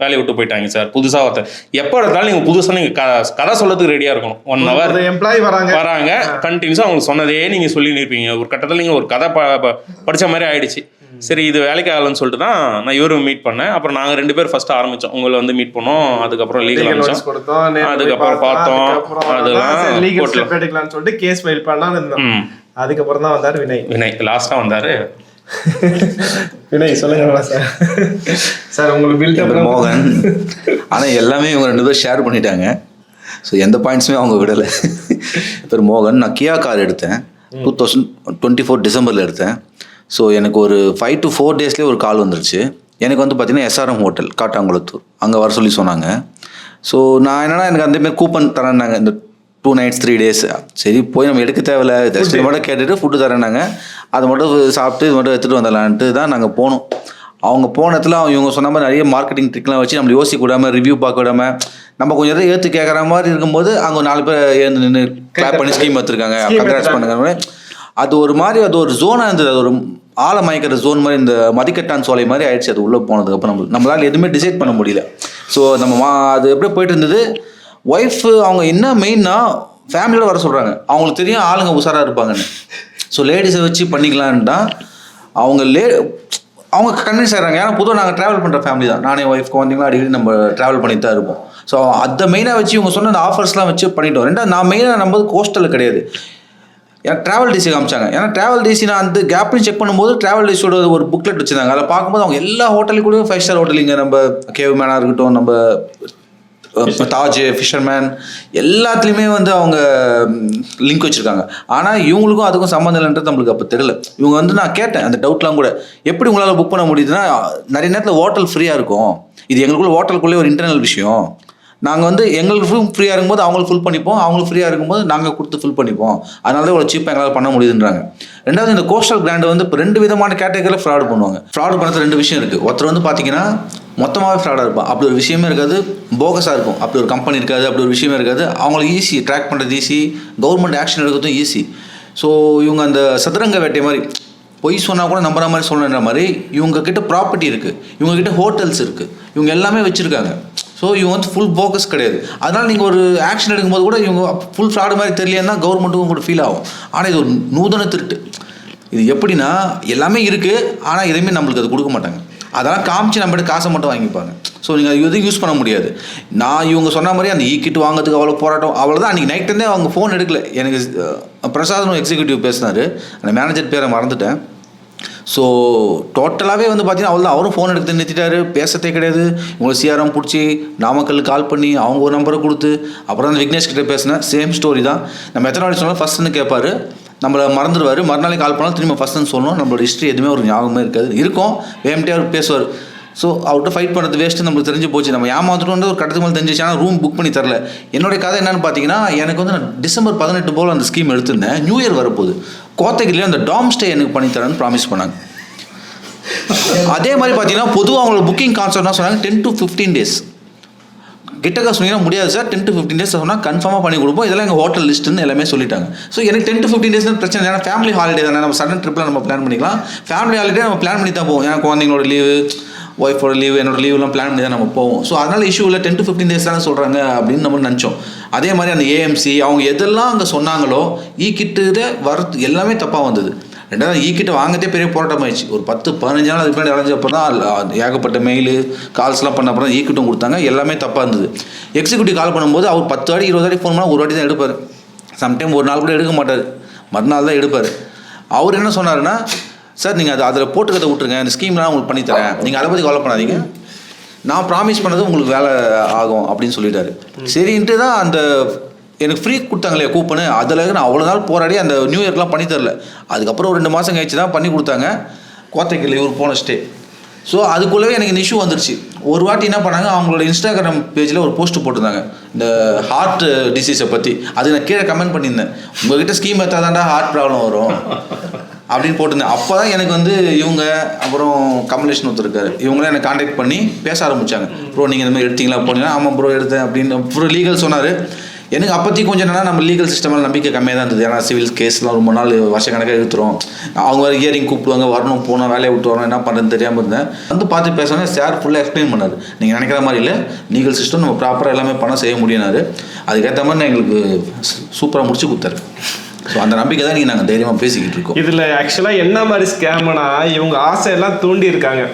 வேலையை விட்டு போயிட்டாங்க சார். புதுசாக ஒருத்தர் எப்போ எடுத்தாலும் நீங்கள் புதுசாக நீங்கள் கதை சொல்லத்துக்கு ரெடியாக இருக்கணும். 1 hour எம்ப்ளாயி வராங்க கண்டினியூஸாக அவங்களுக்கு சொன்னதே நீங்கள் சொல்லி நிற்பீங்க. ஒரு கட்டத்தில் நீங்கள் ஒரு கதை படித்த மாதிரி ஆயிடுச்சு. சரி இது வேலைக்கு ஆகலன்னு சொல்லிட்டு தான் நான் இவரும் மீட் பண்ணேன். அப்புறம் நாங்கள் 2 பேர் ஃபர்ஸ்ட் ஆரம்பித்தோம். உங்களை வந்து மீட் பண்ணோம், அதுக்கப்புறம் லீகல் ஆரம்பிச்சோம், அதுக்கப்புறம் பார்த்தோம், அதெல்லாம் எடுக்கலாம்னு சொல்லிட்டு கேஸ் ஃபைல் பண்ணான்னு இருந்தோம். அதுக்கப்புறம் தான் வந்தார் வினய் லாஸ்ட்டாக வந்தார். வினய் சொல்லுங்க சார். சார் உங்களுக்கு பில்டப் மோகன். ஆனால் எல்லாமே இவங்க 2 பேர் ஷேர் பண்ணிட்டாங்க. ஸோ எந்த பாயிண்ட்ஸுமே அவங்க விடலை. பேர் மோகன். நான் கியா கார் எடுத்தேன் 2024 டிசம்பரில் எடுத்தேன். ஸோ எனக்கு ஒரு 5 to 4 daysலேயே ஒரு கால் வந்துருச்சு. எனக்கு வந்து பார்த்தீங்கன்னா SRM ஹோட்டல் காட்டாங்குளத்தூர் அங்கே வர சொன்னாங்க. ஸோ நான் என்னென்னா எனக்கு அந்தமாரி கூப்பன் தரேன்னாங்க, இந்த 2 nights 3 days. சரி போய் நம்ம எடுக்க தேவையில்ல, ஜஸ்ட் மட்டும் கேட்டுட்டு ஃபுட்டு தரேன்னாங்க. அதை மட்டும் சாப்பிட்டு இது மட்டும் எடுத்துகிட்டு வந்துடலான்ட்டு தான் நாங்கள் போனோம். அவங்க போன இடத்துல இவங்க சொன்ன மாதிரி நிறைய மார்க்கெட்டிங் ட்ரிக்லாம் வச்சு நம்மளை யோசிக்க விடாமல், ரிவ்யூ பார்க்க விடாமல், நம்ம கொஞ்சம் எதாவது ஏற்று கேட்குற மாதிரி இருக்கும்போது அங்கே 4 பேர் ஏந்து நின்று கிளாப் பண்ணி ஸ்கீம் எடுத்துருக்காங்க, கங்க்ராட்ஸ் பண்ணுங்க. அது ஒரு மாதிரி அது ஒரு ஜோனாக இருந்தது. அது ஒரு ஆழ மயக்கிற ஜோன் மாதிரி, இந்த மதிக்கட்டான் சோலை மாதிரி ஆயிடுச்சு. அது உள்ளே போனதுக்கப்புறம் நம்மளால் எதுவுமே டிசைட் பண்ண முடியல. ஸோ நம்ம அது எப்படி போயிட்டு இருந்தது. ஒய்ஃப் அவங்க என்ன மெயின்னா ஃபேமிலியோட வர சொல்கிறாங்க. அவங்களுக்கு தெரியும் ஆளுங்க உஷாராக இருப்பாங்கன்னு. ஸோ லேடிஸை வச்சு பண்ணிக்கலான்ட்டா அவங்க கன்வின்ஸ் ஆகிறாங்க. ஏன்னா பொதுவாக நாங்கள் ட்ராவல் பண்ணுற ஃபேமிலி தான். நானே ஒய்ஃப் குழந்தைங்களாம் அடிக்கடி நம்ம ட்ராவல் பண்ணிட்டு தான் இருப்போம். ஸோ அதை மெயினாக வச்சு இவங்க சொன்ன அந்த ஆஃபர்ஸ்லாம் வச்சு பண்ணிட்டோம். ரெண்டாவது நான் மெயினாக நம்பது கோஸ்டலில் கிடையாது, ஏன்னா ட்ராவல் டிசி காமிச்சாங்க. ஏன்னா ட்ராவல் டிசி நான் அந்த கேப்லையும் செக் பண்ணும்போது ட்ராவல் டிசியோட ஒரு புக்லெட் வச்சுருந்தாங்க. அதில் பார்க்கும்போது அவங்க எல்லா ஹோட்டலுக்கு கூட 5 star ஹோட்டல், இங்கே நம்ம கேவ் மேனாக இருக்கட்டும், நம்ம தாஜ், ஃபிஷர்மேன், எல்லாத்துலேயுமே வந்து அவங்க லிங்க் வச்சுருக்காங்க. ஆனால் இவங்களுக்கும் அதுக்கும் சம்மந்தம் இல்லைன்றது நம்மளுக்கு அப்போ தெரியல. இவங்க வந்து நான் கேட்டேன் அந்த டவுட்லாம் கூட, எப்படி உங்களால் புக் பண்ண முடியுதுன்னா நிறைய நேரத்தில் ஹோட்டல் ஃப்ரீயாக இருக்கும். இது எங்களுக்குள்ள ஹோட்டலுக்குள்ளே ஒரு இன்டர்னல் விஷயம். நாங்கள் வந்து எங்களுக்கு ஃப்ரீயாக இருக்கும்போது அவங்களுக்கு ஃபில் பண்ணிப்போம், அவங்களுக்கு ஃப்ரீயாக இருக்கும்போது நாங்கள் கொடுத்து ஃபில் பண்ணிப்போம். அதனால தான் ஒரு சீப்பாக எங்களால் பண்ண முடியுதுன்றாங்க. ரெண்டாவது இந்த கோஸ்டல் பிராண்டு வந்து இப்போ 2 விதமான கேட்டகரியில் ஃப்ராட் பண்ணுவாங்க. ஃப்ராட் பண்ணுறது 2 விஷயம் இருக்குது. ஒருத்தர் வந்து பார்த்தீங்கன்னா மொத்தமாகவே ஃப்ராடாக இருப்பான், அப்படி ஒரு விஷயமே இருக்காது. போகஸாக இருக்கும், அப்படி ஒரு கம்பெனி இருக்காது, அப்படி ஒரு விஷயமே இருக்காது. அவங்களுக்கு ஈஸி ட்ராக் பண்ணுறது, ஈஸி கவர்மெண்ட் ஆக்ஷன் எடுக்கிறதும் ஈஸி. ஸோ இவங்க அந்த சதுரங்க வேட்டை மாதிரி பொய் சொன்னால் கூட நம்புற மாதிரி சொல்லணுன்ற மாதிரி இவங்கக்கிட்ட ப்ராப்பர்ட்டி இருக்குது, இவங்கக்கிட்ட ஹோட்டல்ஸ் இருக்குது, இவங்க எல்லாமே வச்சுருக்காங்க. ஸோ இவங்க வந்து ஃபுல் ஃபோக்கஸ் கிடையாது. அதனால் நீங்கள் ஒரு ஆக்ஷன் எடுக்கும்போது கூட இவங்க ஃபுல் ஃப்ராடு மாதிரி தெரியலன்னா கவர்மெண்ட்டுக்கும் கூட ஃபீல் ஆகும். ஆனால் இது ஒரு நூதன திருட்டு. இது எப்படின்னா எல்லாமே இருக்குது, ஆனால் எதுவுமே நம்மளுக்கு அது கொடுக்க மாட்டாங்க. அதெல்லாம் காமிச்சு நம்மகிட்ட காசை மட்டும் வாங்கிப்பாங்க. ஸோ நீங்கள் எதுவும் யூஸ் பண்ண முடியாது. நான் இவங்க சொன்ன மாதிரி அந்த கிட் வாங்கிறதுக்கு அவ்வளோ போராட்டம், அவ்வளோதான். அன்றைக்கி நைட்லேருந்தே அவங்க ஃபோன் எடுக்கல. எனக்கு பிரசாத்னு எக்ஸிக்யூட்டிவ் பேசினார், அந்த மேனேஜர் பேரை மறந்துட்டேன். ஸோ டோட்டலாகவே வந்து பார்த்தீங்கன்னா அவ்வளோதான். அவரும் ஃபோன் எடுத்து நிறுத்திட்டாரு, பேசத்தே கிடையாது. உங்களை சிஆர்எம் பிடிச்சி நாமக்கல் கால் பண்ணி அவங்க ஒரு நம்பரை கொடுத்து, அப்புறம் அந்த விக்னேஷ் கிட்டே பேசினேன். சேம் ஸ்டோரி தான். நம்ம எத்தனை நாளைக்கு சொன்னாலும் ஃபஸ்ட்டுன்னு கேட்பாரு, நம்மளை மறந்துடுவார். மறுநாளைக்கு கால் பண்ணாலும் திரும்ப ஃபஸ்ட்டுன்னு சொல்லணும். நம்மளோட ஹிஸ்ட்ரி எதுவுமே ஒரு ஞாபகமே இருக்காது. இருக்கும் வேம்ட்டே அவர் பேசுவார். ஸோ அவர்கிட்ட ஃபைட் பண்ணுறது வேஸ்ட்டு நம்மளுக்கு தெரிஞ்சு போச்சு. நம்ம ஏமாத்துட்டோன்ற ஒரு கட்டத்துக்கு மேலே தெரிஞ்சிச்சு. ஆனால் ரூம் புக் பண்ணி தரல. என்னுடைய கதை என்னென்னு பார்த்தீங்கன்னா, எனக்கு வந்து நான் டிசம்பர் 18 போல் அந்த ஸ்கீம் எடுத்திருந்தேன். நியூ இயர் வரப்போகுது. கோத்தகிரியில் அந்த டாம் ஸ்டே எனக்கு பண்ணி தரேன்னு ப்ராமிஸ் பண்ணாங்க. அதே மாதிரி பார்த்தீங்கன்னா பொதுவாக அவங்களோட புக்கிங் கான்செப்ட் தான் சொன்னாங்க 10 to 15 days. கிட்டக்க சொன்னீங்கன்னா முடியாது சார், 10 to 15 days சொன்னால் கன்ஃபார்மாக பண்ணி கொடுப்போம், இதெல்லாம் எங்கள் ஹோட்டல் லிஸ்ட்டுன்னு எல்லாமே சொல்லிட்டாங்க. ஸோ எனக்கு 10 to 15 days பிரச்சனை இல்லை. ஏன்னா ஃபேமிலி ஹாலிடே தானே, நம்ம சடன் ட்ரிப்பில் நம்ம பிளான் பண்ணிக்கலாம். ஃபேமிலி ஹாலிடே நம்ம பிளான் பண்ணி தான் போவோம். ஏன்னா குழந்தைங்களோட லீவு, ஒய்ஃபோட லீவு, என்னோட லீவ்லாம் பிளான் பண்ணி தான் நம்ம போவோம். ஸோ அதனால் இஷ்யூ இல்லை, 10 to 15 days தானே சொல்கிறாங்க அப்படின்னு நம்ம நினச்சோம். அதே மாதிரி அந்த ஏஎம்சி அவங்க எதெல்லாம் அங்கே சொன்னாங்களோ கிட்ட வரது எல்லாமே தப்பாக வந்தது. ரெண்டாவது கிட்ட வாங்கத்தே பெரிய போராட்டம் ஆயிடுச்சு. ஒரு 10-15 நாள் அதுக்கு முன்னாடி அடைஞ்சப்போ தான் ஏகப்பட்ட மெயிலு கால்ஸ்லாம் பண்ண அப்புறம் கிட்டும் கொடுத்தாங்க. எல்லாமே தப்பாக இருந்தது. எக்ஸிக்யூட்டிவ் கால் பண்ணும்போது அவர் 10 வாட்டி 20 வாட்டி ஃபோன் பண்ணால் ஒரு வாட்டி தான் எடுப்பார். சம்டைம் ஒரு நாள் கூட எடுக்க மாட்டார், மறுநாள் தான் எடுப்பார். அவர் என்ன சொன்னார்னா, சார் நீங்கள் அதில் போட்டுக்கிறத விட்டுருங்க, இந்த ஸ்கீம்லாம் உங்களுக்கு பண்ணித்தரேன், நீங்கள் அதை பற்றி கவலை பண்ணாதீங்க, நான் ப்ராமிஸ் பண்ணது உங்களுக்கு வேலை ஆகும் அப்படின்னு சொல்லிட்டாரு. சரின்ட்டு தான் அந்த எனக்கு ஃப்ரீ கொடுத்தாங்களே கூப்பனு, அதில் நான் அவ்வளோ நாள் போராடி அந்த நியூ இயர்க்கெலாம் பண்ணி தரல. அதுக்கப்புறம் ஒரு 2 மாதம் கழிச்சு தான் பண்ணி கொடுத்தாங்க. கோத்தகிரியில் இவர் போன ஸ்டே. ஸோ அதுக்குள்ளவே எனக்கு இந்த இஷ்யூ வந்துருச்சு. ஒரு வாட்டி என்ன பண்ணாங்க, அவங்களோட இன்ஸ்டாகிராம் பேஜில் ஒரு போஸ்ட் போட்டிருந்தாங்க இந்த ஹார்ட் டிசீஸை பற்றி. அது நான் கீழே கமெண்ட் பண்ணியிருந்தேன், உங்கள்கிட்ட ஸ்கீம் எடுத்தால் தான்டா ஹார்ட் ப்ராப்ளம் வரும் அப்படின்னு போட்டிருந்தேன். அப்போ தான் எனக்கு வந்து இவங்க அப்புறம் கமலேஷன் ஒருத்தர் இருக்காரு, இவங்களாம் என்னை காண்டாக்ட் பண்ணி பேச ஆரம்பித்தாங்க. ப்ரோ நீங்கள் இந்த மாதிரி எடுத்தீங்களா போனீங்கன்னா, ஆமாம் ப்ரோ எடுத்தேன் அப்படின்னு. அப்புறம் லீகல் சொன்னார், எனக்கு அப்போதைக்கு கொஞ்சம் என்னன்னா நம்ம லீகல் சிஸ்டமில் நம்பிக்கை கம்மியாக தான் இருந்தது. ஏன்னா சிவில் கேஸ்லாம் ரொம்ப நாள் வருஷக்கணக்காக இழுத்துரும், அவங்க வேறு ஹியரிங் கூப்பிடுவாங்க, வரணும் போனால் வேலையை விட்டு வரணும், என்ன பண்ணுறதுன்னு தெரியாமல் இருந்தேன். வந்து பார்த்து பேசுவாங்க, சார் ஃபுல்லாக எக்ஸ்பிளைன் பண்ணார். நீங்கள் நினைக்கிற மாதிரி இல்லை, லீகல் சிஸ்டம் நம்ம ப்ராப்பராக எல்லாமே பணம் செய்ய முடியினாரு. அதுக்கேற்ற மாதிரி நான் எங்களுக்கு சூப்பராக முடிச்சு கொடுத்தாரு. ஸோ அந்த நம்பிக்கை தான் நீங்கள் நாங்கள் தைரியமாக பேசிக்கிட்டு இருக்கோம். இதில் ஆக்சுவலாக என்ன மாதிரி ஸ்கேம்னா, இவங்க ஆசையெல்லாம் தூண்டி இருக்காங்க.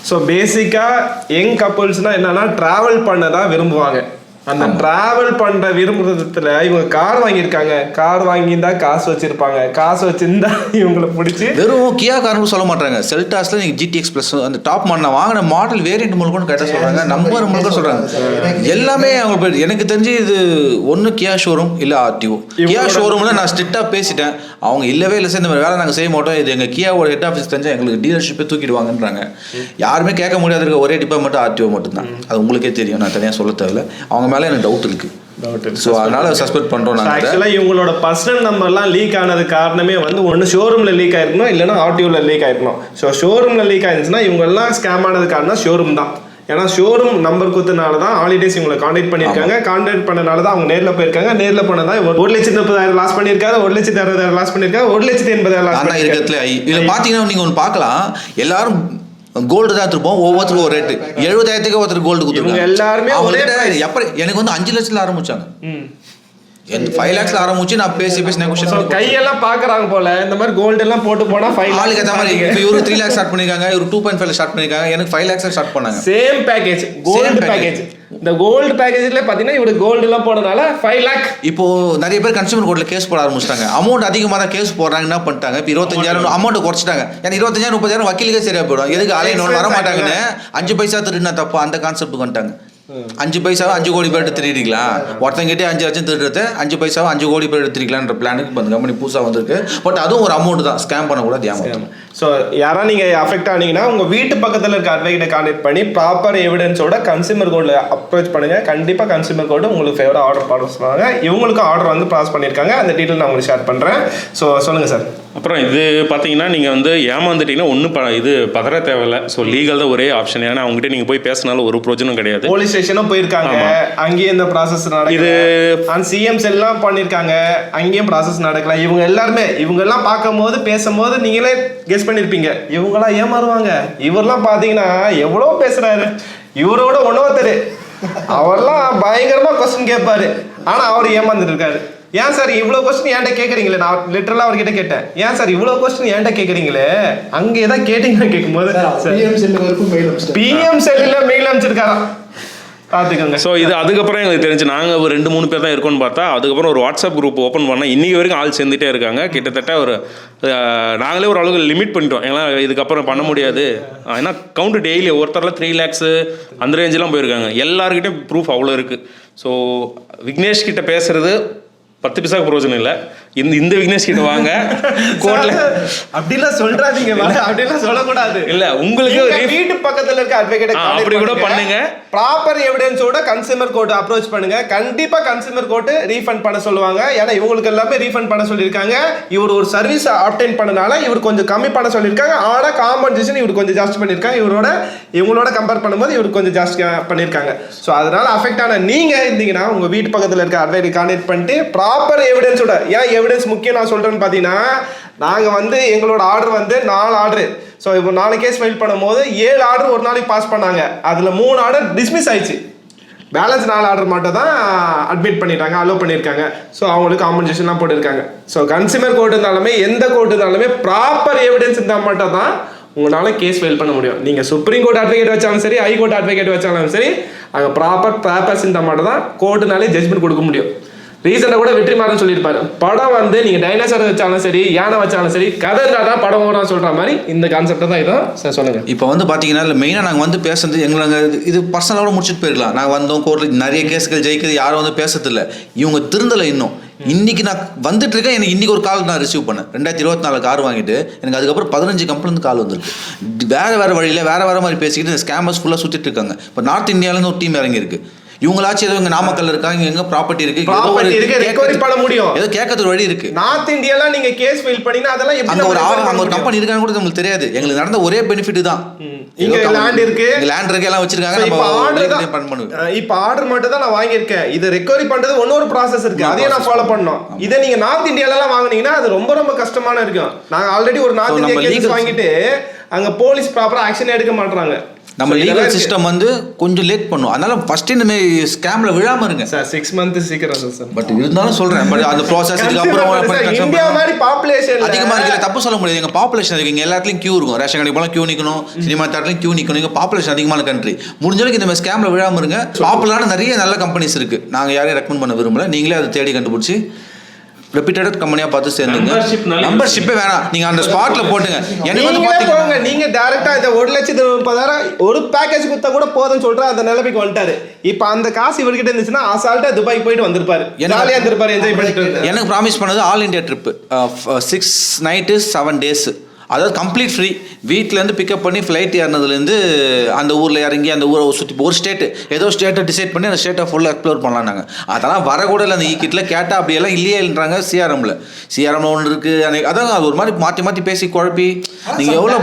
ஸோ பேசிக்காக யங் கப்புள்ஸ்னால் என்னென்னா ட்ராவல் பண்ண தான் விரும்புவாங்க. அந்த டிராவல் பண்ற விரும்புறதுல இவங்க கார் வாங்கியிருக்காங்க, கார் வாங்கியிருந்தா காசு வச்சிருப்பாங்க, காசு வச்சிருந்தா இவங்களை பிடிச்சி வெறும் கியா கார்னு சொல்ல மாட்டாங்க. செல்டாஸ்ல நீங்க GTX Plus அந்த டாப் மாடல் வாங்கின மாடல் வேரியன்ட் முழுக்க கேட்ட சொல்றாங்க, நம்பர் முழுக்க சொல்றாங்க. எல்லாமே அவங்க எனக்கு தெரிஞ்சு இது ஒன்று கியா ஷோரூம் இல்லை RTO. கியா ஷோரூம்ல நான் ஸ்ட்ரிக்டா பேசிட்டேன், அவங்க இல்லவே இல்லை சார் இந்த மாதிரி வேலை நாங்கள் செய்ய மாட்டோம், இது எங்கள் கியாவோட ஹெட் ஆஃபீஸ் தெரிஞ்சா எங்களுக்கு டீலர்ஷிப்பே தூக்கிடுவாங்கன்றாங்க. யாருமே கேட்க முடியாது, இருக்க ஒரே டிபார்ட்மெண்ட் RTO மட்டும்தான். அது உங்களுக்கே தெரியும், நான் தனியாக சொல்ல தேவையில்லை. அவங்க மேலே எனக்கு டவுட் இருக்கு. ஸோ அதனால சஸ்பெக்ட் பண்ணுறோம். ஆக்சுவலாக இவங்களோட பர்சனல் நம்பர்லாம் லீக் ஆனது காரணமே வந்து ஒன்று ஷோரூமில் லீக் ஆயிருக்கணும், இல்லைன்னா RTOவில் லீக் ஆயிருக்கணும். ஸோ ஷோரூமில் லீக் ஆயிருந்துச்சுன்னா இவங்கெல்லாம் ஸ்கேம் ஆனது காரணம் ஷோரூம் தான். ஏன்னா ஷோரூம் நம்பர் கொடுத்தனால தான் ஹாலிடேஸ் இவங்களை கான்டாக்ட் பண்ணியிருக்காங்க. கான்டாக்ட் பண்ணனால தான் அவங்க நேரில் போயிருக்காங்க. நேரில் போனதான் 1,30,000 லாஸ் பண்ணியிருக்காரு, 1,60,000 லாஸ் பண்ணியிருக்காரு, 1,80,000 லாஸ் பண்ணியிருக்காரு. இதில் பார்த்தீங்கன்னா நீங்கள் ஒன்று பார்க்கலாம், எல்லாரும் கோல்டு தான் எடுத்துருப்போம், ஒவ்வொருத்தரும் ஒரு ரேட்டு. 70,000 ஒருத்தர் கோல்டு கொடுத்துருக்காங்க எல்லாருமே. எப்போ எனக்கு வந்து 5 லட்சத்தில் ஆரம்பிச்சாங்க, 5 lakhsல ஆரம்பிச்சு நான் பேசி நெகோஷியேஷன் கையெல்லாம் பாக்குறாங்க போல. இந்த மாதிரி கோல்டு எல்லாம் போட்டு போனா 5 ஆளுக்கு ஏற்ற மாதிரி. இவரு 3 lakhs ஸ்டார்ட் பண்ணிருக்காங்க, இவரு 2.5 ஸ்டார்ட் பண்ணிருக்காங்க, எனக்கு 5 lakhs ஸ்டார்ட் பண்ணாங்க. Same package, gold package. இந்த கோல்டு பேக்கேஜ்ல பாத்தீங்கன்னா இவரு கோல்டு எல்லாம் போனனால 5 lakh. இப்போ நிறைய பேர் கன்சூமர் கோர்ட்ல கேஸ் போட ஆரம்பிச்சிட்டாங்க. அமௌண்ட் அதிகமாக தான் கேஸ் போடுறாங்க. என்ன பண்ணிட்டாங்க, இப்போ 25,000 அமௌண்ட் குறைச்சிட்டாங்க. ஏன்னா 25,000 30,000 வக்கீலுக்கே சரியா போயிடும். எதுக்கு அலையணும் வர மாட்டாங்கன்னு 5 பைசா திருடினா தப்பு, அந்த கான்செப்ட் வந்துட்டாங்க. 5 பைசாவை 5 கோடி பேர் திருடிக்கலாம், ஒருத்தங்கிட்டே 5 லட்சம் திருடுறது 5 பைசாவை 5 கோடி பேர் திருடிக்கலான்ற பிளானுக்கு இப்போ அந்த கம்பெனி புதுசாக வந்திருக்கு. பட் அதுவும் ஒரு அமௌண்ட் தான், ஸ்கேம் பண்ணக்கூடாது, ஏமாற்றணும். ஸோ யாரா நீங்கள் அஃபெக்ட் ஆனீங்கன்னா உங்கள் வீட்டு பக்கத்தில் இருக்க அட்வொகேட்டை கான்டெக்ட் பண்ணி ப்ராப்பர் எவிடன்ஸோட கன்சியூமர் கோர்ட்டில் அப்ரோச் பண்ணுங்கள். கண்டிப்பாக கன்சியூமர் கோர்ட்டு உங்களுக்கு ஃபேவராக ஆர்டர் ப்ராசஸ் பண்ணுவாங்க. இவங்களுக்கும் ஆர்டர் வந்து ப்ராசஸ் பண்ணியிருக்காங்க, அந்த டீட்டெயில் நான் உங்களுக்கு ஷேர் பண்ணுறேன். ஸோ சொல்லுங்கள் சார். அப்புறம் இது பார்த்தீங்கன்னா நீங்கள் வந்து ஏமாந்துட்டீங்கன்னா ஒன்றும் இது பதற தேவையில்லை. ஸோ லீகல் தான் ஒரே ஆப்ஷன். ஏன்னா அவங்ககிட்ட நீங்கள் போய் பேசினாலும் ஒரு பிரோஜனம் கிடையாது. போலீஸ் ஸ்டேஷனும் போயிருக்காங்க, அங்கேயும் இந்த ப்ராசஸ் நடக்குது. CMs எல்லாம் பண்ணியிருக்காங்க, அங்கேயும் ப்ராசஸ் நடக்கல. இவங்க எல்லாருமே இவங்கெல்லாம் பார்க்கும்போது பேசும்போது நீங்களே கெஸ் பண்ணியிருப்பீங்க, இவங்களாம் ஏமாறுவாங்க. இவரெல்லாம் பார்த்தீங்கன்னா எவ்வளோ பேசுகிறாரு, இவரோட ஒன்னொருத்தர் அவர்லாம் பயங்கரமாக கொஸ்டின் கேட்பாரு, ஆனால் அவர் ஏமாந்துட்டு இருக்காரு. ஏன் சார் இவ்வளோ கொஸ்டின் ஏன்ட்ட கேட்குறீங்களே, நான் லிட்டரலாக அவர்கிட்ட கேட்டேன், ஏன் சார் இவ்வளோ கொஸ்டின் ஏன்ட்ட கேட்குறீங்களே, அங்கே தான் கேட்டீங்கன்னு கேட்கும்போது PM செல்லில் மெயில் அனுப்பிச்சிருக்காராம், பார்த்துக்கோங்க. ஸோ இது அதுக்கப்புறம் எங்களுக்கு தெரிஞ்சு நாங்கள் ஒரு 2-3 பேர் தான் இருக்கோன்னு பார்த்தா, அதுக்கப்புறம் ஒரு வாட்ஸ்அப் குரூப் ஓப்பன் பண்ணால் இன்றைக்கி வரைக்கும் ஆள் சேர்ந்துட்டே இருக்காங்க. கிட்டத்தட்ட ஒரு நாங்களே ஒரு அளவுக்கு லிமிட் பண்ணிட்டோம், ஏன்னா இதுக்கப்புறம் பண்ண முடியாது. ஏன்னா கவுண்ட் டெய்லி ஒருத்தரில் 3 lakhs அந்த ரேஞ்செலாம் போயிருக்காங்க. எல்லாருக்கிட்டையும் ப்ரூஃப் அவ்வளோ இருக்குது. ஸோ விக்னேஷ் கிட்ட பேசுறது 10 பைசாக்கு பிரோஜனம் இல்லை. இந்த விக்னேஷ் கிட்ட வாங்க கோர்ட்ல அப்படிலாம் சொல்றாதீங்க, அப்படிலாம் சொல்லக்கூடாது. இல்ல உங்களுக்கு வீட்டு பக்கத்துல இருக்க அட்வொகேட் அப்படி கூட பண்ணுங்க. ப்ராப்பர் எவிடன்ஸோட கன்சியூமர் கோர்ட் அப்ரோச் பண்ணுங்க. கண்டிப்பா கன்சியூமர் கோர்ட் ரீஃபண்ட் பண்ண சொல்லுவாங்க. ஏன்னா இவங்களுக்கு எல்லாமே ரீஃபண்ட் பண்ண சொல்லியிருக்காங்க. இவர் ஒரு சர்வீஸ் ஆப்டைன் பண்ணனால இவர் கொஞ்சம் கம்மி பண்ண சொல்லியிருக்காங்க. ஆனா காம்பன்சேஷன் இவர் கொஞ்சம் ஜாஸ்தி பண்ணியிருக்காங்க. இவங்களோட கம்பேர் பண்ணும்போது இவர் கொஞ்சம் ஜாஸ்தி பண்ணியிருக்காங்க. ஸோ அதனால அஃபெக்ட் ஆன நீங்க இருந்தீங்கன்னா உங்க வீட்டு பக்கத்துல இருக்க அட்வொகேட் கான்டாக்ட் பண்ணிட்டு ப்ராப்பர் எவிடன்ஸோட, ஏன் எவிடன்ஸ் முக்கியம் நான் சொல்றேன்னு பார்த்தீங்கன்னா, நாங்கள் வந்து எங்களோட ஆர்டர் வந்து 4 ஆர்டர். ஸோ இப்போ 4 கேஸ் ஃபைல் பண்ணும்போது 7 ஆர்டர் ஒரு நாளைக்கு பாஸ் பண்ணாங்க. அதில் 3 ஆர்டர் டிஸ்மிஸ் ஆயிடுச்சு. பேலன்ஸ் 4 ஆர்டர் மட்டும் தான் அட்மிட் பண்ணிட்டாங்க, அலோவ் பண்ணியிருக்காங்க. ஸோ அவங்களுக்கு காம்பன்சேஷன்லாம் போட்டிருக்காங்க. ஸோ கன்சியூமர் கோர்ட் இருந்தாலுமே எந்த கோர்ட் இருந்தாலுமே ப்ராப்பர் எவிடன்ஸ் இருந்தால் மட்டும் தான் உங்களால் கேஸ் ஃபைல் பண்ண முடியும். நீங்கள் சுப்ரீம் கோர்ட் அட்வொகேட் வச்சாலும் சரி, ஹைகோர்ட் அட்வொகேட் வச்சாலும் சரி, அங்கே ப்ராப்பர் பேப்பர்ஸ் இருந்தால் மட்டும் தான் கோர்ட்டுனாலே ஜட்ஜ்மெண்ட் கொடுக்க முடியும். ரீசெண்டாக கூட வெற்றிமாறன் சொல்லியிருப்பாரு, படம் வந்து நீங்கள் டைனோசர் வச்சாலும் சரி, யானை வச்சாலும் சரி, கதை இருந்தால் தான் படம் ஓடான்னு சொல்கிற மாதிரி இந்த கான்செப்டை தான் இதான் சார் சொல்லுங்கள். இப்போ வந்து பார்த்தீங்கன்னா இல்லை மெயினாக நாங்கள் வந்து பேசுறது எங்களை இது பர்சனலாக முடிச்சுட்டு போயிடலாம். நாங்கள் வந்தோம் கோர்ட்டில் நிறைய கேஸுகள் ஜெயிக்கிறது, யாரும் வந்து பேசுறதில்லை. இவங்க திருந்தலை இன்னும். இன்றைக்கி நான் வந்துட்டு இருக்கேன். எனக்கு இன்றைக்கி ஒரு கால் நான் ரிசீவ் பண்ணேன். 2024 கார் வாங்கிட்டு எனக்கு அதுக்கப்புறம் 15 கம்பெனிலேருந்து கால் வந்திருக்கு. வேறு வழியில் வேறு மாதிரி பேசிக்கிட்டு இந்த ஸ்கேமர்ஸ் ஃபுல்லாக சுற்றிட்டு இருக்காங்க. இப்போ நார்த் இந்தியாவிலேருந்து ஒரு டீம் இறங்கியிருக்கு. இவங்களாச்சும் ஏதோ இங்க நாமக்கல் இருக்காங்க, எங்க ப்ராப்பர்ட்டி இருக்கு, ரெக்கவரி பண்ண முடியும், ஏதோ கேட்கறதுக்கு வழி இருக்கு. நார்த் இந்தியால நீங்க கேஸ் ஃபைல் பண்ணீங்கன்னா அதெல்லாம் எப்படி அங்க ஒரு கம்பெனி இருக்கான்னு கூட நமக்கு தெரியாது. எங்களுக்கு நடந்த ஒரே பெனிஃபிட் தான், இங்க லேண்ட் இருக்கு எல்லாம் வச்சிருக்காங்க. இப்ப ஆர்டர் மட்டும் தான் நான் வாங்கியிருக்கேன். இது ரெக்கவரி பண்றது இன்னொரு ப்ராசஸ் இருக்கு, அதையும் நான் ஃபாலோ பண்ணணும். இதை நீங்க நார்த் இந்தியால எல்லாம் வாங்குனீங்கன்னா அது ரொம்ப ரொம்ப கஷ்டமான இருக்கும். நாங்க ஆல்ரெடி ஒரு நார்த் இந்தியா கேஸ் வாங்கிட்டு அங்க போலீஸ் ப்ராப்பரா ஆக்ஷன் எடுக்க மாட்டாங்க. நம்ம லீகல் சிஸ்டம் வந்து கொஞ்சம் லேட் பண்ணும். அதனால ஃபர்ஸ்ட் இந்த மாதிரி ஸ்கேம்ல விழாம இருங்க சார். 6 months சீக்கிரம் சார். பட் இருந்தாலும் சொல்றேன், பட் அந்த ப்ராசஸ் இதுக்கு அப்புறம் இந்தியா மாதிரி பாப்புலேஷன் அதிகமா இருக்கு, தப்பு சொல்ல முடியாது. எங்க பாப்புலேஷன் இருக்கு, இங்க எல்லா இடத்துலயும் கியூ இருக்கும். ரேஷன் கடைக்கு போலாம் கியூ நிக்கணும், சினிமா தியேட்டர்லயும் கியூ நிக்கணும். இங்க பாப்புலேஷன் அதிகமான கண்ட்ரி. முடிஞ்ச அளவுக்கு இந்த மாதிரி ஸ்கேம்ல விழாம இருங்க. பாப்புலரான நிறைய நல்ல கம்பெனிஸ் இருக்கு, நாங்க யாரையும் ரெக்கமெண்ட் பண்ண விரும்பல. நீங்களே அதை தேடி கண்டுபிடிச்சி ரெப்யூட்டட் கம்பெனியா பார்த்து சேர்ந்துங்க. மெம்பர்ஷிப்பே வேணாம், நீங்க அந்த ஸ்பாட்ல போட்டுங்க. எனக்கு வந்து பாத்தீங்கன்னா நீங்க டைரக்டா இந்த 1,30,000 ஒரு பேக்கேஜ் கொடுத்தா கூட போதும்னு சொல்ற அந்த நிலைமைக்கு வந்துட்டாரு. இப்ப அந்த காசு இவர்கிட்ட இருந்துச்சுன்னா அசால்ட்டா துபாய் போயிட்டு வந்திருப்பாரு, ஜாலியா இருந்திருப்பாரு, என்ஜாய் பண்ணிட்டு. எனக்கு ப்ராமிஸ் பண்ணது all India trip 6 nights 7 days, அதாவது கம்ப்ளீட் ஃப்ரீ. வீட்டிலேருந்து பிக்கப் பண்ணி ஃப்ளைட் ஏறினதுலேருந்து அந்த ஊரில் இறங்கி அந்த ஊரை சுற்றி ஒரு ஸ்டேட்டு ஏதோ ஸ்டேட்டை டிசைட் பண்ணி அந்த ஸ்டேட்டை ஃபுல்லாக எக்ஸ்ப்ளோர் பண்ணலாம். நாங்கள் அதெல்லாம் வரக்கூட இல்லை. அந்த கிட்டில் கேட்டால் அப்படியெல்லாம் இல்லையேன்றாங்க. சிஆர்எம்ல ஒன்று இருக்குது. அதான் அது ஒரு மாதிரி மாற்றி மாற்றி பேசி குழப்பி நீங்கள் எவ்வளோ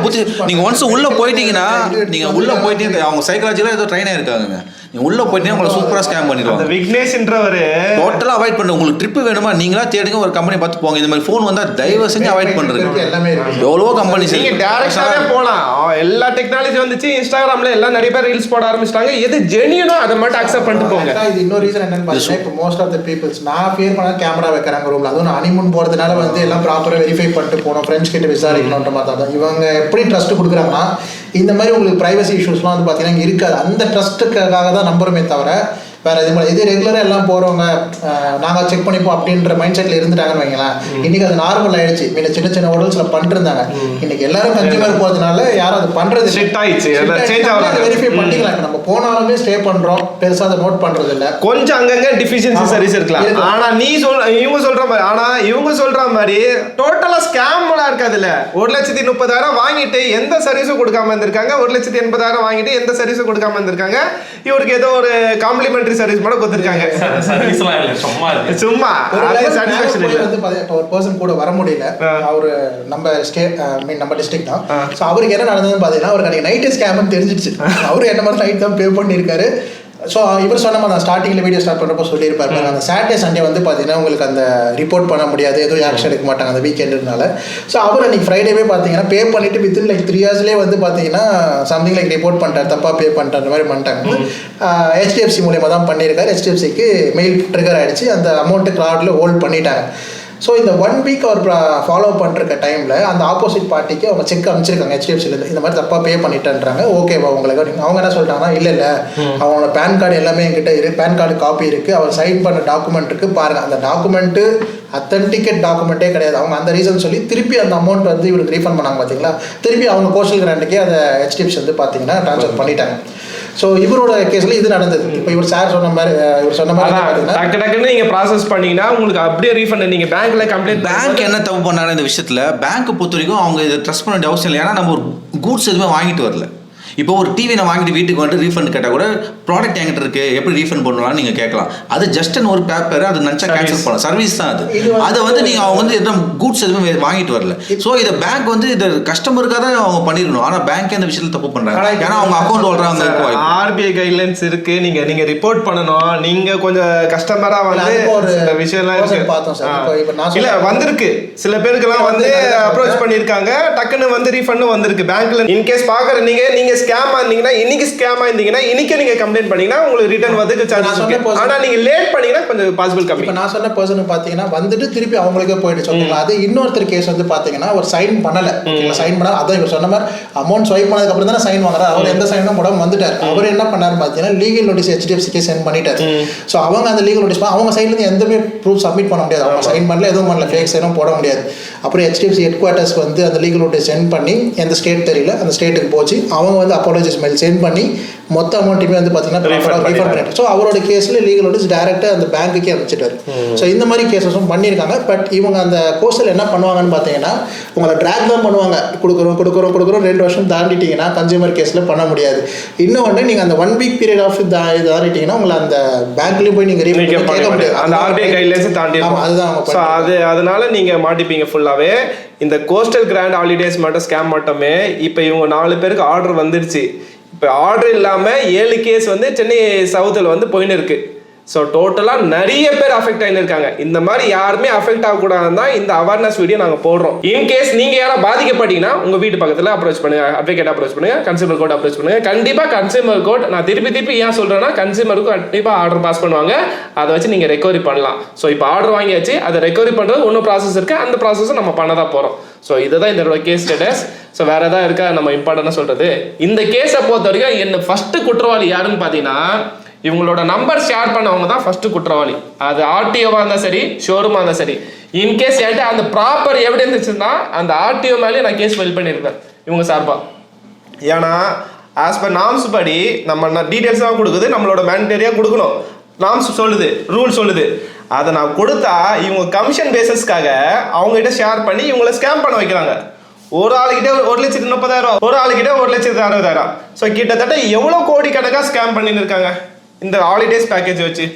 நீங்கள் ஒன்ஸ் உள்ளே போயிட்டீங்கன்னா நீங்கள் உள்ளே போயிட்டீங்க, அவங்க சைக்காலஜிலாம் ஏதோ ட்ரைனாக இருக்காங்க. நீங்கள் உள்ளே போயிட்டீங்கன்னா உங்களை சூப்பராக ஸ்கேம் பண்ணிடுவாங்க. விக்னேஷ்ன்றவர் டோட்டலாக அவாய்ட் பண்ணுங்க. உங்களுக்கு ட்ரிப்பு வேணுமா நீங்களா தேடுங்க, ஒரு கம்பெனி பார்த்து போங்க. இந்த மாதிரி ஃபோன் வந்தால் தயவு செஞ்சு அவாய்ட் பண்ணுறது. எவ்வளோ கம்பெனிஸ் நீங்க டைரக்டாவே போலாம், எல்லா டெக்னாலஜி வந்துச்சு. இன்ஸ்டாகிராம்ல எல்லாம் நிறைய பேர் ரீல்ஸ் போட ஆரம்பிச்சிட்டாங்க. எது ஜெனியூனோ அதை மட்டும் அக்செப்ட் பண்ணிட்டு போங்க. இது இன்னொரு ரீசன் என்னன்னு பார்த்தீங்கன்னா, இப்போ மோஸ்ட் ஆஃப் த பீப்புள்ஸ் நான் ஃபேர் பண்ண கேமரா வைக்கிறாங்க ரூம்ல. அதுவும் நான் ஹனிமூன் போறதுனால வந்து எல்லாம் ப்ராப்பரா வெரிஃபை பண்ணிட்டு போனோம், ஃப்ரெண்ட்ஸ் கிட்ட விசாரிக்கணும்ன்ற மாதிரி தான். இவங்க எப்படி ட்ரஸ்ட் கொடுக்குறாங்கன்னா, இந்த மாதிரி உங்களுக்கு பிரைவசி இஷ்யூஸ்லாம் வந்து பார்த்தீங்கன்னா இருக்காது. அந்த ட்ரஸ்ட்டுக்காக தான் நம்புறமே தவிர வேறு இது ரெகுலராக எல்லாம் போகிறவங்க நாங்கள் செக் பண்ணிப்போம் அப்படின்ற மைண்ட் செட்டில் இருந்துட்டாங்கன்னு வைங்களேன். இன்றைக்கி அது நார்மல் ஆகிடுச்சு. முன்ன சின்ன சின்ன ஹோட்டல்ஸில் பண்ணிருந்தாங்க. இன்றைக்கி எல்லாரும் கன்சியூமர் போகிறதுனால யாரும் அது பண்ணுறது வெரிஃபை பண்ணிக்கலாம். இப்போ நம்ம போனாலுமே ஸ்டே பண்ணுறோம், பெருசாக அதை நோட் பண்ணுறது இல்லை. கொஞ்சம் அங்கங்கே டிஃபிஷியன்சி சர்வீஸ் இருக்கலாம். ஆனால் இவங்க சொல்கிற மாதிரி, ஆனால் இவங்க சொல்கிற மாதிரி டோட்டலாக ஸ்கேம்லாம் இருக்காதுல்ல. 1,30,000 வாங்கிட்டு எந்த சர்வீஸும் கொடுக்காம இருந்திருக்காங்க. 1,80,000 வாங்கிட்டு எந்த சர்வீஸும் கொடுக்காம இருந்திருக்காங்க. இவருக்கு ஏதோ ஒரு காம்ப்ளிமெண்டரி சர்வீஸ் மட்டும் கொடுத்திருக்காங்க. சர்வீஸ்லாம் இல்ல, சும்மா ஒரு பர்சன் கூட வர முடியல. அவரு நம்ம ஸ்டேட் நம்ம டிஸ்ட்ரிக்ட் தான். ஸோ அவருக்கு என்ன நடந்ததுன்னு பார்த்தீங்கன்னா, அவருக்கு அன்றைக்கி நைட்டு ஸ்கேம்னு தெரிஞ்சிடுச்சு. அவரு என்ன மாதிரி நைட் தான் பே பண்ணியிருக்காரு. ஸோ இவர் சொன்ன மாதிரி ஸ்டார்டிங்கில் வீடியோ ஸ்டார்ட் பண்ணுறப்போ சொல்லியிருப்பாரு, அந்த சாட்டர்டே சண்டே வந்து பார்த்தீங்கன்னா உங்களுக்கு அந்த ரிப்போர்ட் பண்ண முடியாது, எதுவும் ஆக்ஷன் எடுக்க மாட்டாங்க அந்த வீக்கெண்டுனால. ஸோ அவர் அன்றைக்கி ஃப்ரைடேவே பார்த்தீங்கன்னா பே பண்ணிவிட்டு வித்தின் லைக் 3 yearsலேயே வந்து பார்த்தீங்கன்னா சம்திங் லைக் ரிப்போர்ட் பண்ணிட்டார், தப்பாக பே பண்ணிட்டார் மாதிரி பண்ணிட்டாங்க. HDFC மூலியமாக தான் பண்ணியிருக்காரு. HDFCக்கு மெயில் ட்ரிகர் ஆகிடுச்சு, அந்த அமௌண்ட்டு கிளாடில் ஹோல்ட் பண்ணிட்டாங்க. ஸோ இந்த 1 week அவர் ஃபாலோ பண்ணிருக்க டைமில் அந்த ஆப்போசிட் பார்ட்டிக்கு அவங்க செக் அனுப்பிச்சிருக்காங்க HDFCலேருந்து, இந்த மாதிரி தப்பாக பே பண்ணிட்டேன்றாங்க. ஓகேவா உங்களுக்கு? அவங்க என்ன சொல்லிட்டாங்கன்னா, இல்லை அவங்களோட பேன் கார்டு எல்லாமே என்கிட்ட பேன் கார்டு காப்பி இருக்குது, அவர் சைன் பண்ண டாக்குமெண்ட் இருக்குது பாருங்கள், அந்த டாக்குமெண்ட்டு அத்தன்டிகேட் டாக்குமெண்ட்டே கிடையாது. அவங்க அந்த ரீசன் சொல்லி திருப்பி அந்த அமௌண்ட் வந்து இவருக்கு ரீஃபண்ட் பண்ணாங்க. பார்த்தீங்களா, திருப்பி அவங்க கோஸ்டல் கிராண்டுக்கே அதை HDFC வந்து பார்த்தீங்கன்னா ட்ரான்ஸ்ஃபர் பண்ணிட்டாங்க. ஸோ இவரோட கேஸில் இது நடந்தது. இப்போ இவர் சார் சொன்ன மாதிரி டக்குன்னு நீங்கள் ப்ராசஸ் பண்ணீங்கன்னா உங்களுக்கு அப்படியே ரீஃபண்ட். நீங்கள் பேங்க்ல கம்ப்ளைண்ட், பேங்க் என்ன தப்பு பண்ணாங்க இந்த விஷயத்தில், பேங்க்கை பொறுத்த வரைக்கும் அவங்க இதை ட்ரஸ்ட் பண்ண வேண்டிய அவசியம் இல்லை. ஏன்னா நம்ம ஒரு கூட்ஸ் எதுவுமே வாங்கிட்டு வரல. இப்போ ஒரு டிவி நான் வாங்கிட்டு வீட்டுக்கு வந்து ரீஃபண்ட் கேட்டால் கூட ப்ராடக்ட் என்கிட்ட இருக்குது, எப்படி ரீஃபண்ட் பண்ணலாம்னு நீங்கள் கேட்கலாம். அது ஜஸ்ட் ஒரு பேப்பர், அது நினச்சா கேன்சல் பண்ணலாம், சர்வீஸ் தான் அது. அதை வந்து நீங்கள் அவங்க வந்து எதுவும் கூட்ஸ் எதுவுமே வாங்கிட்டு வரல. ஸோ இதை பேங்க் வந்து இதை கஸ்டமருக்காக தான் அவங்க பண்ணிடணும். ஆனால் பேங்க் அந்த விஷயத்தில் தப்பு பண்ணுறாங்க. ஏன்னா அவங்க அக்கௌண்ட் ஓடுறாங்க. RBI கைட்லைன்ஸ் இருக்கு, நீங்கள் ரிப்போர்ட் பண்ணணும். நீங்கள் கொஞ்சம் கஸ்டமராக வந்து ஒரு விஷயம்லாம் இருக்கு பார்த்தோம் சார். இல்லை வந்திருக்கு, சில பேருக்குலாம் வந்து அப்ரோச் பண்ணியிருக்காங்க, டக்குன்னு வந்து ரீஃபண்டும் வந்திருக்கு பேங்க்ல. இன்கேஸ் பார்க்குற நீங்கள் ஸ்கேம் ஆனீங்கன்னா, இன்னைக்கு ஸ்கேம் ஆயிருந்தீங்கன்னா இன்னைக்கு நீங்க கம்ப்ளைண்ட் பண்ணீங்கன்னா உங்களுக்கு ரிட்டர்ன் வரதுக்கு சான்சஸ் இருக்கு. ஆனா நீங்க லேட் பண்ணீங்கன்னா கொஞ்சம் பாசிபிள் கம்மி. இப்போ நான் சொன்ன பர்சன் பாத்தீங்கன்னா வந்துட்டு திருப்பி அவங்களுக்கே போயிட்டு சொல்லுங்க. அது இன்னொருத்தர் கேஸ் வந்து பாத்தீங்கன்னா ஒரு சைன் பண்ணல, சைன் பண்ணால் அதான் இவர் சொன்ன மாதிரி அமௌண்ட் ஸ்வைப் பண்ணதுக்கு அப்புறம் தானே சைன் வாங்குறாரு. அவர் எந்த சைனும் போடாம வந்துட்டார். அவர் என்ன பண்ணாரு பாத்தீங்கன்னா லீகல் நோட்டீஸ் HDFCக்கு சென்ட் பண்ணிட்டாரு. ஸோ அவங்க அந்த லீகல் நோட்டீஸ் அவங்க சைட்லேருந்து எந்தமே ப்ரூஃப் சப்மிட் பண்ண முடியாது. அவங்க சைன் பண்ணல, எதுவும் பண்ணல, ஃபேக் சைனும் போட முடியாது. அப்புறம் HDFC ஹெட் குவார்ட்டர்ஸ்க்கு வந்து அந்த லீகல் நோட்டீஸ் சென்ட் பண்ணி எந்த ஸ்டேட் தெரியல, அந்த ஸ்டேட்டுக்கு போச்சு. அவங்க வந்து அவங்களுக்கு அப்பாலஜிஸ் மெயில் சென்ட் பண்ணி மொத்த அமௌண்ட்டுமே வந்து பார்த்தீங்கன்னா ரீஃபண்ட் பண்ணிட்டு. ஸோ அவரோட கேஸில் லீகல் நோட்டீஸ் டேரெக்டாக அந்த பேங்க்குக்கே அனுப்பிச்சிட்டாரு. ஸோ இந்த மாதிரி கேசஸும் பண்ணியிருக்காங்க. பட் இவங்க அந்த கோர்ஸில் என்ன பண்ணுவாங்கன்னு பார்த்தீங்கன்னா உங்களை ட்ராக் தான் பண்ணுவாங்க. கொடுக்குறோம் 2 வருஷம் தாண்டிட்டீங்கன்னா கன்சியூமர் கேஸில் பண்ண முடியாது. இன்னொன்று நீங்கள் அந்த 1 வீக் பீரியட் ஆஃப் தாண்டிட்டீங்கன்னா உங்களை அந்த பேங்க்லேயும் போய் நீங்கள் ரீஃபண்ட் கேட்க முடியாது. அந்த ஆர்பிஐ கைட்லைன்ஸ் தாண்டி அதுதான். அதனால நீங்கள் மாட்டிப்பீங்க ஃபுல்லாகவே. இந்த கோஸ்டல் கிராண்ட் ஹாலிடேஸ் மட்டும் ஸ்கேம் மட்டுமே இப்போ இவங்க 4 பேருக்கு ஆர்டர் வந்துருச்சு. இப்போ ஆர்டர் இல்லாமல் 7 கேஸ் வந்து சென்னை சவுத்தில் வந்து போயின்னு இருக்கு. ஸோ டோட்டலாக நிறைய பேர் அஃபெக்ட் ஆகிருக்காங்க. இந்த மாதிரி யாருமே அஃபெக்ட் ஆகக்கூடாதுன்னு தான் இந்த அவேர்னஸ் வீடியோ நாங்கள் போடுறோம். இன்கேஸ் நீங்கள் யாராவது பாதிக்கப்பட்டீங்கன்னா உங்கள் வீட்டு பக்கத்தில் அப்ரோச் பண்ணுங்க, அட்வொகேட் அப்ரோச் பண்ணுங்க, கன்சியூமர் கோர்ட் அப்ரோச் பண்ணுங்க. கண்டிப்பாக கன்சியூமர் கோர்ட், நான் திருப்பி ஏன் சொல்கிறேன்னா கன்சியூமருக்கு கண்டிப்பாக ஆர்டர் பாஸ் பண்ணுவாங்க. அதை வச்சு நீங்கள் ரெக்கவரி பண்ணலாம். ஸோ இப்போ ஆர்டர் வாங்கியாச்சு, அதை ரெக்கவரி பண்ணுறது ஒன்றும் ப்ராசஸ் இருக்குது. அந்த ப்ராசஸை நம்ம பண்ண தான் போகிறோம். ஸோ இதுதான் இதோட கேஸ் ஸ்டேட்டஸ். ஸோ வேற ஏதாவது இருக்கா நம்ம இம்பார்ட்டண்டாக சொல்கிறது? இந்த கேஸை பொறுத்த வரைக்கும் என்ன ஃபர்ஸ்ட் குற்றவாளி யாருன்னு பார்த்தீங்கன்னா இவங்களோட நம்பர் ஷேர் பண்ணவங்க தான் ஃபர்ஸ்ட் குற்றவாளி. அது ஆர்டிஓவாக இருந்தால் சரி, ஷோரூமாக இருந்தால் சரி. இன்கேஸ் என்கிட்ட அந்த ப்ராப்பர் எவிடன்ஸ் இருந்துச்சுன்னா அந்த ஆர்டிஓ மேலே நான் கேஸ் ஃபைல் பண்ணியிருப்பேன் இவங்க சார்பா. ஏன்னா ஆஸ் பர் நாம்ஸ் படி நம்ம டீட்டெயில்ஸ் தான் கொடுக்குது, நம்மளோட மேண்டேரியாக கொடுக்கணும். நாம்ஸ் சொல்லுது, ரூல் சொல்லுது. அதை நான் கொடுத்தா இவங்க கமிஷன் பேசஸ்க்காக அவங்ககிட்ட ஷேர் பண்ணி இவங்கள ஸ்கேம் பண்ண வைக்கிறாங்க. ஒரு ஆளுகிட்ட 1,30,000, ஒரு ஆளுகிட்ட 1,60,000. ஸோ கிட்டத்தட்ட எவ்வளோ கோடி கணக்காக ஸ்கேம் பண்ணின்னு இருக்காங்க இந்த ஹாலிடேஸ் பேக்கேஜ் வச்சு.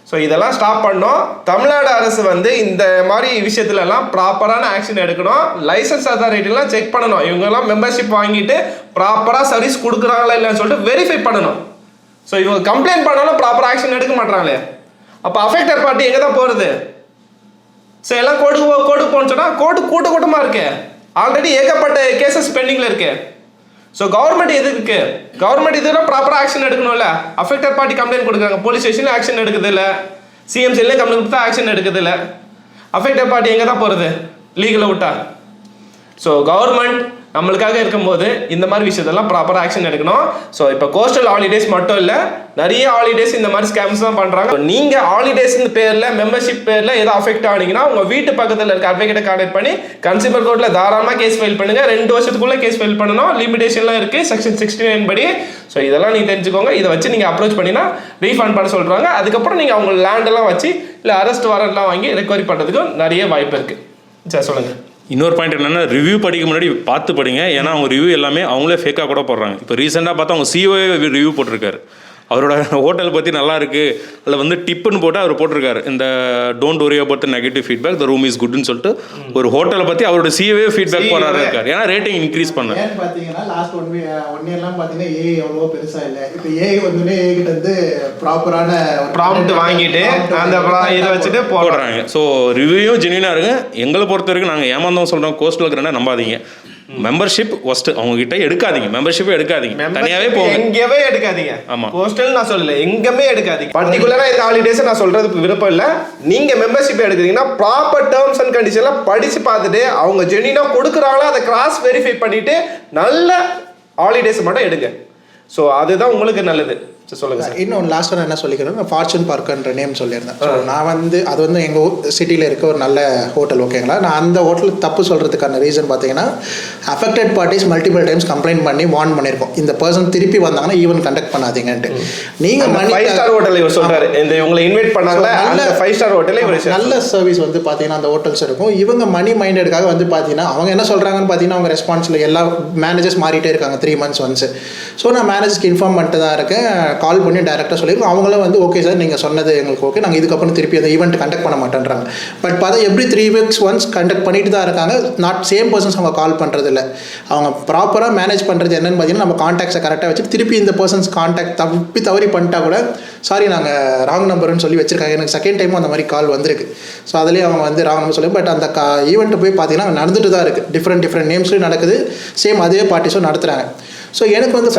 ஸோ இதெல்லாம் ஸ்டாப் பண்ணோம். தமிழ்நாடு அரசு வந்து இந்த மாதிரி விஷயத்துலலாம் ப்ராப்பரான ஆக்ஷன் எடுக்கணும். லைசன்ஸ் அத்தாரிட்டிலாம் செக் பண்ணணும். இவங்கெல்லாம் மெம்பர்ஷிப் வாங்கிட்டு ப்ராப்பராக சர்வீஸ் கொடுக்குறாங்களா இல்லைன்னு சொல்லிட்டு வெரிஃபை பண்ணணும். ஸோ இவங்க கம்ப்ளைண்ட் பண்ணாலும் ப்ராப்பர் ஆக்ஷன் எடுக்க மாட்டாங்களே. அப்போ அஃபெக்டட் பார்ட்டி எங்கே தான் போகிறது? ஸோ எல்லாம் கோர்ட்டுக்கு போகணுன்னு சொன்னால் கோர்ட்டு கூட்டமாக இருக்கு. ஆல்ரெடி ஏகப்பட்ட கேசஸ் பெண்டிங்கில் இருக்கு. ஸோ கவர்மெண்ட் எது இருக்கு? கவர்மெண்ட் இதெல்லாம் ப்ராப்பராக ஆக்ஷன் எடுக்கணும்ல. அஃபெக்டட் பார்ட்டி கம்ப்ளைண்ட் கொடுக்குறாங்க, போலீஸ் ஸ்டேஷனில் ஆக்ஷன் எடுக்குது இல்லை, சிஎம்சிலையும் கம்ப்ளைண்ட் கொடுத்தா ஆக்ஷன் எடுக்குது இல்லை. அஃபெக்டட் பார்ட்டி எங்கே தான் போகிறது லீகலை விட்டா? ஸோ கவர்மெண்ட் நம்மளுக்காக இருக்கும்போது இந்த மாதிரி விஷயத்தெல்லாம் ப்ராப்பராக ஆக்ஷன் எடுக்கணும். ஸோ இப்போ கோஸ்டல் ஹாலிடேஸ் மட்டும் இல்லை, நிறைய ஹாலிடேஸ் இந்த மாதிரி ஸ்கேம்ஸ் தான் பண்ணுறாங்க. நீங்கள் ஹாலிடேஸ் பேரில் மெம்பர்ஷிப் பேரில் ஏதோ அஃபெக்ட் ஆனீங்கன்னா உங்கள் வீட்டு பக்கத்தில் இருக்க அட்வொகேட்டை கான்டாக்ட் பண்ணி கன்சியூமர் கோர்ட்டில் தாராளமாக கேஸ் ஃபைல் பண்ணுங்கள். 2 வருஷத்துக்குள்ளே கேஸ் ஃபைல் பண்ணணும். லிமிடேஷன்லாம் இருக்குது செக்ஷன் 69 படி. ஸோ இதெல்லாம் நீங்கள் தெரிஞ்சுக்கோங்க. இதை வச்சு நீங்கள் அப்ரோச் பண்ணினா ரீஃபண்ட் பண்ண சொல்கிறாங்க. அதுக்கப்புறம் நீங்கள் அவங்க லேண்டெல்லாம் வச்சு இல்லை அரெஸ்ட் வாரண்ட்லாம் வாங்கி ரெக்கவரி பண்ணுறதுக்கும் நிறைய வாய்ப்பு இருக்குது. சரி சொல்லுங்கள். இன்னொரு பாயிண்ட் என்னென்னா, ரிவ்யூ படிக்க முன்னாடி பார்த்து படிங்க. ஏன்னா அவங்க ரிவ்யூ எல்லாமே அவங்களே ஃபேக்காக கூட போடுறாங்க. இப்போ ரீசெண்டாக பார்த்தா அவங்க சிஓஏ ரிவ்யூ போட்டிருக்காரு. அவரோட ஹோட்டல் பற்றி நல்லா இருக்குது, அதில் வந்து டிப்புன்னு போட்டு அவர் போட்டிருக்காரு, இந்த don't worry about negative feedback, the room is குட்னு சொல்லிட்டு ஒரு ஹோட்டலை பற்றி அவரோட சிஓஏ ஃபீட்பேக் போடுறாரு இருக்காரு. ஏன்னா ரேட்டிங் இன்க்ரீஸ் பண்ண. ஏன்னு பார்த்தீங்கன்னா லாஸ்ட் 1 இயர்லாம் பார்த்தீங்கன்னா ஏஐ எவ்வளோ பெருசாக இல்லை. இப்போ ஏஐ வந்து ஏஐ கிட்ட வந்து ப்ராப்பரான ப்ராம்ப்ட் வாங்கிட்டு அந்த இதை வச்சுட்டு போடுறாங்க. ஸோ ரிவ்யூயும் ஜென்யூனாக இருங்க. எங்களை பொறுத்த வரைக்கும் நாங்கள் ஏமாந்தோம் சொல்கிறோம், கோஸ்டல் இருக்கிறேன்னா நம்பாதீங்க. மெம்பர்ஷிப் ஃபர்ஸ்ட் அவங்க கிட்ட எடுக்காதீங்க, மெம்பர்ஷிப்பே எடுக்காதீங்க, தனியாவே போங்க, எங்கேயே எடுக்காதீங்க. ஆமா, ஹோஸ்டல் நான் சொல்லல, எங்கேயுமே எடுக்காதீங்க. பர்டிகுலரா இந்த ஹாலிடேஸ் நான் சொல்றது விருப்பம் இல்ல. நீங்க மெம்பர்ஷிப் எடுக்கிறீங்கன்னா ப்ராப்பர் டேர்ம்ஸ் அண்ட் கண்டிஷன்லாம் படிச்சு பார்த்துட்டு அவங்க ஜெனியூனா கொடுக்குறாங்களா அதை கிராஸ் வெரிஃபை பண்ணிட்டு நல்ல ஹாலிடேஸ் மட்டும் எடுங்க. ஸோ அதுதான் உங்களுக்கு நல்லது. சொல்லுங்க. இன்னொன்று லாஸ்ட்டாக நான் என்ன சொல்லிக்கிறேன், ஃபார்ச்சூன் பார்க்குன்ற நேம் சொல்லியிருந்தேன். ஸோ நான் வந்து அது வந்து எங்கள் ஊர் சிட்டியில் இருக்க ஒரு நல்ல ஹோட்டல், ஓகேங்களா. நான் அந்த ஹோட்டல் தப்பு சொல்கிறதுக்கான ரீசன் பார்த்தீங்கன்னா affected parties multiple times complaint பண்ணி வார்ன் பண்ணியிருக்கோம், இந்த பர்சன் திருப்பி வந்தாங்கன்னா ஈவன் கண்டக்ட் பண்ணாதீங்கன்ட்டு. நீங்கள் 5 ஸ்டார் ஹோட்டல் இவர் சொல்கிறாரு, இந்த இவங்களை இன்வைட் பண்ணாங்களே நல்ல 5 ஸ்டார் ஹோட்டல், இவர் நல்ல சர்வீஸ் வந்து பார்த்தீங்கன்னா அந்த ஹோட்டல்ஸ் இருக்கும். இவங்க மணி மைண்டடுக்காக வந்து பார்த்தீங்கன்னா அவங்க என்ன சொல்கிறாங்கன்னு பார்த்தீங்கன்னா அவங்க ரெஸ்பான்ஸில் எல்லா மேனேஜர்ஸ் மாறிட்டே இருக்காங்க 3 months ஒன்ஸ். ஸோ நான் மேனேஜர்ஸ்க்கு இன்ஃபார்ம் பண்ணிட்டு தான் இருக்கேன், கால் பண்ணி டேரெக்டாக சொல்லியிருக்கோம். அவங்களும் வந்து ஓகே சார் நீங்கள் சொன்னது எங்களுக்கு ஓகே, நாங்கள் இதுக்கப்புறம் திருப்பி அந்த ஈவெண்ட் கண்டக்ட் பண்ண மாட்டேன்றாங்க. பட் பார்த்தா எவ்ரி 3 weeks ஒன்ஸ் கண்டக்ட் பண்ணிட்டு தான் இருக்காங்க. நாட் சேம் பர்சன்ஸ் அவங்க கால் பண்ணுறது இல்லை. அவங்க ப்ராப்பராக மேனேஜ் பண்ணுறது என்னென்னு பார்த்தீங்கன்னா நம்ம கான்டாக்ட்ஸை கரெக்டாக வச்சு திருப்பி இந்த பர்சன்ஸ் கான்டாக்ட் தவறி பண்ணிட்டா கூட சாரி நாங்கள் ராங் நம்பர்னு சொல்லி வச்சுருக்காங்க. எனக்கு செகண்ட் டைமும் அந்த மாதிரி கால் வந்திருக்கு. ஸோ அதுலேயே அவங்க வந்து ராங் நம்பர் சொல்லி, பட் அந்த ஈவெண்ட்டு போய் பார்த்தீங்கன்னா நடந்துட்டு தான் இருக்குது. டிஃப்ரெண்ட் நேம்ஸ்லையும் நடக்குது, சேம் அதே பார்ட்டிஸும் நடத்துகிறாங்க. ஸோ எனக்கு வந்து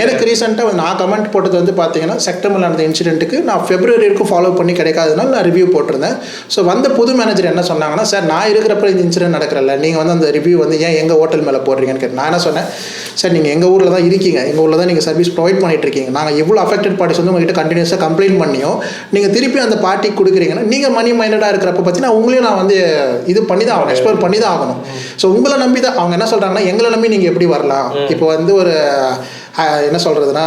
எனக்கு ரீசெண்டாக நான் கமெண்ட் போட்டது வந்து பார்த்தீங்கன்னா செப்டம்பரில் நடந்த இன்சிடென்ட்டுக்கு நான் February வரைக்கும் ஃபாலோ பண்ணி கிடைக்காதனால நான் ரிவ்யூ போட்டிருந்தேன். ஸோ வந்த புது மேனேஜர் என்ன சொன்னாங்கன்னா, சார் நான் இருக்கிறப்ப இந்த இன்சிடென்ட் நடக்கிறல்ல, நீங்கள் வந்து அந்த ரிவ்யூ வந்து ஏன் எங்கள் ஹோட்டல் மேலே போடுறீங்கன்னு கேட்டேன். நான் என்ன சொன்னேன், சார் நீங்கள் எங்கள் ஊரில் தான் இருக்கீங்க, எங்கள் ஊரில் தான் நீங்கள் சர்வீஸ் ப்ரொவைட் பண்ணிட்டு இருக்கீங்க, நாங்கள் எவ்வளோ அஃபெக்டட் பார்ட்டிஸ் வந்து உங்கள்கிட்ட கண்டினியூஸாக கம்ப்ளைண்ட் பண்ணியும் நீங்கள் திருப்பி அந்த பார்ட்டிக்கு கொடுக்குறீங்கன்னா நீங்கள் மணி மைண்டடாக இருக்கிறப்ப பார்த்தீங்கன்னா உங்களையும் நான் வந்து இது பண்ணி தான் ஆகணும், எக்ஸ்ப்ளோர் பண்ணி தான் ஆகணும். ஸோ உங்களை நம்பி தான் அவங்க என்ன சொல்கிறாங்கன்னா, எங்களை நம்பி நீங்கள் எப்படி வரலாம், இப்போ வந்து ஒரு என்ன சொல்கிறதுனா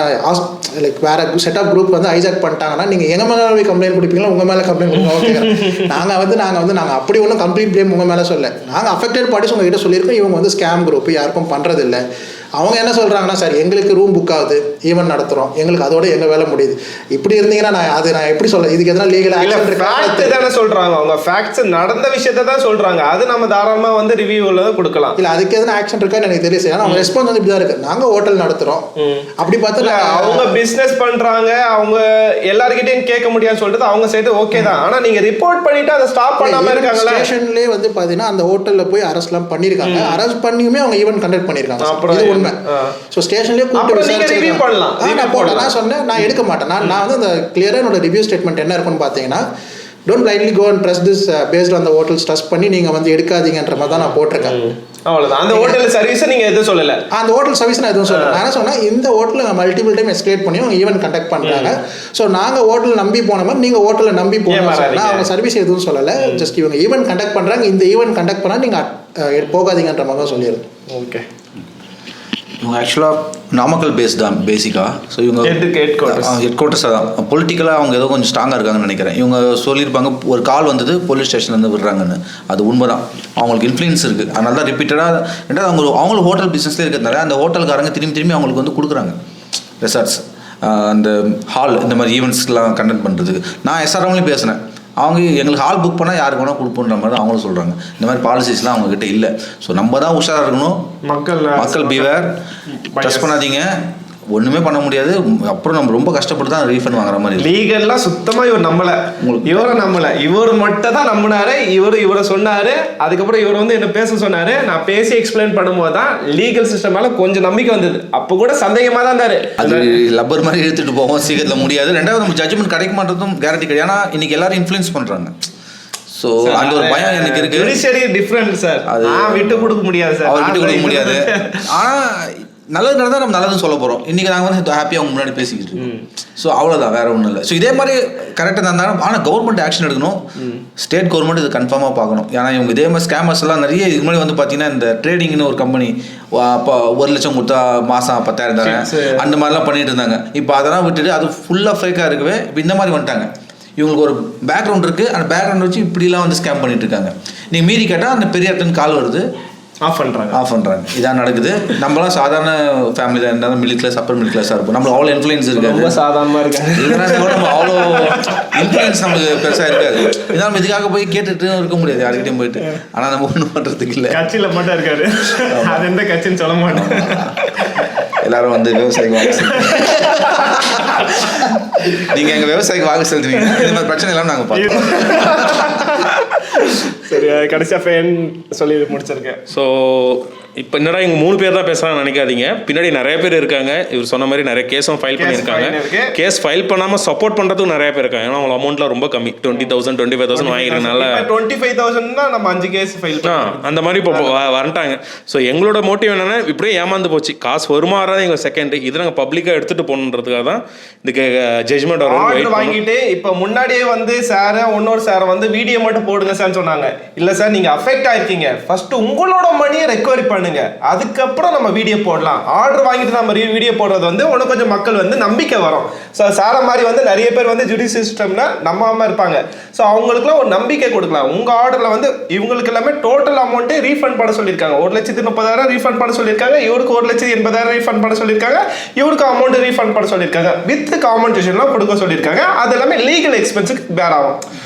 லைக் வேறு செட் ஆஃப் குரூப் வந்து ஹைஜாக் பண்ணிட்டாங்கன்னா நீங்கள் எங்கள் மேலே போய் கம்ப்ளைண்ட் கொடுப்பீங்களா உங்கள் மேலே கம்ப்ளைண்ட் கொடுப்பீங்க ஓகே நாங்கள் அப்படி ஒன்றும் கம்ப்ளீட் ப்ளேம் உங்கள் மேலே சொல்ல நாங்கள் அஃபெக்டட் பார்ட்டிஸ் உங்ககிட்ட சொல்லியிருக்கோம் இவங்க வந்து ஸ்கேம் குரூப் யாருக்கும் பண்ணுறதில்லை அவங்க என்ன சொல்கிறாங்கன்னா சார் எங்களுக்கு ரூம் புக் ஆகுது ஈவென்ட் நடத்துகிறோம் எங்களுக்கு அதோட எங்கள் வேலை முடியுது இப்படி இருந்தீங்கன்னா நான் எப்படி சொல்ல இதுக்கு எதனா லீகல் ஆக்ஷன் தானே சொல்கிறாங்க அவங்க ஃபேக்ட்ஸ் நடந்த விஷயத்த தான் சொல்கிறாங்க அது நம்ம தாராளமாக வந்து ரிவ்யூவில் கொடுக்கலாம் இல்லை அதுக்கு எதனா ஆக்ஷன் இருக்கான்னு எனக்கு தெரியும் ஏன்னா அவங்க ரெஸ்பான்ஸ் வந்து இப்படி தான் இருக்குது நாங்கள் ஹோட்டல் நடத்துகிறோம் அப்படி பார்த்தா அவங்க பிஸ்னஸ் பண்ணுறாங்க அவங்க எல்லாருக்கிட்டையும் கேட்க முடியாதுன்னு சொல்லிட்டு அவங்க சைடு ஓகே தான் ஆனால் நீங்கள் ரிப்போர்ட் பண்ணிட்டு அதை ஸ்டாப் பண்ணாமல் இருக்காங்களா ஸ்டேஷன்லேயே வந்து பார்த்தீங்கன்னா அந்த ஹோட்டலில் போய் அரெஸ்ட்லாம் பண்ணியிருக்காங்க அரெஸ்ட் பண்ணியுமே அவங்க ஈவென்ட் கண்டக்ட் பண்ணியிருக்காங்க அப்புறம் ஸோ ஸ்டேஷன்லேயே கூப்பிட்டு விசாரிச்சு நான் சொன்னேன் நான் எடுக்க மாட்டேன் நான் வந்து அந்த கிளியராக என்னோட ரிவ்யூ ஸ்டேட்மெண்ட் என்ன இருக்குன்னு பார்த்தீங்கன்னா don't blindly go and trust this based on the hotels trust பண்ணி நீங்கள் வந்து எடுக்காதீங்கன்ற மாதிரி தான் நான் போட்டிருக்கேன் அவ்வளோதான் அந்த ஹோட்டல் சர்வீஸை நீங்கள் எதுவும் சொல்லலை அந்த ஹோட்டல் சர்வீஸ் நான் எதுவும் சொல்லலை நான் சொன்னேன் இந்த ஹோட்டலில் நான் மல்டிபிள் டைம் எஸ்கலேட் பண்ணி அவங்க ஈவென்ட் கண்டக்ட் பண்ணுறாங்க ஸோ நாங்கள் ஹோட்டல் நம்பி போன மாதிரி நீங்கள் ஹோட்டலில் நம்பி போகணும் அவங்க சர்வீஸ் எதுவும் சொல்லலை ஜஸ்ட் இவங்க ஈவென்ட் கண்டக்ட் பண்ணுறாங்க இந்த ஈவென்ட் கண்டக்ட் பண்ணால் நீங்கள் போகாதீங்கன்ற மாதிரி தான் சொல்லிடுறேன் ஓகே இவங்க ஆக்சுவலாக நாமக்கல் பேஸ் தான் பேசிக்காக. ஸோ இவங்க ஹெட் குவார்ட்டர்ஸ் தான். பொலிட்டிக்கலாக அவங்க ஏதோ கொஞ்சம் ஸ்ட்ராங்காக இருக்காங்கன்னு நினைக்கிறேன். இவங்க சொல்லியிருப்பாங்க ஒரு கால் வந்தது போலீஸ் ஸ்டேஷன்லேருந்து விடுறாங்கன்னு. அது உண்மை தான். அவங்களுக்கு இன்ஃப்ளூயன்ஸ் இருக்குது. அதனால தான் ரிப்பீட்டடாக ரெண்டாவது அவங்களும் ஹோட்டல் பிஸ்னஸ்லேயே இருக்கிறதுனால அந்த ஹோட்டல்காரங்க திரும்பி அவங்களுக்கு வந்து கொடுக்குறாங்க ரெசார்ட்ஸ், அந்த ஹால், இந்த மாதிரி ஈவெண்ட்ஸ்லாம் கண்டக்ட் பண்ணுறதுக்கு. நான் எஸ்ஆர்எம்லேயும் பேசினேன். அவங்க எங்களுக்கு ஹால் புக் பண்ணால் யாருக்கு வேணால் கொடுப்போன்ற மாதிரி அவங்களும் சொல்கிறாங்க. இந்த மாதிரி பாலிசிஸ்லாம் அவங்கக்கிட்ட இல்லை. ஸோ நம்ம தான் உஷாராக இருக்கணும். மக்கள் பிவேர், ட்ரஸ்ட் பண்ணாதீங்க, ஒன்றுமே பண்ண முடியாது. அப்புறம் நம்ம ரொம்ப கஷ்டப்பட்டு தான் ரீஃபண்ட் வாங்குற மாதிரி. லீகல்லாம் சுத்தமாக இவர் நம்பலை, இவர் மட்டும் தான் நம்பினாரு. இவரை சொன்னார். அதுக்கப்புறம் இவர் வந்து என்ன பேச சொன்னார். நான் பேசி எக்ஸ்பிளைன் பண்ணும்போது தான் லீகல் சிஸ்டம் மேலே கொஞ்சம் நம்பிக்கை வந்தது. அப்போ கூட சந்தேகமாக தான் இருந்தார். அது லப்பர் மாதிரி எடுத்துகிட்டு போவோம், சீக்கிரத்தில் முடியாது. ரெண்டாவது நம்ம ஜட்ஜ்மெண்ட் கிடைக்க மாட்டதும் கேரண்டி கிடையாது. ஏன்னா இன்னைக்கு எல்லாரும் இன்ஃப்ளூயன்ஸ் பண்ணுறாங்க. ஸோ அந்த ஒரு பயம் எனக்கு இருக்கு. Judiciary different sir. அது விட்டு கொடுக்க முடியாது சார், அவர் விட்டு கொடுக்க முடியாது. ஆனால் நல்லது நடந்தால் நம்ம நல்லதுன்னு சொல்ல போகிறோம். இன்றைக்கி நாங்கள் வந்து ஹாப்பியாக அவங்க முன்னாடி பேசிக்கிட்டு இருக்கோம். ஸோ அவ்வளோதான், வேறு ஒன்றும் இல்லை. ஸோ இதே மாதிரி கரெக்டாக இருந்தாலும் ஆனால் கவர்மெண்ட் ஆக்ஷன் எடுக்கணும். ஸ்டேட் கவர்மெண்ட் இது கன்ஃபார்மாக பார்க்கணும். ஏன்னா இவங்க இதே மாதிரி ஸ்கேமர்ஸ் எல்லாம் நிறைய இதுக்கு முன்னாடி வந்து பார்த்தீங்கன்னா இந்த ட்ரேடிங்னு ஒரு கம்பெனி அப்போ 1 லட்சம் கொடுத்தா மாதம் 10,000 தரேன் அந்த மாதிரிலாம் பண்ணிட்டு இருந்தாங்க. இப்போ அதெல்லாம் விட்டுட்டு அது ஃபுல்லாக ஃபேக்காக இருக்கவே இந்த மாதிரி வந்துட்டாங்க. இவங்களுக்கு ஒரு பேக்ரவுண்ட் இருக்குது. அந்த பேக்ரவுண்ட் வச்சு இப்படிலாம் வந்து ஸ்கேம் பண்ணிட்டு இருக்காங்க. நீங்கள் மீறி கேட்டால் அந்த பெரிய இடத்துக்கு கால் வருது, ஆஃப் பண்ணுறாங்க. இதான் நடக்குது. நம்மளாம் சாதாரண ஃபேமிலியில் இருந்தாலும் மிடில் கிளாஸ், அப்பர் மிடில் கிளாஸாக இருப்போம். நம்மளுக்கு அவ்வளோ இன்ஃப்ளூயன்ஸ் இருக்காது. ரொம்ப சாதாரணமாக இருக்காது. நம்ம அவ்வளோ இன்ஃப்ளூயன்ஸ் நமக்கு பெருசாக இருக்காது. இதனால் இதுக்காக போய் கேட்டுட்டு இருக்க முடியாது யாருக்கிட்டையும் போயிட்டு. ஆனால் நம்ம ஒன்றும் பண்ணுறதுக்கு இல்லை. கட்சியில் மட்டும் இருக்காரு. அது எந்த கட்சின்னு சொல்ல மாட்டோம். எல்லாரும் வந்து விவசாயிக்கு வாங்க நீங்கள் எங்கள் விவசாயிக்கு வாங்க செலுத்துவீங்க. இந்த மாதிரி பிரச்சனை எல்லாம் நாங்கள் பார்ப்போம். சரி, கடைசியாக ஃபேன் சொல்லி முடிச்சிருக்கேன். ஸோ இப்போ என்னடா இவங்க 3 பேர் தான் பேசுகிறான்னு நினைக்காதீங்க. பின்னாடி நிறைய பேர் இருக்காங்க. இவர் சொன்ன மாதிரி நிறைய கேஸும் ஃபைல் பண்ணியிருக்காங்க. கேஸ் ஃபைல் பண்ணாமல் சப்போர்ட் பண்ணுறதுக்கு நிறைய பேர் இருக்காங்க. ஏன்னா அவங்க அமௌண்ட்லாம் ரொம்ப கம்மி, 20,000 25,000 வாங்கிக்கிறதுனால 25,000 நம்ம 5 கேஸ் ஃபைல் அந்த மாதிரி இப்போ வரட்டாங்க. ஸோ எங்களோட மோட்டிவ் என்னென்னா இப்படியே ஏமாந்து போச்சு, காசு வருமா வராது எங்கள் செகண்ட், இது நாங்கள் பப்ளிக்காக எடுத்துகிட்டு போகணுன்றதுக்காக தான் இந்த ஜட்ஜ்மெண்ட் ஆர்டர் வாங்கிட்டு இப்போ முன்னாடியே வந்து சார் இன்னொரு சார் வந்து வீடியோ மட்டும் போடுங்க சார்னு சொன்னாங்க. இல்லை சார் நீங்கள் அஃபெக்ட் ஆயிருக்கீங்க, ஃபர்ஸ்ட் உங்களோட மணியை ரெக்கவரி பண்ணுங்க, அதுக்கப்புறம் நம்ம வீடியோ போடலாம். ஆர்டர் வாங்கிட்டு நம்ம வீடியோ போடுறது வந்து உனக்கு கொஞ்சம் மக்கள் வந்து நம்பிக்கை வரும். ஸோ சார மாதிரி வந்து நிறைய பேர் வந்து ஜுடிஷியல் சிஸ்டம்ல நம்பாம இருப்பாங்க. ஸோ அவங்களுக்குலாம் ஒரு நம்பிக்கை கொடுக்கலாம். உங்க ஆர்டர்ல வந்து இவங்களுக்கு எல்லாமே டோட்டல் அமௌண்ட்டே ரீஃபண்ட் பண்ண சொல்லியிருக்காங்க. 1,30,000 ரீஃபண்ட் பண்ண சொல்லியிருக்காங்க. இவருக்கு 1,80,000 ரீஃபண்ட் பண்ண சொல்லியிருக்காங்க. இவருக்கு அமௌண்ட் ரீஃபண்ட் பண்ண சொல்லியிருக்காங்க. வித் காம்பன்சேஷன்லாம் கொடுக்க சொல்லியிருக்காங்க. அது எல்லாமே லீகல் எக்ஸ்பென்ஸுக்கு பேர் ஆகும்.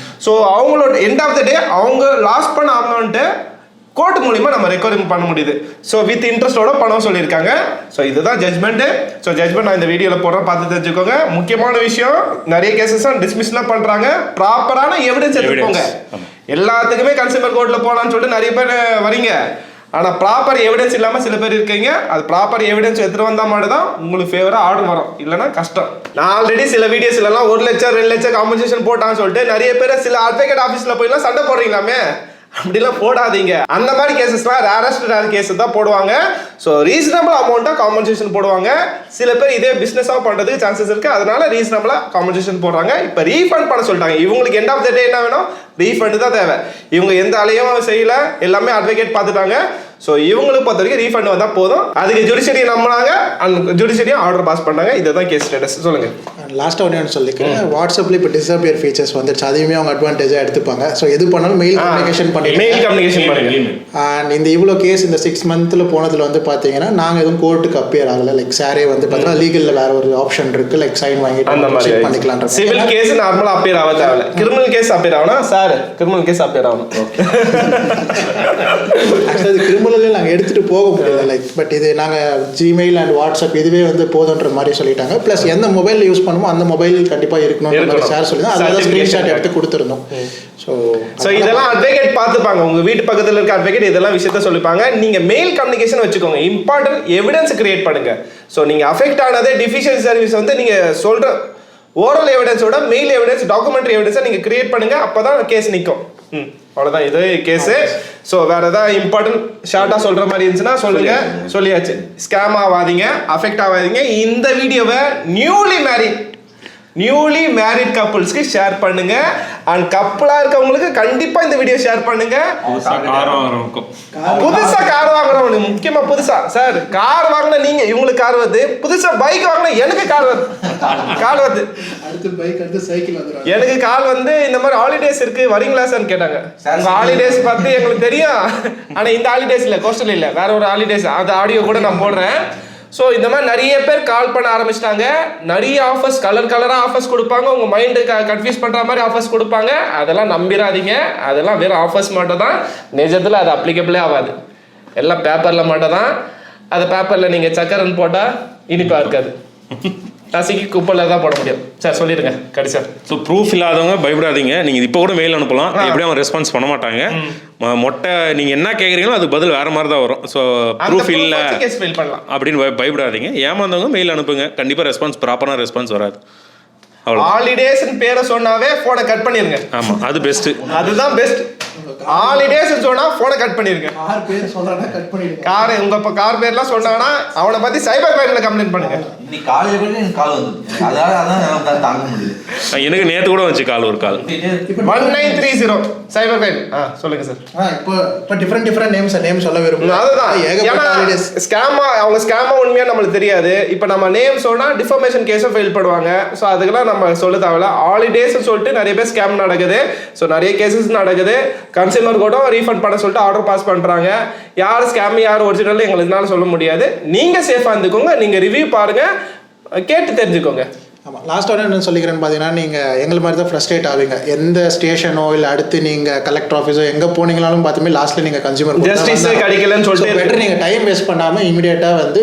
ஸோ அவங்களோட எண்ட் ஆஃப் த டே அவங்க லாஸ் பண்ண அமௌண்ட்டு கோர்ட் மூலிமா நம்ம ரெக்கவரி பண்ண முடியுது. ஸோ வித் இன்ட்ரெஸ்டோட பணம் சொல்லியிருக்காங்க. ஸோ இதுதான் ஜட்மெண்ட். ஸோ ஜட்மெண்ட் நான் இந்த வீடியோவில் போடுறேன், பார்த்து தெரிஞ்சுக்கோங்க. முக்கியமான விஷயம், நிறைய கேசஸ் டிஸ்மிஸ்லாம் பண்ணுறாங்க. ப்ராப்பரான எவிடன்ஸ் எடுத்துக்கோங்க. எல்லாத்துக்குமே கன்சியூமர் கோர்ட்டில் போகலான்னு சொல்லிட்டு நிறைய பேர் வரீங்க. ஆனால் ப்ராப்பர் எவிடன்ஸ் இல்லாமல் சில பேர் இருக்கீங்க. அது ப்ராப்பர் எவிடன்ஸ் எடுத்துகிட்டு வந்தால் மட்டும் தான் உங்களுக்கு ஃபேவராக ஆர்டர் வரும், இல்லைனா கஷ்டம். நான் ஆல்ரெடி சில வீடியோஸ்லாம் 1 லட்சம் 2 லட்சம் காம்பன்சேஷன் போட்டான்னு சொல்லிட்டு நிறைய பேர் சில அட்வொகேட் ஆஃபீஸில் போய்லாம் சண்டை போடுறீங்களாமே, அப்படிலாம் போடாதீங்க. அந்த மாதிரி கேசஸ்லாம் ரேர் கேஸ் தான் போடுவாங்க. ஸோ ரீசனபிள் அமௌண்ட்டாக காம்பன்சேஷன் போடுவாங்க. சில பேர் இதே பிஸ்னஸாக பண்ணுறதுக்கு சான்சஸ் இருக்குது, அதனால ரீசனபிளாக காம்பன்சேஷன் போடுறாங்க. இப்போ ரீஃபண்ட் பண்ண சொல்லிட்டாங்க. இவங்களுக்கு எண்ட் ஆஃப் த டே என்ன வேணும்? ரீஃபண்ட் தான் தேவை. இவங்க எந்த அலையும் செய்யல, எல்லாமே அட்வொகேட் பார்த்துட்டாங்க. ஸோ இவங்களுக்கு பொறுத்த வரைக்கும் ரீஃபண்ட் வந்தால் போதும். அதுக்கு ஜுடிஷியரி நம்பினாங்க, அந்த ஜுடிஷியரியும் ஆர்டர் பாஸ் பண்ணாங்க. இதுதான் கேஸ் ஸ்டேட்டஸ். சொல்லுங்க. லாஸ்ட்டாக ஒன்று சொல்லிக்கிறேன். வாட்ஸ்அப்பில் இப்போ டிஸப்பியர் ஃபீச்சர்ஸ் வந்துருச்சு. அதையுமே அவங்க அட்வான்டேஜாக எடுத்துப்பாங்க. ஸோ எது பண்ணாலும் மெயில் கம்யூனிகேஷன் பண்ணுங்க. அண்ட் இந்த இவ்வளோ கேஸ் இந்த 6 months போனதில் வந்து பார்த்தீங்கன்னா நாங்கள் எதுவும் கோர்ட்டுக்கு அப்பியர் ஆகலை. லைக் சாரே வந்து பார்த்தீங்கன்னா லீகலில் வேற ஒரு ஆப்ஷன் இருக்குது. லைக் சைன் வாங்கிட்டு அந்த மாதிரி பண்ணிக்கலாம். சிவில் கேஸ் நார்மலாக அப்பியர் ஆக தேவையில்ல. கிரிமினல் கேஸ் அப்பியர் ஆகணும் சார். கிரிமினல் கேஸ் அப்பியர் ஆகணும். ஆக்சுவலி அது கிரிமினலே நாங்கள் எடுத்துகிட்டு போக முடியல. லைக் பட் இது நாங்கள் ஜிமெயில் அண்ட் வாட்ஸ்அப் இதுவே வந்து போதுன்ற மாதிரி சொல்லிட்டாங்க. ப்ளஸ் எந்த மொபைல் யூஸ் பண்ணுமோ அந்த மொபைல் கண்டிப்பாக இருக்கணும் சார் சொல்லி அதில் ஸ்க்ரீன்ஷாட் எடுத்து கொடுத்துருந்தோம். ஸோ இதெல்லாம் அட்வொகேட் பார்த்துப்பாங்க. உங்க வீட்டு பக்கத்தில் இருக்க அட்வொகேட் இதெல்லாம் விஷயத்த சொல்லிப்பாங்க. நீங்க மெயில் கம்யூனிகேஷன் வச்சுக்கோங்க. இம்பார்ட்டன்ட் எவிடன்ஸ் கிரியேட் பண்ணுங்க. ஸோ நீங்க அஃபெக்ட் ஆனதே டிஃபிஷியன்சி சர்வீஸ் வந்து நீங்க சொல்ற ஓரல் எவிடன்ஸோட மெயில் எவிடன்ஸ் டாக்குமெண்ட்ரி எவிடன்ஸை நீங்க கிரியேட் பண்ணுங்க. அப்பதான் கேஸ் நிற்கும். அவ்வளோதான் இது கேஸு. ஸோ வேற ஏதாவது இம்பார்ட்டன்ட் ஷார்ட்டாக சொல்ற மாதிரி இருந்துச்சுன்னா சொல்லுங்க. சொல்லியாச்சு. ஸ்கேம் ஆகாதீங்க, அஃபெக்ட் ஆகாதீங்க. இந்த வீடியோவை நியூலி மேரிட் கப்புள்ஸ்க்கு ஷேர் பண்ணுங்க. அண்ட் கப்புளா இருக்கவங்களுக்கு கண்டிப்பா இந்த வீடியோ ஷேர் பண்ணுங்க. புதுசா கார் வாங்குறவங்க, முக்கியமா புதுசா சார் கார் வாங்கின நீங்க இவங்களுக்கு கார் வருது, புதுசா பைக் வாங்கின எனக்கு கார் வருது, அடுத்து பைக் அடுத்து சைக்கிள் வந்துடும். எனக்கு கால் வந்து இந்த மாதிரி ஹாலிடேஸ் இருக்கு வரீங்களா சார் கேட்டாங்க. உங்க ஹாலிடேஸ் பார்த்து எங்களுக்கு தெரியும், ஆனா இந்த ஹாலிடேஸ் இல்ல, கோஸ்டல் இல்ல, வேற ஒரு ஹாலிடேஸ். அந்த ஆடியோ கூட நான் போடுறேன். ஸோ இந்த மாதிரி நிறைய பேர் கால் பண்ண ஆரம்பிச்சிட்டாங்க. நிறைய ஆஃபர்ஸ், கலராக ஆஃபர்ஸ் கொடுப்பாங்க. உங்கள் மைண்டு கன்ஃபியூஸ் பண்ணுற மாதிரி ஆஃபர்ஸ் கொடுப்பாங்க. அதெல்லாம் நம்பிடாதீங்க. அதெல்லாம் வெறும் ஆஃபர்ஸ் மட்டும் தான். நிஜத்தில் அது அப்ளிகபிளே ஆகாது. எல்லாம் பேப்பரில் மட்டும் தான். அது பேப்பரில் நீங்கள் சக்கரன்னு போட்டால் இனிப்பாக இருக்காது. நசுக்கி குப்பையில் தான் போட முடியும். சார் சொல்லிடுங்க கடைசியா. ஸோ ப்ரூஃப் இல்லாதவங்க பயப்படாதீங்க. நீங்கள் இப்போ கூட மெயில் அனுப்பலாம். எப்படியும் அவங்க ரெஸ்பான்ஸ் பண்ண மாட்டாங்க. மொட்டை நீங்கள் என்ன கேட்குறீங்களோ அதுக்கு பதில் வேறு மாதிரி தான் வரும். ஸோ ப்ரூஃப் இல்லை அப்படின்னு பயப்படாதீங்க. ஏமாந்தவங்க மெயில் அனுப்புங்க. கண்டிப்பாக ரெஸ்பான்ஸ் ப்ராப்பரான ரெஸ்பான்ஸ் வராது. அவ்வளோ ஹாலிடேஸ் பேரை சொன்னாவே ஃபோனை கட் பண்ணிருங்க. ஆமாம், அது பெஸ்ட்டு. அதுதான் பெஸ்ட். ஹாலிடேஸ் சொன்னா போனை கட் பண்ணிருங்க. கார் பேர் சொன்னானா கட் பண்ணிடுங்க. கார் உங்க கார் பேர்லாம் சொன்னாங்கன்னா அவனை பத்தி சைபர் கிரைம்ல கம்ப்ளைண்ட் பண்ணுங்க. இன்னைக்கு காலையில கூட எனக்கு கால் வந்து அதான் தாங்க முடியல. எனக்கு நேத்து கூட வந்துச்சு கால், ஒரு கால் 1930 சைபர் கிரைம். சொல்லுங்க சார். இப்போ டிஃபரெண்ட் நேம் சொல்ல விரும்புறேன். அதுதான் ஏகப்பட்ட ஸ்கேமா, அவங்க ஸ்கேமா உண்மையா நம்மளுக்கு தெரியாது. இப்போ நம்ம நேம் சொன்னா டிஃபர்மேஷன் கேஸை ஃபைல் பண்ணுவாங்க. ஸோ அதுக்கெல்லாம் நம்ம சொல்ல தேவையில்ல. ஹாலிடேஸ் சொல்லிட்டு நிறைய பேர் ஸ்கேம் நடக்குது. ஸோ நிறைய கேசஸ் நடக்குது. கன்சியூமர் கூட ரீஃபண்ட் பண்ண சொல்லிட்டு ஆர்டர் பாஸ் பண்றாங்க. யார் ஸ்கேம் யார் ஒரிஜினல் எங்களுக்குனால சொல்ல முடியாது. நீங்க சேஃபா இருந்துக்கோங்க. நீங்க ரிவ்யூ பாருங்க, கேட்டு தெரிஞ்சுக்கோங்க. ஆமாம், லாஸ்ட்டாக என்ன சொல்லிக்கிறேன்னு பார்த்தீங்கன்னா, நீங்கள் எங்களை மாதிரி தான் ஃப்ரஸ்ட்ரேட் ஆவீங்க. எந்த ஸ்டேஷனோ இல்லை அடுத்து நீங்கள் கலெக்டர் ஆஃபீஸோ எங்கே போனீங்களாலும் பார்த்துமே லாஸ்ட்டில் நீங்கள் கன்சியூமர் ஜஸ்டிஸ் கிடைக்கலன்னு சொல்லிட்டு பெட்டர் நீங்கள் டைம் வேஸ்ட் பண்ணாமல் இமீடியட்டாக வந்து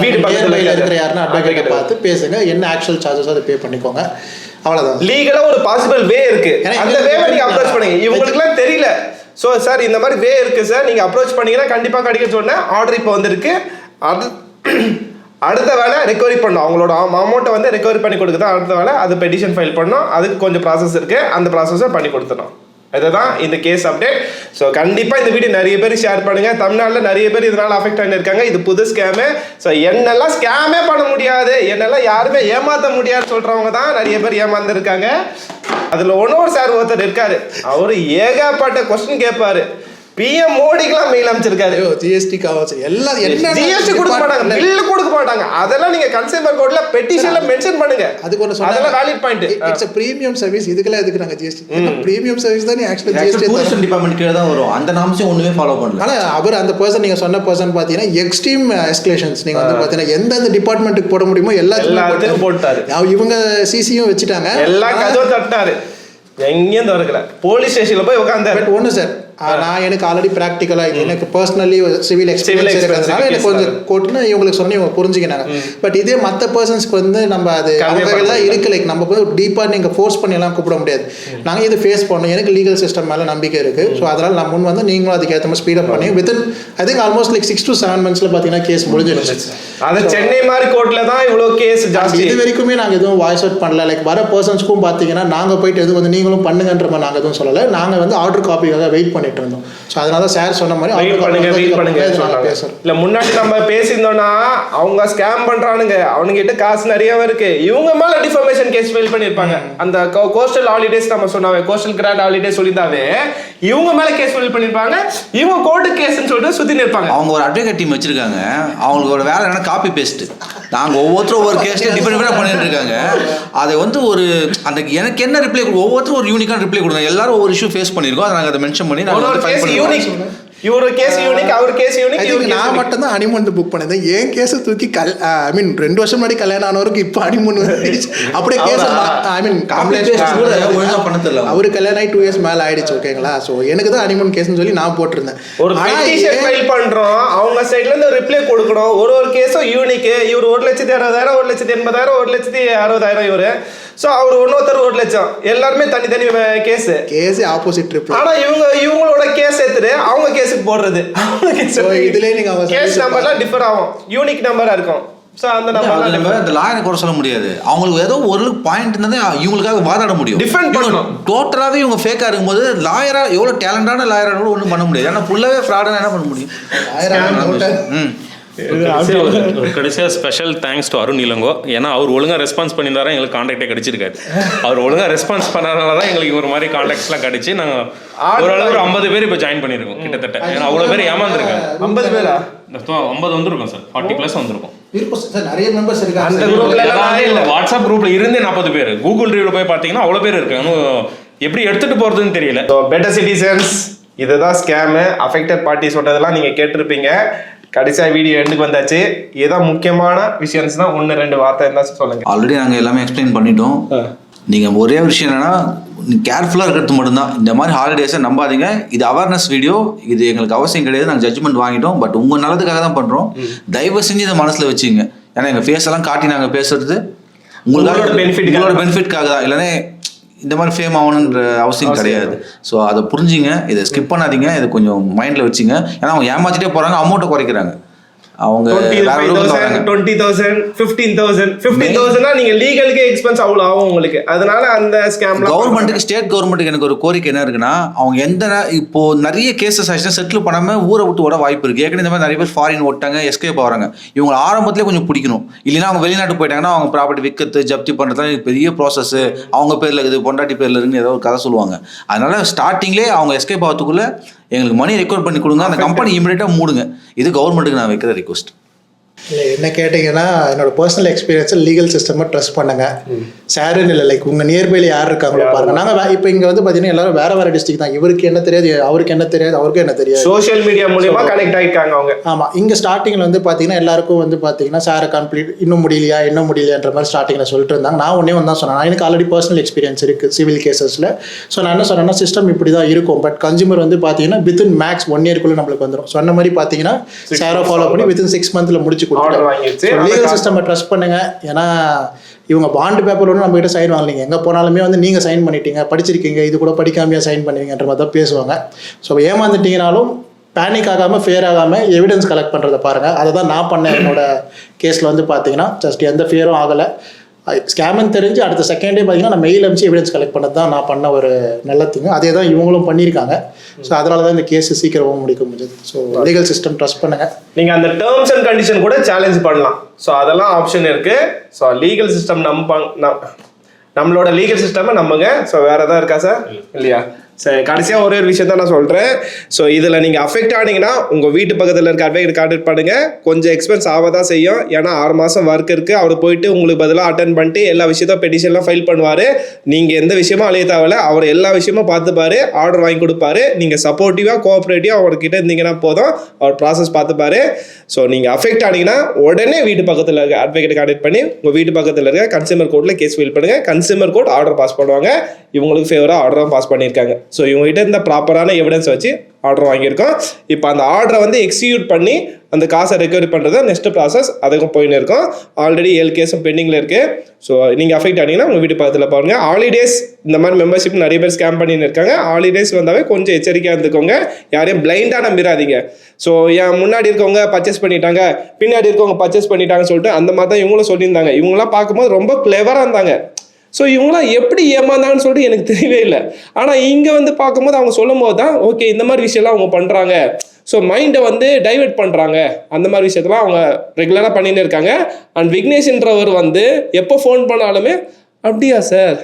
வீடு பக்கத்தில் இருக்கிற யாருன்னா அட்வொகேட்டை பார்த்து பேசுங்க. என்ன ஆக்சுவல் சார்ஜஸ் அதை பே பண்ணிக்கோங்க. அவ்வளோதான். லீகலா ஒரு பாசிபிள் வே இருக்கு. அந்த வேவை நீங்க அப்ரோச் பண்ணுங்க. இவங்களுக்குலாம் தெரியல. ஸோ சார் இந்த மாதிரி வே இருக்கு சார், நீங்க அப்ரோச் பண்ணீங்கன்னா கண்டிப்பா கிடைக்க சொன்னேன். ஆர்டர் இப்போ வந்திருக்கு. அது அடுத்த வேலை ரெக்கவரி பண்ணணும். அவங்களோட அமௌண்ட்டை வந்து ரெக்கவரி பண்ணி கொடுக்குறது அடுத்த வேலை. அது பெட்டிஷன் ஃபைல் பண்ணணும். அதுக்கு கொஞ்சம் ப்ராசஸ் இருக்கு. அந்த ப்ராசஸை பண்ணி கொடுத்துடணும். இதுதான் இந்த கேஸ் அப்டேட். ஸோ கண்டிப்பாக இந்த வீடியோ நிறைய பேர் ஷேர் பண்ணுங்க. தமிழ்நாட்டில் நிறைய பேர் இதனால அஃபெக்ட் ஆகிருக்காங்க. இது புது ஸ்கேமு. ஸோ என்னெல்லாம் ஸ்கேமே பண்ண முடியாது, என்னெல்லாம் யாருமே ஏமாற்ற முடியாது சொல்றவங்க தான் நிறைய பேர் ஏமாந்துருக்காங்க. அதில் ஒன்னொரு சார் ஒருத்தர் இருக்காரு. அவரு ஏகப்பட்ட கொஸ்டின் கேட்பாரு. பிஎம் மோடிக்கெல்லாம் மெயில் அமைச்சிருக்காரு. ஜிஎஸ்டி காவாச்சு எல்லாம் என்ன ஜிஎஸ்டி கொடுக்க மாட்டாங்க, பில்லு கொடுக்க மாட்டாங்க. அதெல்லாம் நீங்க கன்சியூமர் கோர்ட்ல பெட்டிஷன்ல மென்ஷன் பண்ணுங்க. அதுக்கு ஒன்னு சொன்னா அதெல்லாம் valid point. It's a premium service. இதுக்கெல்லாம் எதுக்கு நாங்க ஜிஎஸ்டி? பிரீமியம் சர்வீஸ் தான் ஆக்சுவலி ஜிஎஸ்டி டூரிசம் டிபார்ட்மென்ட் கீழ தான் வரும். அந்த நாமசே ஒண்ணுமே ஃபாலோ பண்ணல. ஆனா அவர் அந்த பர்சன் நீங்க சொன்ன பர்சன் பாத்தீங்கன்னா எக்ஸ்ட்ரீம் எஸ்கலேஷன்ஸ் நீங்க வந்து பாத்தீங்கன்னா எந்தெந்த டிபார்ட்மெண்ட்டுக்கு போட முடியுமோ எல்லாத்துக்கும் போட்டாரு. இவங்க சிசியும் வச்சுட்டாங்க. எல்லாம் கதவு தட்டாரு. எங்கேயும் திறக்கல. போலீஸ் ஸ்டேஷன்ல போய் உட்கார்ந்தாரு. பட் ஒண்ணு சார், நான் எனக்கு ஆல்ரெடி ப்ராக்டிக்கலாக எனக்கு பர்சனலி சிவில் எக்ஸ்பீரியன்ஸ் இருக்கிறதுனால எனக்கு கொஞ்சம் கோட்டுன்னு இவங்களுக்கு சொன்னால் இவங்க புரிஞ்சுக்கினாங்க. பட் இதே மற்ற பர்சன்ஸ்க்கு வந்து நம்ம அது அவங்கெல்லாம் இருக்கு. லைக் நம்ம போய் டீப்பாக நீங்கள் ஃபோர்ஸ் பண்ணி எல்லாம் கூப்பிட முடியாது. நாங்கள் இது ஃபேஸ் பண்ணோம். எனக்கு லீகல் சிஸ்டம் மேலே நம்பிக்கை இருக்குது. ஸோ அதனால் நான் முன் வந்து நீங்களும் அதுக்கேற்ற மாதிரி ஸ்பீடப் பண்ணி within I think almost like 6 to 7 months பார்த்தீங்கன்னா கேஸ் முடிஞ்சிருச்சு. அது சென்னை மாதிரி கோர்ட்டில் தான் இவ்வளோ கேஸ் ஜாஸ்தி. இது வரைக்குமே நாங்கள் எதுவும் வாய்ஸ் அவுட் பண்ணல. லைக் வர பர்சன்ஸ்க்கும் பார்த்தீங்கன்னா நாங்கள் போயிட்டு எதுவும் வந்து நீங்களும் பண்ணுங்கன்ற மாதிரி நாங்கள் எதுவும் சொல்லலை. நாங்கள் வந்து ஆர்டர் காப்பிக்காக வெயிட் பண்ணி பண்ணிட்டு இருந்தோம். ஸோ அதனால தான் சார் சொன்ன மாதிரி வெயிட் பண்ணுங்க பேசுகிறோம். இல்லை முன்னாடி நம்ம பேசியிருந்தோம்னா அவங்க ஸ்கேம் பண்றானுங்க, அவனுங்கிட்ட காசு நிறைய இருக்கு, இவங்க மேல டிஃபர்மேஷன் கேஸ் ஃபைல் பண்ணிருப்பாங்க. அந்த கோஸ்டல் ஹாலிடேஸ் நம்ம சொன்னாவே, கோஸ்டல் கிராண்ட் ஹாலிடேஸ் சொல்லியிருந்தாவே இவங்க மேல கேஸ் ஃபைல் பண்ணிருப்பாங்க. இவங்க கோர்ட்டு கேஸ்ன்னு சொல்லிட்டு சுத்தி நிற்பாங்க. அவங்க ஒரு அட்வொகேட் டீம் வச்சிருக்காங்க. அவங்களுக்கு ஒரு வேலை என்ன, காப்பி பேஸ்ட். நாங்கள் ஒவ்வொருத்தரும் ஒவ்வொரு கேஸ்ட்டு டிஃபரெண்டாக பண்ணிட்டு இருக்காங்க. அதை வந்து ஒரு அந்த எனக்கு என்ன ரிப்ளை, ஒவ்வொருத்தரும் ஒரு யூனிக்கான ரிப்ளை கொடுங்க. எல்லாரும் ஒவ்வொரு இஷ்யூ ஃபேஸ் பண்ணியிருக்கோம். அதை நாங்கள் அதை மென்ஷன் பண்ணி இவரு கேஸ் யூனிக், அவர் கேஸ் யூனிக். நான் மட்டும் தான் ஹனிமூன் புக் பண்ணிருந்தேன். ஏன் கேஸை தூக்கி ஐ மீன் 2 வருஷம் முன்னாடி கல்யாணம் ஆனவருக்கு இப்போ ஹனிமூன் அப்படியே கேஸ் ஐ மீன் ஒழுங்காக பண்ண தெரியல. அவரு கல்யாணம் ஆகி 2 இயர்ஸ் மேலே ஆயிடுச்சு. ஓகேங்களா? ஸோ எனக்கு தான் ஹனிமூன் கேஸ்ன்னு சொல்லி நான் போட்டிருந்தேன். ஒரு பெட்டிஷன் ஃபைல் பண்றோம், அவங்க சைட்ல இருந்து ரிப்ளை கொடுக்கணும். ஒரு கேஸும் யூனிக். இவர் 1,60,000, 1,80,000, 1,60,000 இவரு. ஸோ அவர் இன்னொருத்தர் 1 லட்சம், எல்லாருமே தனி கேஸ் ஆப்போசிட் ட்ரிப். ஆனா இவங்களோட கேஸ் எடுத்துட்டு அவங்க கேஸுக்கு போடுறது. இதுல நீங்க கேஸ் நம்பர்லாம் டிஃபர் ஆகும், யூனிக் நம்பரா இருக்கும். ஸோ அந்த நம்பர் இந்த லாயரை குறை சொல்ல முடியாது. அவங்களுக்கு ஏதோ ஒரு பாயிண்ட் இருந்தால் இவங்களுக்காக வாதாட முடியும். டிஃபெண்ட் பண்ணணும். டோட்டலாகவே இவங்க ஃபேக்காக இருக்கும்போது லாயரா எவ்வளோ டேலண்டான லாயராக கூட ஒன்றும் பண்ண முடியாது. ஏன்னா ஃபுல்லாகவே ஃப்ராடாக என்ன பண்ண முடியும்? ஒரு கடைசியாக special thanks to Arun Ilango. ஏன்னா அவர் ஒழுங்காக ரெஸ்பான்ஸ் பண்ணியிருந்தாரா எங்களுக்கு கான்டாக்டே கிடைச்சிருக்காரு. அவர் ஒழுங்காக ரெஸ்பான்ஸ் பண்ணனால தான் எங்களுக்கு ஒரு மாதிரி கான்டாக்ட்ஸ்லாம் கிடைச்சி நாங்கள் ஓரளவு ஒரு 50 பேர் இப்போ ஜாயின் பண்ணியிருக்கோம் கிட்டத்தட்ட. ஏன்னா அவ்வளோ பேர் ஏமாந்துருக்காங்க. 50 பேரா? 50 வந்திருக்கோம் சார், 40+ வந்திருக்கும். நிறைய மெம்பர்ஸ் இருக்காங்க அந்த குரூப்ல. வாட்ஸ்அப் குரூப்ல இருந்தே 40 பேர். கூகுள் ரிவ்யூல போய் பார்த்தீங்கன்னா அவ்வளோ பேர் இருக்காங்க. எப்படி எடுத்துட்டு போறதுன்னு தெரியல. பெட்டர் சிட்டிசன்ஸ், இதுதான் ஸ்கேமு. அஃபெக்டட் பார்ட்டி சொன்னதெல்லாம் நீங்க கேட்டிருப்பீங்க. கடைசியாக வீடியோ எண்டுக்கு வந்தாச்சு. ஏதாவது முக்கியமான விஷயம்னா 1-2 வார்த்தை இருந்தால் சொல்லுங்க. ஆல்ரெடி நாங்கள் எல்லாமே எக்ஸ்பிளைன் பண்ணிட்டோம். நீங்கள் ஒரே விஷயம் என்னன்னா, கேர்ஃபுல்லாக இருக்கிறது மட்டும்தான். இந்த மாதிரி ஹாலிடேஸை நம்பாதீங்க. இது அவேர்னஸ் வீடியோ, இது எங்களுக்கு அவசியம் கிடையாது. நாங்கள் ஜட்ஜ்மெண்ட் வாங்கிட்டோம். பட் உங்கள் நல்லதுக்காக தான் பண்ணுறோம். தயவு செஞ்சு இதை மனசில் வச்சுங்க. ஏன்னா எங்கள் ஃபேஸ் எல்லாம் காட்டி நாங்கள் பேசுறது உங்களோட பெனிஃபிட்காக தான். இல்லைன்னா இந்த மாதிரி ஃபேம் ஆகணுன்ற அவசியம் கிடையாது. ஸோ அதை புரிஞ்சுங்க. இதை ஸ்கிப் பண்ணாதீங்க. இதை கொஞ்சம் மைண்டில் வச்சுங்க. ஏன்னா அவங்க ஏமாற்றிட்டே போகிறாங்க, அமௌண்ட்டை குறைக்கிறாங்க. அவங்க 20,000, 15,000 நீங்க லீகலுக்கு எக்ஸ்பென்ஸ் அவ்வளோ ஆகும் உங்களுக்கு. அதனால அந்த ஸ்கேம் கவர்மெண்ட்டுக்கு, ஸ்டேட் கவர்மெண்ட்டுக்கு எனக்கு ஒரு கோரிக்கை என்ன இருக்குன்னா, அவங்க இப்போ நிறைய கேசஸ் ஆச்சுன்னா செட்டில் பண்ணாமல் ஊரை விட்டு ஓட வாய்ப்பு இருக்குது. ஏற்கனவே இந்த மாதிரி நிறைய பேர் ஃபாரின் ஓட்டாங்க, எஸ்கேப் ஆகிறாங்க. இவங்க ஆரம்பத்திலே கொஞ்சம் பிடிக்கணும். இல்லைன்னா அவங்க வெளிநாட்டு போயிட்டாங்கன்னா அவங்க ப்ராப்பர்ட்டி விற்கிறது, ஜப்தி பண்ணுறது பெரிய ப்ராசஸ். அவங்க பேரில் இருக்குது, பொண்டாட்டி பேரில் இருக்குன்னு ஏதோ ஒரு கதை சொல்லுவாங்க. அதனால ஸ்டார்டிங்லேயே அவங்க எஸ்கேப் ஆகிறதுக்குள்ளே எங்களுக்கு மணி ரெக்கார்ட் பண்ணி கொடுங்க. அந்த கம்பெனி இமீடியட்டாக மூடுங்க. இது கவர்மெண்ட்டுக்கு நான் வைக்கிற ரிக்வஸ்ட். இல்லை என்ன கேட்டிங்கன்னா, என்னோட பர்சனல் எக்ஸ்பீரியன்ஸில் லீகல் சிஸ்டமை ட்ரஸ்ட் பண்ணுங்க. சாருன்னு இல்லை, லைக் உங்கள் நியர்பையில் யார் இருக்காங்களோ பாருங்க. நாங்கள் இப்போ இங்கே வந்து பார்த்தீங்கன்னா எல்லாரும் வேறு டிஸ்ட்ரிக்ட் தான். இவருக்கு என்ன தெரியாது, அவருக்கு என்ன தெரியாது, அவருக்கு என்ன தெரியாது. சோஷியல் மீடியா மூலியமாக கனெக்ட் ஆகிருக்காங்க அவங்க. ஆமாம், இங்கே ஸ்டார்டிங்கில் வந்து பார்த்தீங்கன்னா எல்லாருக்கும் வந்து பார்த்தீங்கன்னா சாரை கம்ப்ளீட் இன்னும் முடியலையான்ற மாதிரி ஸ்டார்டிங்கில் சொல்லிட்டு இருந்தாங்க. நான் ஒன்றே தான் சொன்னேன், எனக்கு ஆல்ரெடி பர்சனல் எக்ஸ்பீரியன்ஸ் இருக்குது சிவில் கேசஸில். ஸோ நான் என்ன சொன்னேன்னா, சிஸ்டம் இப்படி தான் இருக்கும். பட் கன்சூமர் வந்து பார்த்தீங்கன்னா வித்தின் மேக்ஸ் 1 இயர்க்குள்ளே நம்மளுக்கு வந்துடும். சொன்ன மாதிரி பார்த்தீங்கன்னா சாரை ஃபாலோ பண்ணி வித்தின் 6 மந்த்தில் முடிச்சு கொடுத்துருவாங்க. லீகல் சிஸ்டம் ட்ரஸ்ட் பண்ணுங்க. ஏன்னா இவங்க பாண்டு பேப்பர் ஒன்று நம்ம கிட்ட சைன் வாங்கலீங்க. எங்கே போனாலுமே வந்து நீங்கள் சைன் பண்ணிட்டீங்க, படிச்சிருக்கீங்க, இது கூட படிக்காமையா சைன் பண்ணுவீங்கன்ற மாதிரி தான் பேசுவாங்க. ஸோ ஏமாந்துட்டீங்கனாலும் பேனிக் ஆகாமல், ஃபேர் ஆகாமல் எவிடன்ஸ் கலெக்ட் பண்ணுறதை பாருங்கள். அதை தான் நான் பண்ணேன் என்னோட கேஸில் வந்து பார்த்தீங்கன்னா. ஜஸ்ட் எந்த ஃபேரும் ஆகலை. ஸ்கேம்னு தெரிஞ்சு அடுத்த செகண்டே பார்த்தீங்கன்னா நான் மெயில் அனுப்பிச்சு எவிடன்ஸ் கலெக்ட் பண்ணது தான் நான் பண்ண ஒரு நல்ல திங்கு. அதே தான் இவங்களும் பண்ணியிருக்காங்க. ஸோ அதனால தான் இந்த கேஸ் சீக்கிரமாக முடிக்க முடிஞ்சது. ஸோ லீகல் சிஸ்டம் ட்ரஸ்ட் பண்ணுங்கள். நீங்கள் அந்த டேர்ம்ஸ் அண்ட் கண்டிஷன் கூட சேலஞ்ச் பண்ணலாம். ஸோ அதெல்லாம் ஆப்ஷன் இருக்குது. ஸோ லீகல் சிஸ்டம் நம்மளோட லீகல் சிஸ்டமை நம்புங்க. ஸோ வேறு எதாவது இருக்கா சார்? இல்லையா? சரி, கடைசியாக ஒரே ஒரு விஷயம் தான் நான் சொல்கிறேன். ஸோ இதில் நீங்கள் அஃபெக்ட் ஆனீங்கன்னா உங்கள் வீட்டு பக்கத்தில் இருக்க அட்வொகேட் கான்டாக்ட் பண்ணுங்கள். கொஞ்சம் எக்ஸ்பென்ஸ் ஆக தான் செய்யும். ஏன்னா 6 மாதம் ஒர்க் இருக்குது. அவர் போயிட்டு உங்களுக்கு பதிலாக அட்டன் பண்ணிட்டு எல்லா விஷயத்தையும் பெட்டிஷன்லாம் ஃபைல் பண்ணுவார். நீங்கள் எந்த விஷயமும் அலைய தேவையில்ல. அவர் எல்லா விஷயமும் பார்த்துப்பாரு, ஆர்டர் வாங்கி கொடுப்பாரு. நீங்கள் சப்போர்ட்டிவாக கோஆப்ரேட்டிவாக அவர்கிட்ட இருந்தீங்கன்னா போதும், அவர் ப்ராசஸ் பார்த்துப்பாரு. ஸோ நீங்கள் அஃபெக்ட் ஆனீங்கன்னா உடனே வீட்டு பக்கத்தில் இருக்க அட்வொகேட் கான்டாக்ட் பண்ணி உங்கள் வீட்டு பக்கத்தில் இருக்க கன்சியூமர் கோர்ட்டில் கேஸ் ஃபைல் பண்ணுங்கள். கன்சியூமர் கோர்ட் ஆர்டர் பாஸ் பண்ணுவாங்க. இவங்களுக்கு ஃபேவராக ஆர்டரும் பாஸ் பண்ணியிருக்காங்க. ஸோ இவங்ககிட்ட இந்த ப்ராப்பரான எவிடன்ஸ் வச்சு ஆர்டர் வாங்கியிருக்கோம். இப்போ அந்த ஆர்டரை வந்து எக்ஸிக்யூட் பண்ணி அந்த காசை ரெக்கவரி பண்ணுறது நெக்ஸ்ட் ப்ராசஸ் அதுக்கும் போயின்னு இருக்கும். ஆல்ரெடி 7 கேஸும் பெண்டிங்கில் இருக்குது. ஸோ நீங்கள் அஃபெக்ட் ஆனீங்கன்னா உங்கள் வீட்டு பக்கத்தில் பாருங்கள். ஹாலிடேஸ் இந்த மாதிரி மெம்பர்ஷிப் நிறைய பேர் ஸ்கேம் பண்ணின்னு இருக்காங்க. ஹாலிடேஸ் வந்தாவே கொஞ்சம் எச்சரிக்கையாக இருந்துக்கோங்க. யாரையும் பிளைண்டாக நம்பிடாதீங்க. ஸோ என் முன்னாடி இருக்கவங்க பர்ச்சேஸ் பண்ணிட்டாங்க, பின்னாடி இருக்கவங்க பர்ச்சேஸ் பண்ணிட்டாங்கன்னு சொல்லிட்டு அந்த மாதிரி தான் இவங்களும் சொல்லியிருந்தாங்க. இவங்களாம் பார்க்கும்போது ரொம்ப கிளெவராக இருந்தாங்க. ஸோ இவங்களாம் எப்படி ஏமாந்தாங்கன்னு சொல்லிட்டு எனக்கு தெரியவே இல்லை. ஆனால் இங்கே வந்து பார்க்கும்போது அவங்க சொல்லும் போது தான் ஓகே இந்த மாதிரி விஷயம்லாம் அவங்க பண்ணுறாங்க. ஸோ மைண்டை வந்து டைவெர்ட் பண்ணுறாங்க, அந்த மாதிரி விஷயத்தெல்லாம் அவங்க ரெகுலராக பண்ணின்னு இருக்காங்க. அண்ட் விக்னேஷ்ன்றவர் வந்து எப்போ ஃபோன் பண்ணாலுமே அப்படியா சார்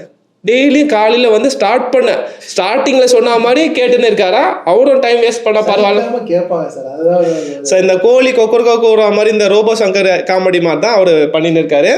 டெய்லி காலையில் வந்து ஸ்டார்டிங்கில் சொன்ன மாதிரி கேட்டுன்னு இருக்காரா, அவரும் டைம் வேஸ்ட் பண்ண பரவாயில்ல கேட்பாங்க சார். அதுதான் ஸோ இந்த கோழி கொக்குற மாதிரி இந்த ரோபோ சங்கர் காமெடி மாதிரி தான் அவர் பண்ணின்னு இருக்காரு.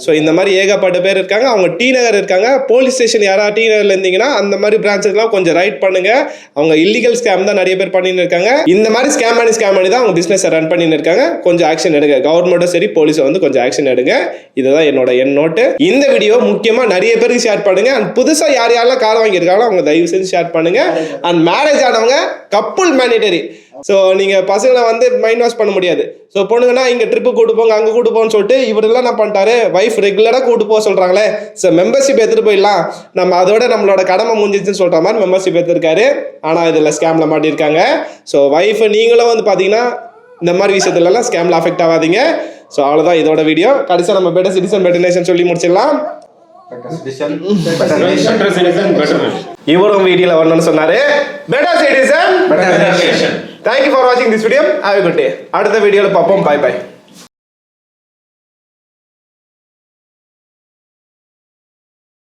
ஸோ இந்த மாதிரி ஏகப்பட்ட பேர் இருக்காங்க. அவங்க டி நகர் இருக்காங்க. போலீஸ் ஸ்டேஷன் யாராவது டி நகர்ல இருந்தீங்கன்னா அந்த மாதிரி பிரான்ச்சஸ்லாம் கொஞ்சம் ரைட் பண்ணுங்க. அவங்க இல்லீகல் ஸ்கேம் தான் நிறைய பேர் பண்ணின்னு இருக்காங்க. இந்த மாதிரி ஸ்கேம் பண்ணி தான் அவங்க பிஸ்னஸ் ரன் பண்ணின்னு இருக்காங்க. கொஞ்சம் ஆக்ஷன் எடுங்க, கவர்மெண்ட்டும் சரி போலீஸை வந்து கொஞ்சம் ஆக்ஷன் எடுங்க. இதுதான் என்னோட நோட்டு. இந்த வீடியோ முக்கியமாக நிறைய பேருக்கு ஷேர் பண்ணுங்க. அண்ட் புதுசாக யாரெல்லாம் கார் வாங்கியிருக்காங்களோ அவங்க தயவு செஞ்சு ஷேர் பண்ணுங்க. அண்ட் மேரேஜ் ஆனவங்க கப்புள் மேனிடரி. ஸோ நீங்கள் பசங்களை வந்து மைண்ட் வாஷ் பண்ண முடியாது. ஸோ பொண்ணுங்கன்னா இங்கே ட்ரிப்பு கூட்டு போங்க அங்கே கூட்டு போன்னு சொல்லிட்டு இவரெல்லாம் என்ன பண்ணிட்டாரு, வைஃப் ரெகுலராக கூட்டு போக சொல்கிறாங்களே, ஸோ மெம்பர்ஷிப் எடுத்துகிட்டு போயிடலாம், நம்ம அதோட நம்மளோட கடமை முடிஞ்சிச்சுன்னு சொல்கிற மாதிரி மெம்பர்ஷிப் எடுத்திருக்காரு. ஆனால் இதில் ஸ்கேமில் மாட்டியிருக்காங்க. ஸோ வைஃப் நீங்களும் வந்து பார்த்தீங்கன்னா இந்த மாதிரி விஷயத்துலலாம் ஸ்கேமில் அஃபெக்ட் ஆகாதீங்க. ஸோ அவ்வளோதான் இதோட வீடியோ. கடைசியாக நம்ம பெட்டர் சிட்டிசன் பெட்டர் நேஷன் சொல்லி முடிச்சிடலாம். இவரும் வீடியோல வரணும்னு சொன்னாரு. Better citizen. Thank you for watching this video. Have a good day. அடுத்த வீடியோல பார்ப்போம். Bye bye.